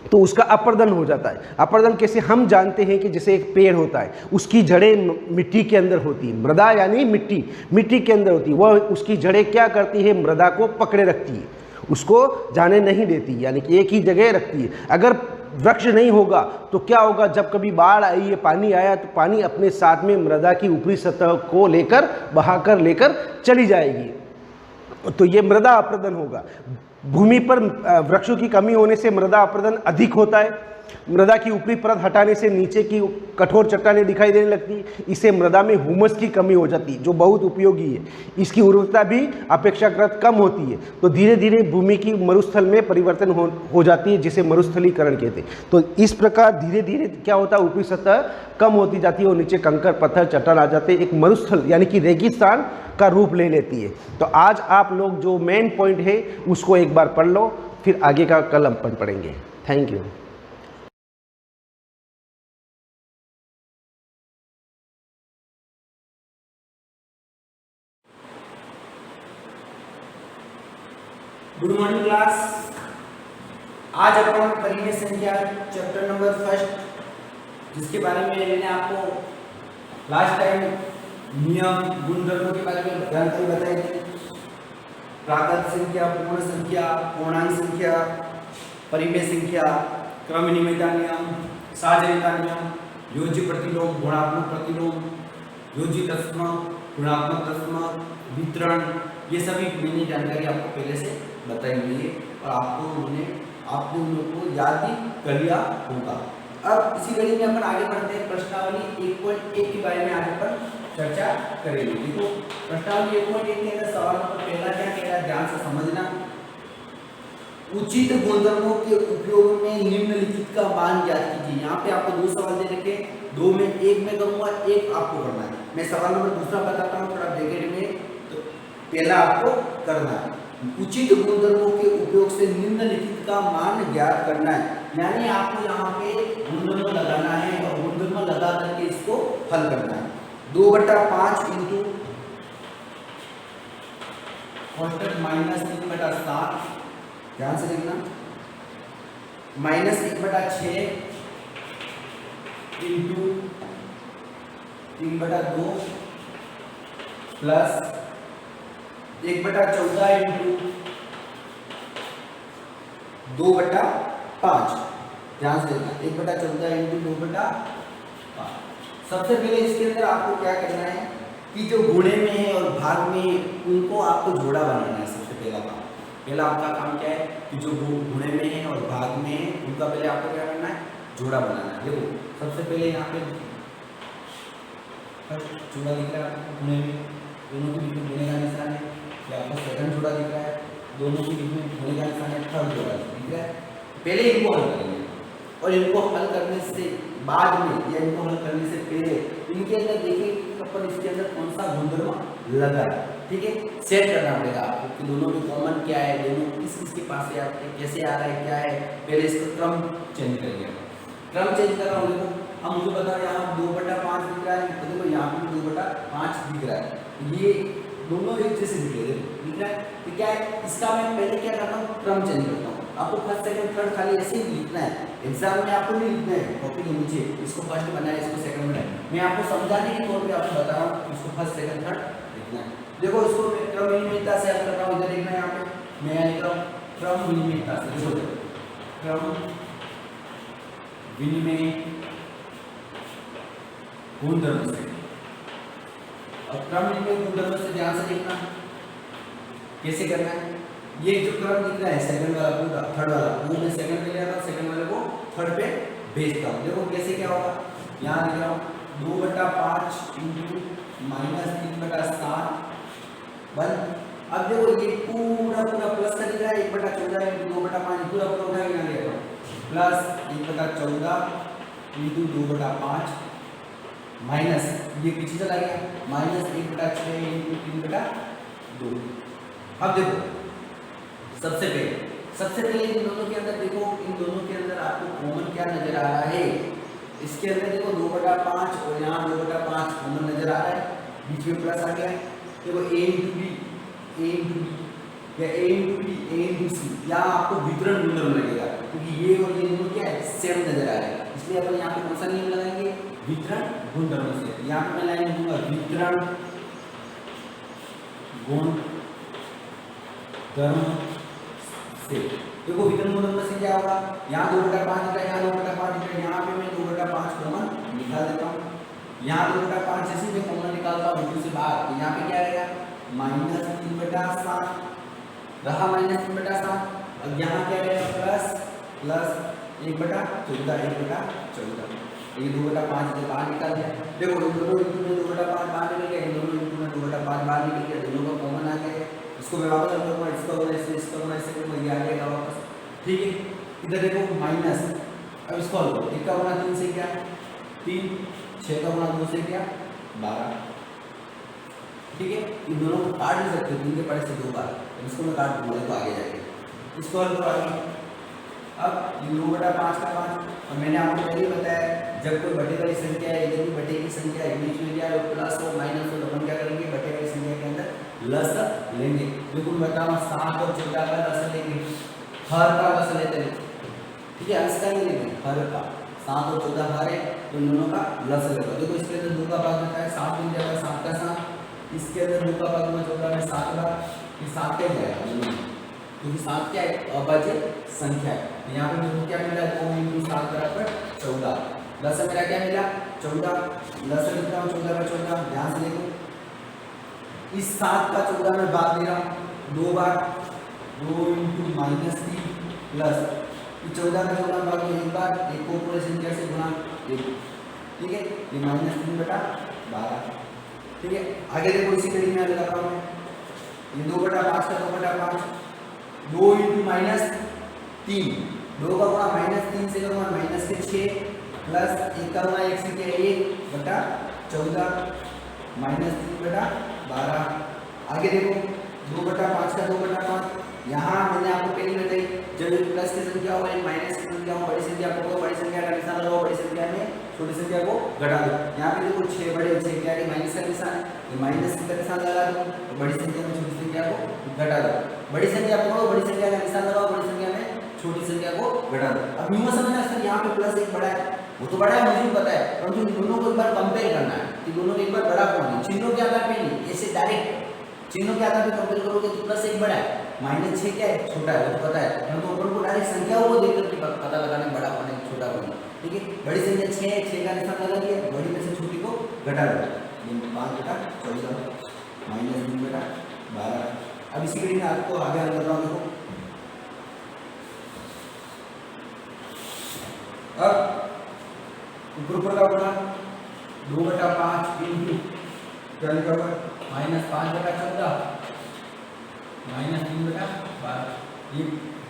तो उसका अपरदन हो जाता है। अपरदन कैसे, हम जानते हैं कि जैसे एक पेड़ होता है, उसकी जड़ें मिट्टी के अंदर होती है। मृदा यानी मिट्टी, मिट्टी के अंदर होती है। वह उसकी जड़ें क्या करती है, मृदा को पकड़े रखती है, उसको जाने नहीं देती, यानी कि एक ही जगह रखती है। अगर वृक्ष नहीं होगा तो क्या होगा, जब कभी बाढ़ आई है, पानी आया, तो पानी अपने साथ में मृदा की ऊपरी सतह को लेकर बहाकर लेकर चली जाएगी, तो ये मृदा अपरदन होगा। भूमि पर वृक्षों की कमी होने से मृदा अपरदन अधिक होता है। मृदा की ऊपरी परत हटाने से नीचे की कठोर चट्टानें दिखाई देने लगती है। इससे मृदा में ह्यूमस की कमी हो जाती है, जो बहुत उपयोगी है। इसकी उर्वरता भी अपेक्षाकृत कम होती है। तो धीरे धीरे भूमि की मरुस्थल में परिवर्तन हो जाती है, जिसे मरुस्थलीकरण कहते हैं। तो इस प्रकार धीरे धीरे क्या होता है, ऊपरी सतह कम होती जाती है और नीचे कंकर पत्थर चट्टान आ जाते हैं। एक मरुस्थल यानी कि रेगिस्तान का रूप ले लेती है। तो आज आप लोग जो मेन पॉइंट है उसको एक बार पढ़ लो, फिर आगे का कल हम पढ़ेंगे। Thank you. Good morning class. आज अपन परिमेय संख्या चैप्टर नंबर 1, जिसके बारे में मैंने आपको लास्ट टाइम नियम गुणधर्मों के बारे में जानकारी बताई थी। प्राकृत संख्या, पूर्ण संख्या, पूर्णांक संख्या, परिमेय संख्या, क्रम विनिमयता नियम, साहचर्यता नियम, योज्य प्रतिलोम, गुणात्मक प्रतिलोम, योज्य तत्समक, गुणात्मक तत्समक, वितरण, ये सभी मैंने जानकारी आपको पहले से बताई हुई है और आपने उन लोगों को याद भी कर लिया होगा। अब इसी कड़ी में अपन आगे बढ़ते हैं। प्रश्नावली 1.1 के बारे में आगे पर चर्चा करेंगे। देखो, प्रश्नावली 1.1 के अंदर सवाल नंबर पहला क्या कह रहा है, ध्यान से समझना। उचित गुणधर्मों के उपयोग में निम्नलिखित का मान ज्ञात कीजिए। यहाँ पे आपको 2 सवाल दे रखे, 2 में 1 में करूंगा, 1 आपको करना है। मैं सवाल नंबर दूसरा बताता हूँ, थोड़ा ब्रैकेट में, तो पहला आपको करना है। उचित गुणधर्मों के उपयोग से निम्नलिखित का मान ज्ञात करना है, यानी आपको यहाँ पे गुणधर्म लगाना है और गुणधर्म लगा करके इसको हल करना है। 2/5 इंटू -1/7, ध्यान से देखना, -1/6 इंटू 3/2 प्लस 1/14 इंटू 2/5, ध्यान से देखना, 1/14 इंटू 2/5। सबसे पहले इसके अंदर आपको क्या करना है कि जो गुणे में है और भाग में उनको आपको जोड़ा बनाना है। सबसे पहला काम, पहला आपका काम क्या है कि जो गुणे में है और भाग में है उनका पहले आपको क्या करना है, जोड़ा बनाना है। देखो, सबसे पहले यहाँ पे जोड़ा दिख रहा है, गुणे में दोनों के बीच में गुणे का निशान है। आपको सेकंड जोड़ा दिख रहा है, दोनों के बीच में गुणे का निशान है, थर्ड जोड़ा दिख रहा है। पहले इनको हल करेंगे और इनको हल करने से बाद में या इनको हल करने से पहले इनके अंदर देखिए अपन इसके अंदर कौन सा गुणधर्म लगा है, ठीक है। सेट करना पड़ेगा आपको कि दोनों में कॉमन क्या है, दोनों किस के पास है, कैसे आ रहा है, क्या है। पहले इसका क्रम चेंज करेंगे। क्रम चेंज कर रहा हूँ, देखो हम मुझे बता रहे हैं यहाँ 2/5 दिख रहा है, तो देखो यहाँ पे 2/5 दिख रहा है। ये दोनों एक जैसे दिख रहा है। तो क्या है, इसका मैं पहले क्या करता हूँ, क्रम चेंज करता हूँ। आपको फर्स्ट सेकंड थर्ड खाली ऐसे ही लिखना है, एग्जाम में आपको नहीं लिखना है कॉपी के नीचे, इसको फर्स्ट बनाया इसको सेकंड बनाया। मैं आपको समझाने के तौर पे आपको बता रहा हूँ, इसको फर्स्ट सेकंड थर्ड लिखना है। देखो इसको मैं क्रम विनिमयता से हल कर रहा हूँ, इधर देखना है यहाँ पे मैं लिख रहा हूँ क्रम विनिमयता से। देखो क्रम विनिमय गुणधर्म से, और क्रम विनिमय गुणधर्म से ध्यान से देखना कैसे करना है। ये जो क्रम दिख रहा है सेकंड वाला पूरा थर्ड वाला, वो मैं सेकंड पे ले आता हूँ, सेकंड वाले को थर्ड पे भेजता हूँ। देखो कैसे क्या होगा, यहाँ लिख रहा हूँ 2/5 इंटू -3/7 बन। अब देखो ये पूरा प्लस का दिख रहा है, 1/14 इंटू 2/5 पूरा उठा के यहाँ ले रहा हूँ, प्लस 1/14 इंटू 2/5 माइनस ये पीछे चला गया -1/6 इंटू 3/2। अब देखो सबसे पहले इन दोनों के अंदर देखो, इन दोनों के अंदर आपको कॉमन क्या नजर आ रहा है, इसके अंदर देखो 2/5 और यहाँ 2/5 कॉमन नजर आ रहा है, बीच में प्लस आ गया है। देखो a इंटू बी या a into B a into C, यहाँ आपको वितरण गुणधर्म लगेगा क्योंकि ये और ये दोनों क्या है सेम नजर आ रहा है, इसलिए अपन यहाँ पे कौन सा नियम लगाएंगे, वितरण गुणधर्म से। यहाँ पे मैं लाइन दूंगा वितरण गुणधर्म से। देखो वितरण गुणधर्म से क्या होगा, यहाँ 2/5 का, यहाँ 2/5 का, यहाँ पे मैं 2/5 कॉमन निकाल देता हूँ। यहाँ 2/5 जैसे मैं कॉमन निकालता हूँ बिंदु से बाहर, तो यहाँ पे क्या रहेगा -3/7 रहा, -3/7। अब यहाँ क्या रहेगा प्लस 1/14 ये 2/5 से बाहर निकाल दिया। देखो इन दोनों इंटू में 2/5 बाहर निकल गया, इन दोनों इंटू में 2/5 बाहर निकल गया, दोनों का कॉमन आ गया। इसको मैं वापस करूँगा, इसका होगा इससे, इसका होगा इससे, ये आ जाएगा वापस, ठीक है। इधर देखो माइनस, अब इसको हल करो, 1 का गुणा 3 से क्या 3, 6 का गुणा 2 से क्या 12, ठीक है। इन दोनों को काट नहीं सकते, 3 के पड़े से 2 बार, इसको मैं काट दूंगा तो आगे जाएगा। इसको हल करो आगे। अब 2/5 का 5, और मैंने आपको पहले ही बताया जब कोई बटे वाली संख्या है, इधर भी बटे की संख्या है, बीच में क्या है प्लस और माइनस हो, तो अपन क्या करेंगे बटे वाली संख्या के अंदर लस लेंगे। बिल्कुल बताओ 7 और 14 का लस लेंगे, हर का लस लेते हैं, ठीक है, इसका नहीं लेंगे, हर का 7 और 14 हर है, तो इन दोनों का लस लेगा। देखो इसके अंदर 2 का भाग होता है 7 मिल जाएगा, 7 का 7, इसके अंदर 2 का भाग में 14 में 7 का, ये 7 का जाएगा क्योंकि 7 क्या है अभाज्य संख्या है। यहाँ पे मेरे को क्या मिला 2 × 7 = 14, लस मेरा क्या मिला 14, लस लिख रहा हूँ 14 का 14, ध्यान से देखो इस 7 का 14 में भाग दे रहा हूँ 2 बार, 2 × -3 प्लस 14 का 14 भाग में 1 बार, एक को पूरे संख्या से गुणा 1, ठीक है, ये -3/12, ठीक है। आगे देखो इसी कड़ी में लगा रहा हूँ मैं, ये 2/5 का 2/5, 2 × -3, 2 का गुणा -3 से करूँगा -6 प्लस 1 का गुणा 1 से क्या 1/14 -3/12। आगे देखो 2/5 का 2/5, यहाँ मैंने आपको पहले बताई जब प्लस की संख्या हो या माइनस की संख्या हो, बड़ी संख्या को बड़ी संख्या का निशान लगाओ, बड़ी संख्या में छोटी संख्या को घटा दो। यहाँ पे देखो 6 बड़े 6 क्या है माइनस का निशान है, ये माइनस का निशान लगा दो, तो बड़ी संख्या में छोटी संख्या को घटा दो, बड़ी संख्या पकड़ो, बड़ी संख्या का निशान लगाओ, बड़ी संख्या में छोटी संख्या को घटा दो। अब यूं समझना सर यहाँ पे प्लस 1 बड़ा है, वो तो बड़ा है मुझे भी पता है, परंतु इन दोनों को एक बार कंपेयर करना है कि दोनों में एक बार बड़ा कौन है। चिन्हों के आधार पे नहीं, ऐसे डायरेक्ट चिन्हों के आधार पे कंपेयर करोगे तो प्लस 1 बड़ा है, -6 क्या है छोटा है, वो तो पता है, परंतु अपन को डायरेक्ट संख्या वो देख करके पता लगाना बड़ा कौन है छोटा कौन है, ठीक है। बड़ी संख्या 6 है, 6 का निशान लगा दिया, बड़ी में से छोटी को घटा दो, 5/14 -3/12। अब इसी कड़ी में आपको आगे हल कर रहा हूँ, देखो अब ऊपर का गुणा 2/5 इंटू क्या लिखा हुआ -5/14 -3/12, ये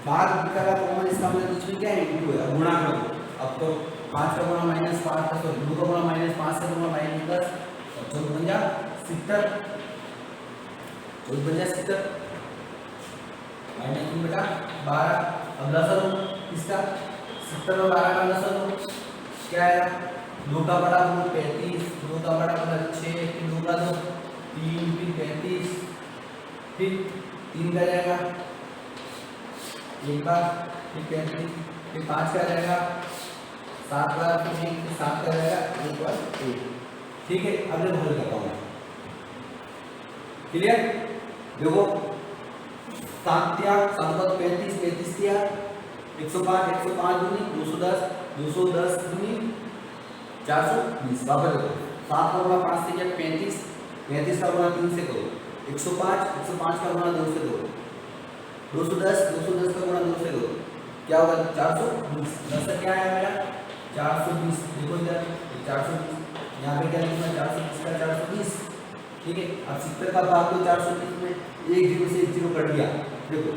भाग का कॉमन, इसका मतलब कुछ भी क्या है इंटू है, गुणा कर दो। अब तो 5 का गुणा -5 का, तो 2 का गुणा -5 से गुणा -10, 14 बन जा 70, 14 बन जा 70 -3/12। अब लसागु इसका 70 और 12 का लसागु क्या है, 2 का बड़ा 35, 2 का बड़ा 6, 2 का 2 3 फिर 35 फिर 3 का जाएगा एक बार, फिर 35, फिर 5 का जाएगा 7 बार, फिर 7 का जाएगा एक बार 1। ठीक है, अब देखो हल करता हूँ। क्लियर? देखो 7 दिया, 7 35, 35 दिया, 105, 105 दूनी 210, 210 दूनी 420। वापस देखो 7 का गुणा 5 से किया 35, 35 का गुणा 3 से करो 105, 105 का गुणा 2 से करो 210, 210 का गुणा 2 से करो, क्या होगा 420। 10 का क्या आया मेरा 420। देखो इधर 420, यहाँ पे क्या लिखना 420 का 420। ठीक है, अब 70 का भाग तो 420 में एक जीरो से एक जीरो कट गया। देखो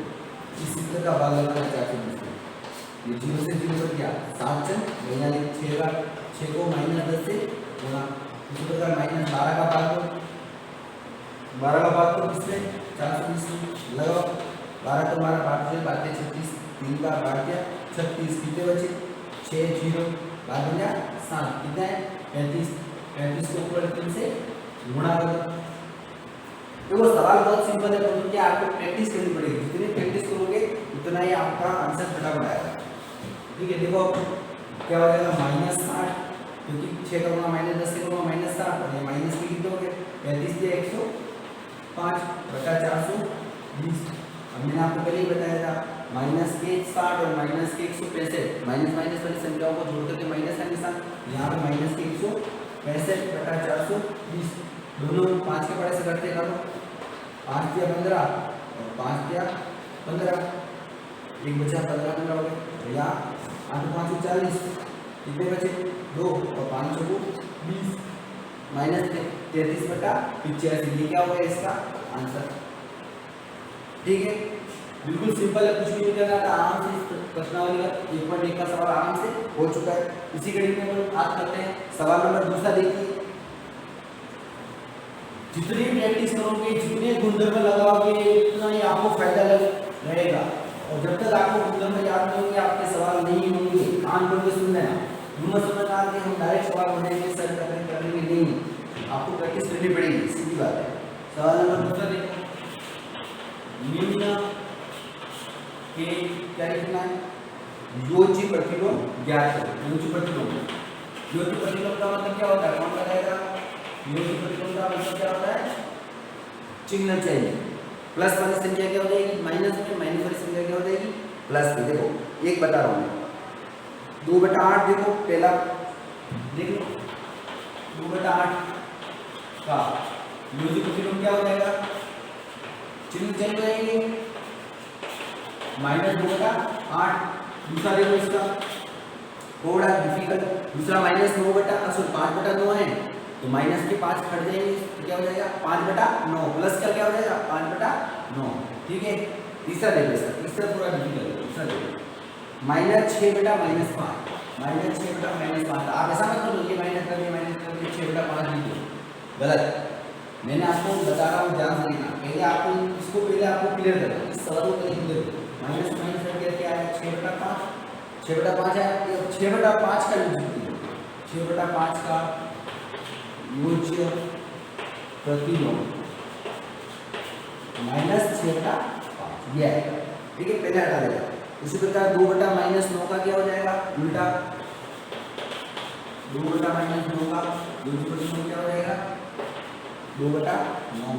इस 70 का भाग लगाना 420 में, ये जीरो से जीरो कट गया 7 चंद, यहाँ 6 को -10 से गुणा, इसी प्रकार -12 का भाग तो 12 का भाग तो किसमें 420 लगाओ। 12 का 12 बाटे 36, 3 का बाट गया 36, कितने बचे 6 जीरो बाद हो गया 7, कितना है 35, 35 को ऊपर 3 से गुणा करो। देखो सवाल बहुत सिंपल है, परंतु क्या आपको प्रैक्टिस करनी पड़ेगी। जितनी प्रैक्टिस करोगे उतना ही आपका आंसर फटाफट आएगा। ठीक है, देखो क्या हो जाएगा -60, क्योंकि 6 का गुणा -10 से गुणा -60, और ये माइनस के कितने हो गए 35 दिया 105 बटा 420। अब मैंने आपको पहले ही बताया था -60 और -165, माइनस माइनस वाली संख्याओं को जोड़ करके माइनस का निशान, यहाँ पे -165 बटा 420। दोनों 5 के पड़े से करते करो, 5 दिया 15 और 5 दिया 15, एक बचा 15 15 हो गए, या 8 5 40, कितने बचे 2 और 5 को 20, -33 बटा 85। ये क्या हो गया इसका आंसर। ठीक है, बिल्कुल सिंपल है, कुछ भी नहीं करना था, आराम से प्रश्नावली का 1.1 का सवाल आराम से हो चुका है। इसी कड़ी में हम बात करते हैं सवाल नंबर दूसरा। देखिए जितनी प्रैक्टिस करोगे, जितने गुणधर्म लगाओगे, उतना ही आपको फायदा रहेगा। और जब तक आपको गुणधर्म याद नहीं होंगे, आपके सवाल नहीं होंगे। कान खोल के सुन लेना, दोनों समय का आगे हम डायरेक्ट सवाल बनाएंगे, सर करेंगे नहीं, आपको प्रैक्टिस करनी पड़ेगी, सीधी बात है। सवाल नंबर दूसरा देखो, निम्न के क्या लिखना है, योज्य प्रतिलोम ज्ञात करो। योज्य प्रतिलोम, योज्य प्रतिलोम का मतलब क्या होता है, कौन बताएगा? योज्य प्रतिलोम का मतलब क्या होता है, चिन्ह चाहिए। प्लस वाली संख्या क्या हो जाएगी माइनस में, माइनस वाली संख्या क्या हो जाएगी प्लस में। देखो एक बता रहा हूँ, 2/8 देखो पहला देख लो, 2/8 का योज्य प्रतिलोम क्या हो जाएगा, चिन्ह चेंज हो जाएंगे, -2/8। दूसरा देखो इसका थोड़ा डिफिकल्ट, दूसरा -5/9 है, तो माइनस के 5 कट जाएंगे, तो क्या हो जाएगा 5/9, प्लस का क्या हो जाएगा 5/9। ठीक है, तीसरा देखो इसका, तीसरा थोड़ा डिफिकल्ट है। तीसरा देखो -6/-5, -6/-5। आप ऐसा मत करो ये माइनस करके 6/5 लिख दो, गलत। मैंने आपको बता रहा हूँ, ध्यान से देखना, पहले आपको इसको क्लियर करना, इस सवाल को पहले क्लियर करो। माइनस करके क्या है 6/5, 6/5 है, 6/5 का यूज कीजिए, 6/5 का योज्य प्रतिलोम -6/5 ये है। ठीक है, पहले हटा देगा। उसी प्रकार 2/-9 का क्या हो जाएगा उल्टा, 2/-9 का योज्य प्रतिलोम क्या हो जाएगा 2/9।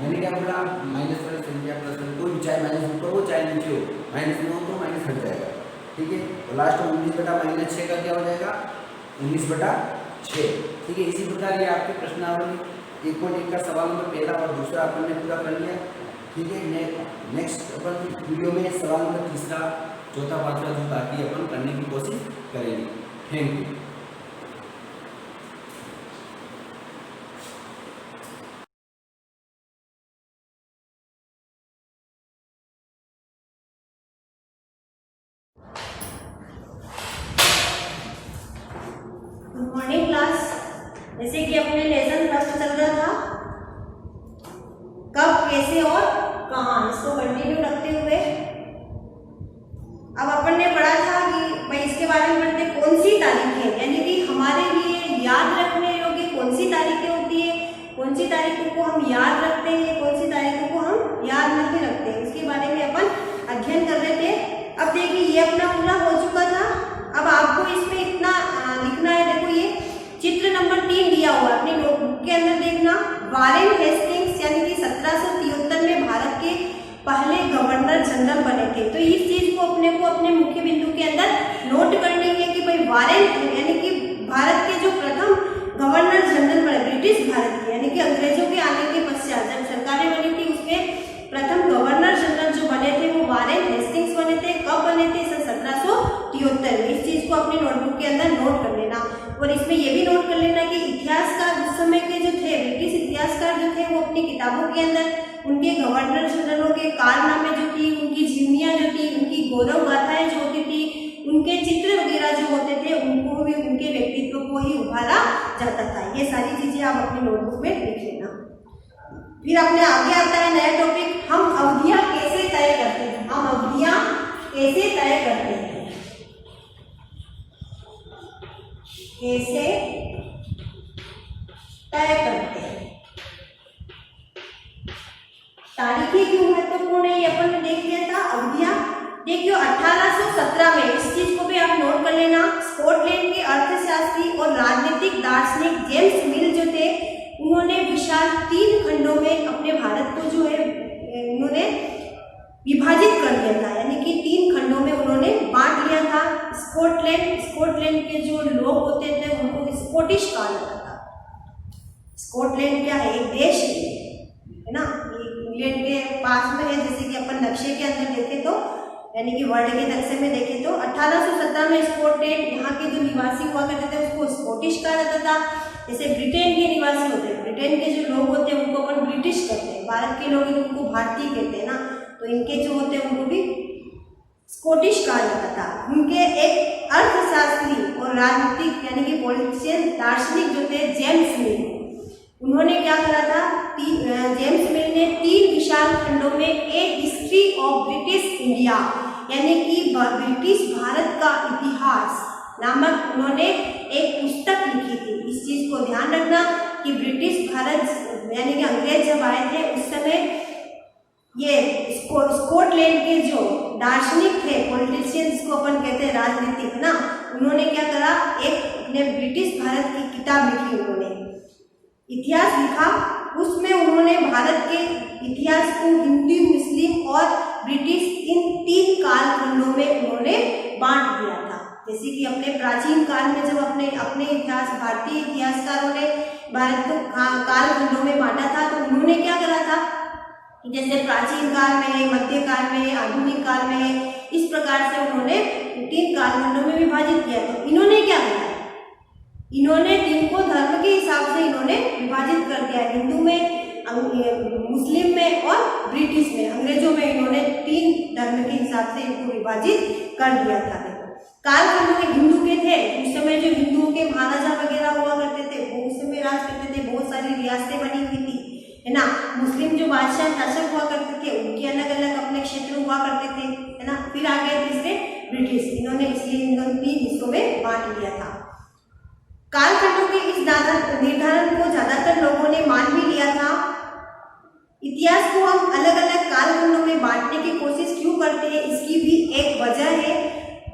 मैंने क्या बोला, माइनस वाली संख्या प्लस वाली, कोई चाहे माइनस ऊपर हो चाहे नीचे हो, माइनस में हो तो माइनस हट जाएगा। ठीक है, और लास्ट में 19/-6 का क्या हो जाएगा 19/6। ठीक है, इसी प्रकार ये आपके प्रश्नावली 1.1 का सवाल नंबर पहला और दूसरा अपन ने पूरा कर लिया। ठीक है, नेक्स्ट अपन वीडियो में सवाल नंबर तीसरा, चौथा, पांचवा जो बाकी अपन करने की कोशिश करेंगे। Thank you. Good morning class. जैसे कि अपने लेसन फर्स्ट चल रहा था, कब, कैसे और कहाँ, इसको कंटिन्यू रखते हुए अब अपन ने पढ़ा था कि भाई इसके बारे में पढ़ते कौन सी तारीखें, यानी कि हमारे लिए याद रखने योग्य कौन सी तारीखें होती है, कौन सी तारीखों को हम याद रखते हैं, कौन सी तारीखों को हम याद नहीं रखते, उसके बारे में अपन अध्ययन कर रहे थे। अब देखिए ये अपना पूरा हो चुका था। अब आपको इसमें इतना लिखना है, देखो ये चित्र नंबर 3 दिया हुआ है अपनी नोटबुक के अंदर, देखना। वारेन हेस्टिंग्स यानी कि 1773 में भारत के पहले गवर्नर जनरल बने थे। तो इस चीज को अपने मुख्य बिंदु के अंदर नोट करनी है कि भाई वारेन यानी कि भारत के जो प्रथम गवर्नर जनरल बने ब्रिटिश भारत के, यानी कि अंग्रेजों के आने के पश्चात जब सरकारें बनी थी उसमें प्रथम गवर्नर जनरल जो बने थे वो वारेन हेस्टिंग्स बने थे। कब बने थे? सन 1773 में। इस चीज को अपनी नोटबुक के अंदर नोट कर लेना। और इसमें यह भी नोट कर लेना कि इतिहासकार उस समय के जो थे, ब्रिटिश इतिहासकार जो थे, वो अपनी किताबों के अंदर उनके गवर्नर जनरलों के कारनामे जो थी, उनकी जीवनियाँ जो थी, उनकी गौरव गाथाएं जो होती थी, उनके चित्र वगैरह जो होते थे, उनको भी उनके व्यक्तित्व को ही उभारा जाता था। ये सारी चीजें आप अपनी नोटबुक में लिख लेना। फिर अपने आगे आता है नया टॉपिक, हम अवधियां कैसे तय करते हैं। हम अवधियां कैसे तय करते हैं, कैसे तय करते हैं। तारीखें क्यों महत्वपूर्ण है ये अपन ने देख लिया था। अवधियां देखियो 1817 में, इस चीज को भी आप नोट कर लेना। स्कॉटलैंड के अर्थशास्त्री और राजनीतिक दार्शनिक जेम्स मिल जो थे, उन्होंने विशाल 3 खंडों में अपने भारत को जो है उन्होंने विभाजित कर दिया था, यानी कि 3 खंडों में उन्होंने बांट लिया था। स्कॉटलैंड के जो लोग होते थे उनको स्कॉटिश कहा जाता था। स्कॉटलैंड क्या है? एक देश है ना, इंग्लैंड के पास में है। जैसे कि अपन नक्शे के अंदर देखें तो, यानी कि वर्ल्ड के नक्शे में देखें तो 1817 में स्कॉटलैंड यहाँ के जो निवासी हुआ करते थे उसको स्कॉटिश कहा जाता था। जैसे ब्रिटेन के निवासी होते हैं, ब्रिटेन के जो लोग होते हैं उनको अपन ब्रिटिश कहते हैं। भारत के लोग उनको भारतीय कहते हैं ना, तो इनके जो होते हैं उनको भी स्कॉटिश कहा जाता था। उनके एक अर्थशास्त्री और राजनीतिक यानी कि पॉलिटिशियन दार्शनिक जो थे जेम्स मिल, उन्होंने क्या करा था? जेम्स मिल ने 3 विशाल खंडों में एक हिस्ट्री ऑफ ब्रिटिश इंडिया यानी कि ब्रिटिश भारत का इतिहास नामक उन्होंने एक पुस्तक लिखी थी। इस चीज को ध्यान रखना कि ब्रिटिश भारत यानी कि अंग्रेज जब आए थे उस समय ये स्कॉटलैंड के जो दार्शनिक थे, पॉलिटिशियन जिसको अपन कहते हैं राजनीतिक ना, उन्होंने क्या करा? एक अपने ब्रिटिश भारत की किताब लिखी, उन्होंने इतिहास लिखा। उसमें उन्होंने भारत के इतिहास को हिंदू, मुस्लिम और ब्रिटिश इन 3 कालखंडों में उन्होंने बांट दिया था। जैसे कि अपने प्राचीन काल में जब अपने इतिहास भारतीय इतिहासकारों ने भारत को कालखंडों में बांटा था, तो उन्होंने क्या करा था? जैसे प्राचीन काल में है, मध्यकाल में है, आधुनिक काल में है, इस प्रकार से उन्होंने 3 कालखंडों में विभाजित किया। तो इन्होंने क्या किया? इन्होंने 3 को धर्म के हिसाब से इन्होंने विभाजित कर दिया, हिंदू में, मुस्लिम में और ब्रिटिश में, अंग्रेजों में इन्होंने 3 धर्म के हिसाब से इनको विभाजित कर दिया था। कालखंड में हिंदू के थे, उस समय जो हिंदुओं के महाराजा वगैरह हुआ करते थे वो उस समय राज करते थे, बहुत सारी रियासतें बनी हुई थी, है ना। मुस्लिम जो बादशाह शासक हुआ करते थे उनके अलग अलग अपने क्षेत्र हुआ करते थे, है ना। फिर आ गए तीसरे ब्रिटिश, इन्होंने इसलिए इन 3 हिस्सों में बांट लिया था। कालखंडों के इस निर्धारण को ज्यादातर लोगों ने मान भी लिया था। इतिहास को हम अलग अलग कालखंडों में बांटने की कोशिश क्यों करते हैं, इसकी भी एक वजह है।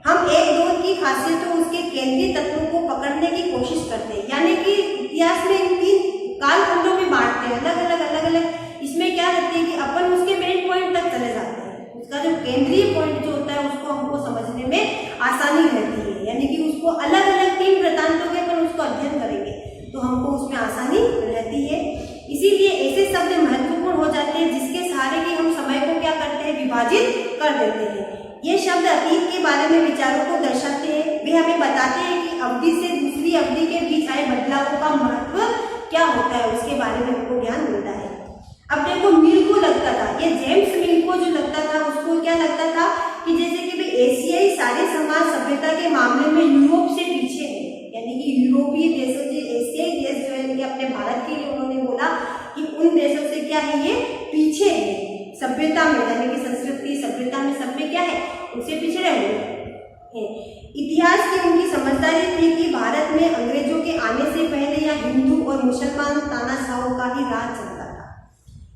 हम एक दौर की खासियतों उसके केंद्रीय तत्वों को पकड़ने की कोशिश करते हैं, यानी कि इतिहास में इन 3 कालखंडों में बांटते हैं अलग अलग। इसमें क्या रहती है कि अपन उसके मेन पॉइंट तक चले जाते हैं, उसका जो केंद्रीय पॉइंट जो होता है उसको हमको समझने में आसानी रहती है, यानी कि उसको अलग अलग 3 वृत्तांतों के अपन उसको अध्ययन करेंगे तो हमको उसमें आसानी रहती है। इसीलिए ऐसे शब्द महत्वपूर्ण हो जाते हैं जिसके सहारे कि हम समय को क्या करते हैं, विभाजित कर देते हैं। ये शब्द अतीत के बारे में विचारों को दर्शाते हैं, वे हमें बताते हैं कि अवधि से दूसरी अवधि के बीच आए बदलावों का महत्व क्या होता है, उसके बारे में हमको ज्ञान मिलता है। अब देखो मिल को लगता था, ये जेम्स मिल को जो लगता था उसको क्या लगता था कि जैसे कि भाई एशियाई सारे समाज सभ्यता के मामले में यूरोप से पीछे है, यानी कि यूरोपीय देशों से एशियाई देश जो है अपने भारत के लिए उन्होंने बोला कि उन देशों से क्या है, ये पीछे है सभ्यता में, यानी कि संस्कृति सभ्यता में सब में क्या है, उनसे पिछड़े हुए हैं। इतिहास की उनकी समझदारी थी कि भारत में अंग्रेजों के आने से पहले या हिंदू और मुसलमान तानाशाहों का ही राज चलता था।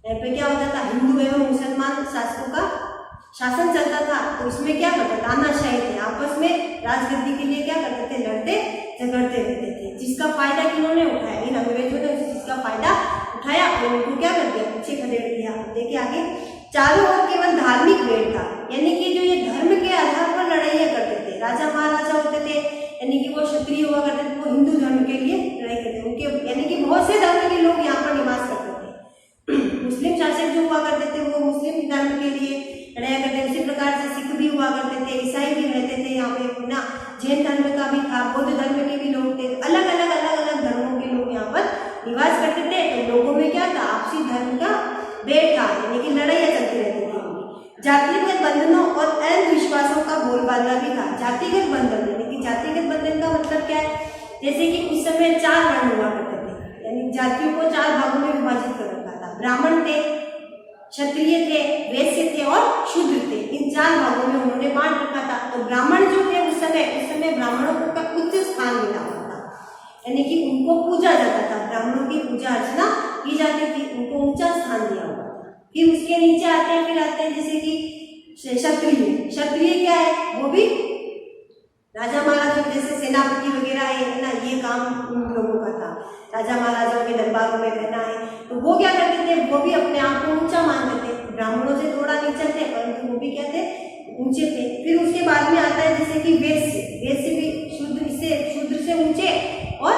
यहाँ पे क्या होता था, हिंदू एवं मुसलमान शासकों का शासन चलता था। तो इसमें क्या करता, तानाशाही थे, आपस में राजगद्दी के लिए क्या करते थे, लड़ते झगड़ते रहते थे, जिसका फायदा किन्होंने उठाया, इन अंग्रेजों ने उस चीज का फायदा उठाया और उनको क्या कर दिया, पीछे खदेड़ दिया। देखिए आगे, चारों ओर केवल धार्मिक वेद था, यानी कि जो ये धर्म के आधार पर लड़ाइयाँ करते थे, राजा महाराजा होते थे, यानी कि वो क्षत्रिय हुआ करते थे, वो हिंदू धर्म के लिए लड़ाई करते थे, उनके यानी कि बहुत से धर्म के लोग यहाँ पर निवास करते थे। मुस्लिम शासक जो हुआ करते थे वो मुस्लिम धर्म के लिए लड़ाई करते थे, उसी प्रकार से सिख भी हुआ करते थे, ईसाई भी रहते थे यहाँ पे ना, जैन धर्म का भी था, बौद्ध धर्म के भी लोग थे, अलग अलग धर्मों के लोग यहाँ पर निवास करते थे। तो लोगों में क्या था, आपसी धर्म का भेद था, यानी कि लड़ाइयाँ चलती रहती थी। जातिगत बंधनों और अंधविश्वासों का बोलबाला भी था। जातिगत बंधन, यानी कि जातिगत बंधन का मतलब क्या है, जैसे कि उस समय 4 वर्ण हुआ करते थे, यानी जातियों को 4 भागों में विभाजित कर रखा था। ब्राह्मण थे, क्षत्रिय थे, वैश्य थे और शूद्र थे, इन 4 भागों में उन्होंने बांट रखा था। तो ब्राह्मण जो थे उस समय ब्राह्मणों को का उच्च स्थान मिला हुआ था, यानी कि उनको पूजा जाता था, ब्राह्मणों की पूजा अर्चना की जाती थी, उनको ऊंचा स्थान दिया हुआ था। फिर उसके नीचे आते हैं जैसे कि क्षत्रिय। क्षत्रिय क्या है, वो भी राजा महाराजा जैसे सेनापति वगैरह है ना, ये काम उन लोगों का था, राजा महाराजाओं के दरबारों में रहना है। तो वो क्या करते थे, वो भी अपने आप को ऊंचा मानते थे, ब्राह्मणों से थोड़ा नीचे थे, परंतु वो भी क्या थे, ऊंचे थे। फिर उसके बाद में आता है जैसे कि वैश्य। वैश्य भी शूद्र से ऊंचे और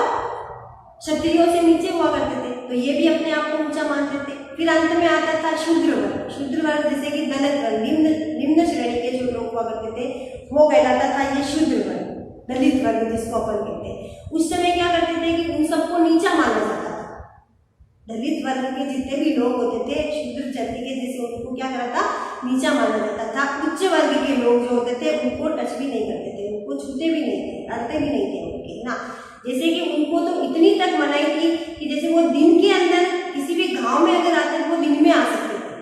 क्षत्रियों से नीचे हुआ करते थे, तो ये भी अपने आप को ऊंचा मानते थे। फिर अंत में आता था शूद्र वर्ग। शूद्र वर्ग जैसे कि दलित वर्ग, निम्न श्रेणी के जो लोग हुआ करते थे वो कहलाता था ये शूद्र वर्ग, दलित वर्ग जिसको अपन कहते हैं। उस समय क्या करते थे कि उन सबको नीचा माना जाता था। दलित वर्ग के जितने भी लोग होते थे, शूद्र जाति के, जैसे उनको क्या करा था, नीचा माना जाता था। उच्च वर्ग के लोग जो होते थे उनको टच भी नहीं करते थे, उनको छूते भी नहीं थे, अड़ते भी नहीं थे उनके ना। जैसे कि उनको तो इतनी तक मनाई थी कि जैसे वो दिन के अंदर किसी भी गांव में अगर आते थे वो दिन में आ सकते थे,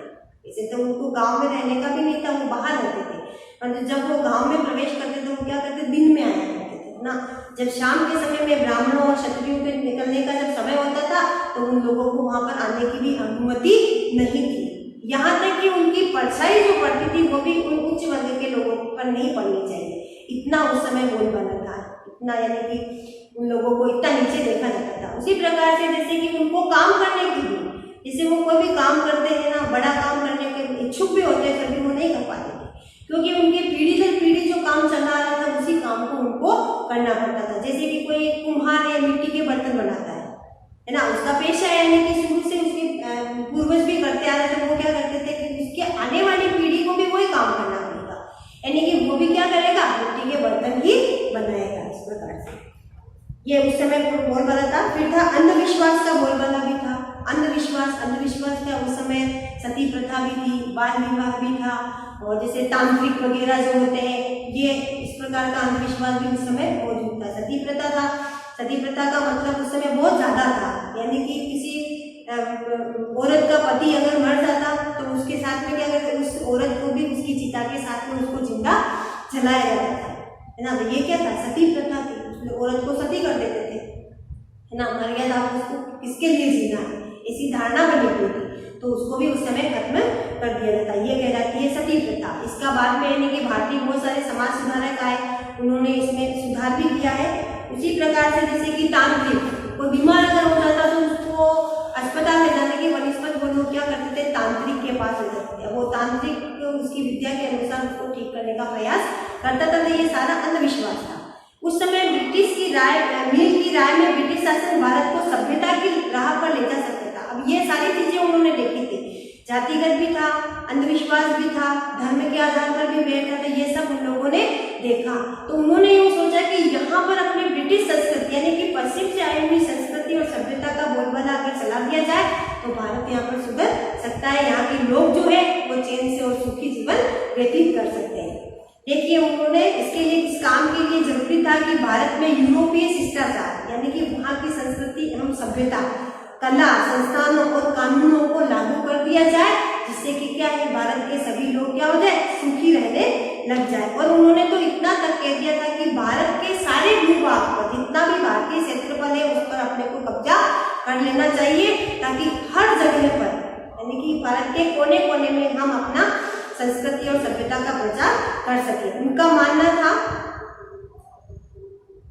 जैसे तो उनको गांव में रहने का भी नहीं था, वो बाहर रहते थे, पर जब वो गांव में प्रवेश करते थे वो क्या करते, दिन में आया करते थे ना। जब शाम के समय में ब्राह्मणों और क्षत्रियों के निकलने का जब समय होता था तो उन लोगों को वहां पर आने की भी अनुमति नहीं थी। यहाँ तक कि उनकी परछाई जो पड़ती थी वो भी उन उच्च वर्ग के लोगों पर नहीं पड़नी चाहिए, इतना उस समय बोलबाला था, इतना यानी कि उन लोगों को इतना नीचे देखा जाता था। उसी प्रकार से जैसे कि उनको काम करने की भी, जैसे वो कोई भी काम करते हैं ना, बड़ा काम करने के इच्छुक भी होते हैं, तभी वो नहीं कर पाते थे, क्योंकि उनके पीढ़ी दर पीढ़ी जो काम चला आ रहा था उसी काम को उनको करना पड़ता था। जैसे कि कोई कुम्हार है, मिट्टी के बर्तन बनाता है ना, उसका पेशा है, यानी कि शुरू से उसके पूर्वज भी करते आ रहे थे, वो क्या करते थे कि उसके आने वाली पीढ़ी को भी वही काम करना पड़ेगा, यानी कि वो भी क्या करेगा, मिट्टी के बर्तन ही बनाएगा। इस प्रकार से ये उस समय बोलबाला था। फिर था अंधविश्वास का बोलबाला भी था। अंधविश्वास क्या, उस समय सती प्रथा भी थी, बाल विवाह भी था, और जैसे तांत्रिक वगैरह जो होते हैं, ये इस प्रकार का अंधविश्वास भी उस समय मौजूद था। सती प्रथा था, सती प्रथा का मतलब उस समय बहुत ज़्यादा था, यानी कि किसी औरत का पति अगर मर जाता तो उसके साथ में क्या करते, उस औरत को भी उसकी चिता के साथ में उसको जिंदा जलाया जाता था, है ना। तो ये क्या था, सती प्रथा थी, औरत को सती कर देते थे, है ना, मर्यादा उसको किसके लिए जीना है, ऐसी धारणा बनी हुई थी, तो उसको भी उस समय खत्म कर दिया जाता है। ये कहलाती है सती प्रथा। इसका बाद में यानी कि भारतीय बहुत सारे समाज सुधारक आए, उन्होंने इसमें सुधार भी किया है। उसी प्रकार से जैसे कि तांत्रिक, कोई बीमार अगर हो जाता तो उसको अस्पताल ले जाने के वनिस्पत वो लोग क्या करते थे, तांत्रिक के पास ले जाते थे, वो तांत्रिक उसकी विद्या के अनुसार उसको ठीक करने का प्रयास करता था। तो ये सारा अंधविश्वास था। उस समय ब्रिटिश की राय, मिल की राय में ब्रिटिश शासन भारत को सभ्यता की राह पर ले जा सकता था। अब ये सारी चीजें उन्होंने देखी थी, जातिगत भी था, अंधविश्वास भी था, धर्म के आधार पर भी भेद था, तो ये सब उन लोगों ने देखा। तो उन्होंने यूँ सोचा कि यहाँ पर अपनी ब्रिटिश संस्कृति यानी कि पश्चिम से आई हुई संस्कृति और सभ्यता का बोलबाला अगर चला दिया जाए तो भारत यहाँ पर सुधर सकता है, यहाँ के लोग जो है वो चैन से और सुखी जीवन व्यतीत कर सकते हैं। देखिए उन्होंने इसके लिए, इस काम के लिए जरूरी था कि भारत में यूरोपीय शिष्टाचार यानी कि वहाँ की संस्कृति एवं सभ्यता, कला, संस्थानों और कानूनों को लागू कर दिया जाए, जिससे कि क्या है, भारत के सभी लोग क्या हो जाए, सुखी रहने लग जाए। और उन्होंने तो इतना तक कह दिया था कि भारत के सारे भूभाग पर जितना भी भारतीय क्षेत्रफल है उस पर अपने को कब्जा कर लेना चाहिए, ताकि हर जगह पर यानी कि भारत के कोने कोने में हम अपना संस्कृति और सभ्यता का प्रचार कर सके। उनका मानना था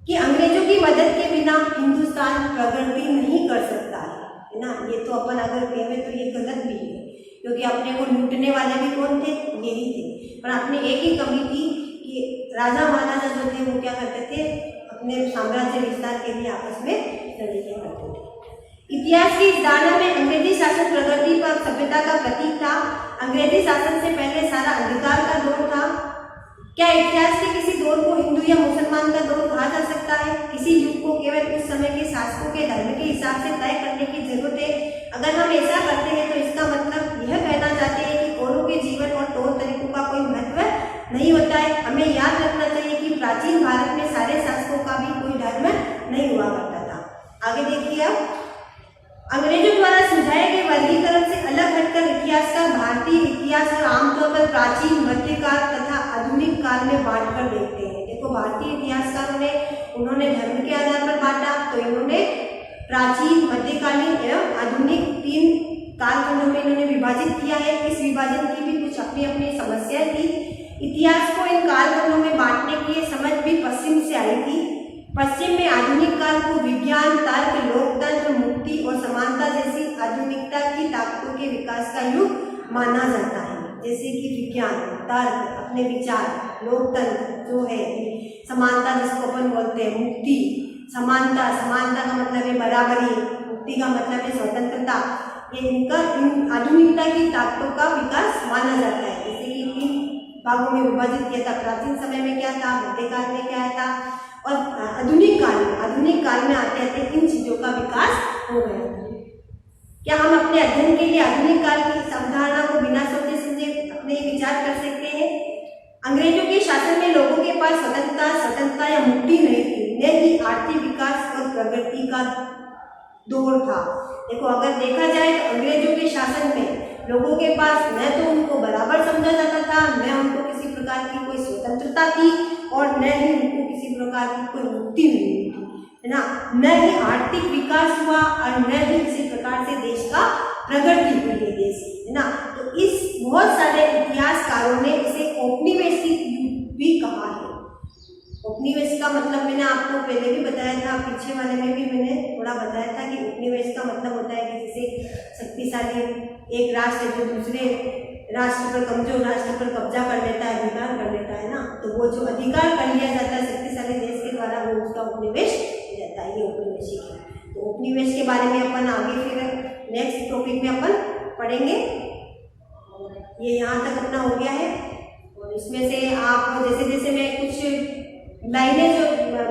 कि अंग्रेजों की मदद के बिना हिंदुस्तान प्रगति नहीं कर सकता है ना। ये तो अपन अगर कहें तो ये गलत भी है, क्योंकि अपने को लूटने वाले भी कौन थे, यही थे। पर आपने एक ही कमी थी कि राजा महाराजा जो थे वो क्या करते थे, अपने साम्राज्य विस्तार के लिए आपस में लड़ाइयाँ करते थे। इतिहास की इस धारणा में अंग्रेजी शासन प्रगति पर सभ्यता का प्रतीक था। अंग्रेजी शासन से पहले सारा अंधकार का दौर था। क्या इतिहास के किसी दौर को हिंदू या मुसलमान का दौर कहा जा सकता है? किसी युग को केवल उस समय के शासकों के धर्म के हिसाब से तय करने की जरूरत है। अगर हम ऐसा करते हैं तो इसका मतलब यह कहना चाहते हैं कि औरों के जीवन और तौर तरीकों का कोई महत्व नहीं होता है। हमें याद रखना चाहिए कि प्राचीन भारत में सारे शासकों का भी कोई धर्म नहीं हुआ करता था। आगे देखिए अब, अंग्रेजों द्वारा सुझाए गए वर्गीकरण से अलग हटकर इतिहासकार भारतीय इतिहास और आमतौर पर प्राचीन, मध्यकाल तथा आधुनिक काल में बांटकर देखते हैं। देखो, भारतीय इतिहासकारों ने उन्होंने धर्म के आधार पर बांटा, तो इन्होंने प्राचीन, मध्यकालीन एवं आधुनिक 3 कालखंडों में इन्होंने विभाजित किया है। इस विभाजन की भी कुछ अपनी अपनी समस्याएं थी। इतिहास को इन कालखंडों में बांटने की समझ भी पश्चिम से आई थी। पश्चिम में आधुनिक काल को विज्ञान, तर्क, लोकतंत्र, मुक्ति और समानता जैसी आधुनिकता की ताकतों के विकास का युग माना जाता है। जैसे कि विज्ञान, तर्क, अपने विचार, लोकतंत्र जो है, समानता जिसको अपन बोलते हैं, मुक्ति, समानता का मतलब है बराबरी, मुक्ति का मतलब है स्वतंत्रता। ये इनका इन आधुनिकता की ताकतों का विकास माना जाता है। जैसे कि 3 भागों में विभाजित किया था। प्राचीन समय में क्या था, मध्यकाल में क्या था और आधुनिक काल में आते आते इन चीजों का विकास हो गया। क्या हम अपने अध्ययन के लिए आधुनिक काल की इस अवधारणा को बिना सोचे समझे अपने विचार कर सकते हैं? अंग्रेजों के शासन में लोगों के पास स्वतंत्रता या मुक्ति नहीं थी, न ही आर्थिक विकास और प्रगति का दौर था। देखो, अगर देखा जाए तो अंग्रेजों के शासन में लोगों के पास न तो उनको बराबर समझा जाता था, न उनको किसी प्रकार की कोई स्वतंत्रता थी और न ही उनको किसी प्रकार की कोई मुक्ति मिली थी, है ना। न ही आर्थिक विकास हुआ और न ही किसी प्रकार से देश का प्रगति हुई है देश, है ना। तो इस बहुत सारे इतिहासकारों ने इसे औपनिवेशिक युग भी कहा है। उपनिवेश का मतलब मैंने आपको पहले भी बताया था, पीछे वाले में भी मैंने थोड़ा बताया था कि उपनिवेश का मतलब होता है कि जैसे शक्तिशाली एक राष्ट्र जो दूसरे राष्ट्र पर, कमजोर राष्ट्र पर कब्जा कर लेता है, अधिकार कर लेता है ना, तो वो जो अधिकार कर लिया जाता है शक्तिशाली देश के द्वारा, वो उसका उपनिवेश रहता है। ये उपनिवेशिक है। तो उपनिवेश के बारे में अपन आगे फिर नेक्स्ट टॉपिक में अपन पढ़ेंगे। ये यहाँ तक अपना हो गया है और इसमें से आप जैसे जैसे मैं कुछ लाइनें जो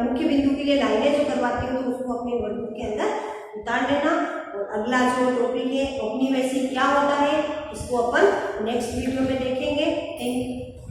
मुख्य बिंदु के लिए लाइनें जो करवाती हूँ तो उसको अपने नोटबुक के अंदर उतार लेना। और अगला जो टॉपिक है औपनिवेशिक क्या होता है, इसको अपन नेक्स्ट वीडियो में देखेंगे। Thank you.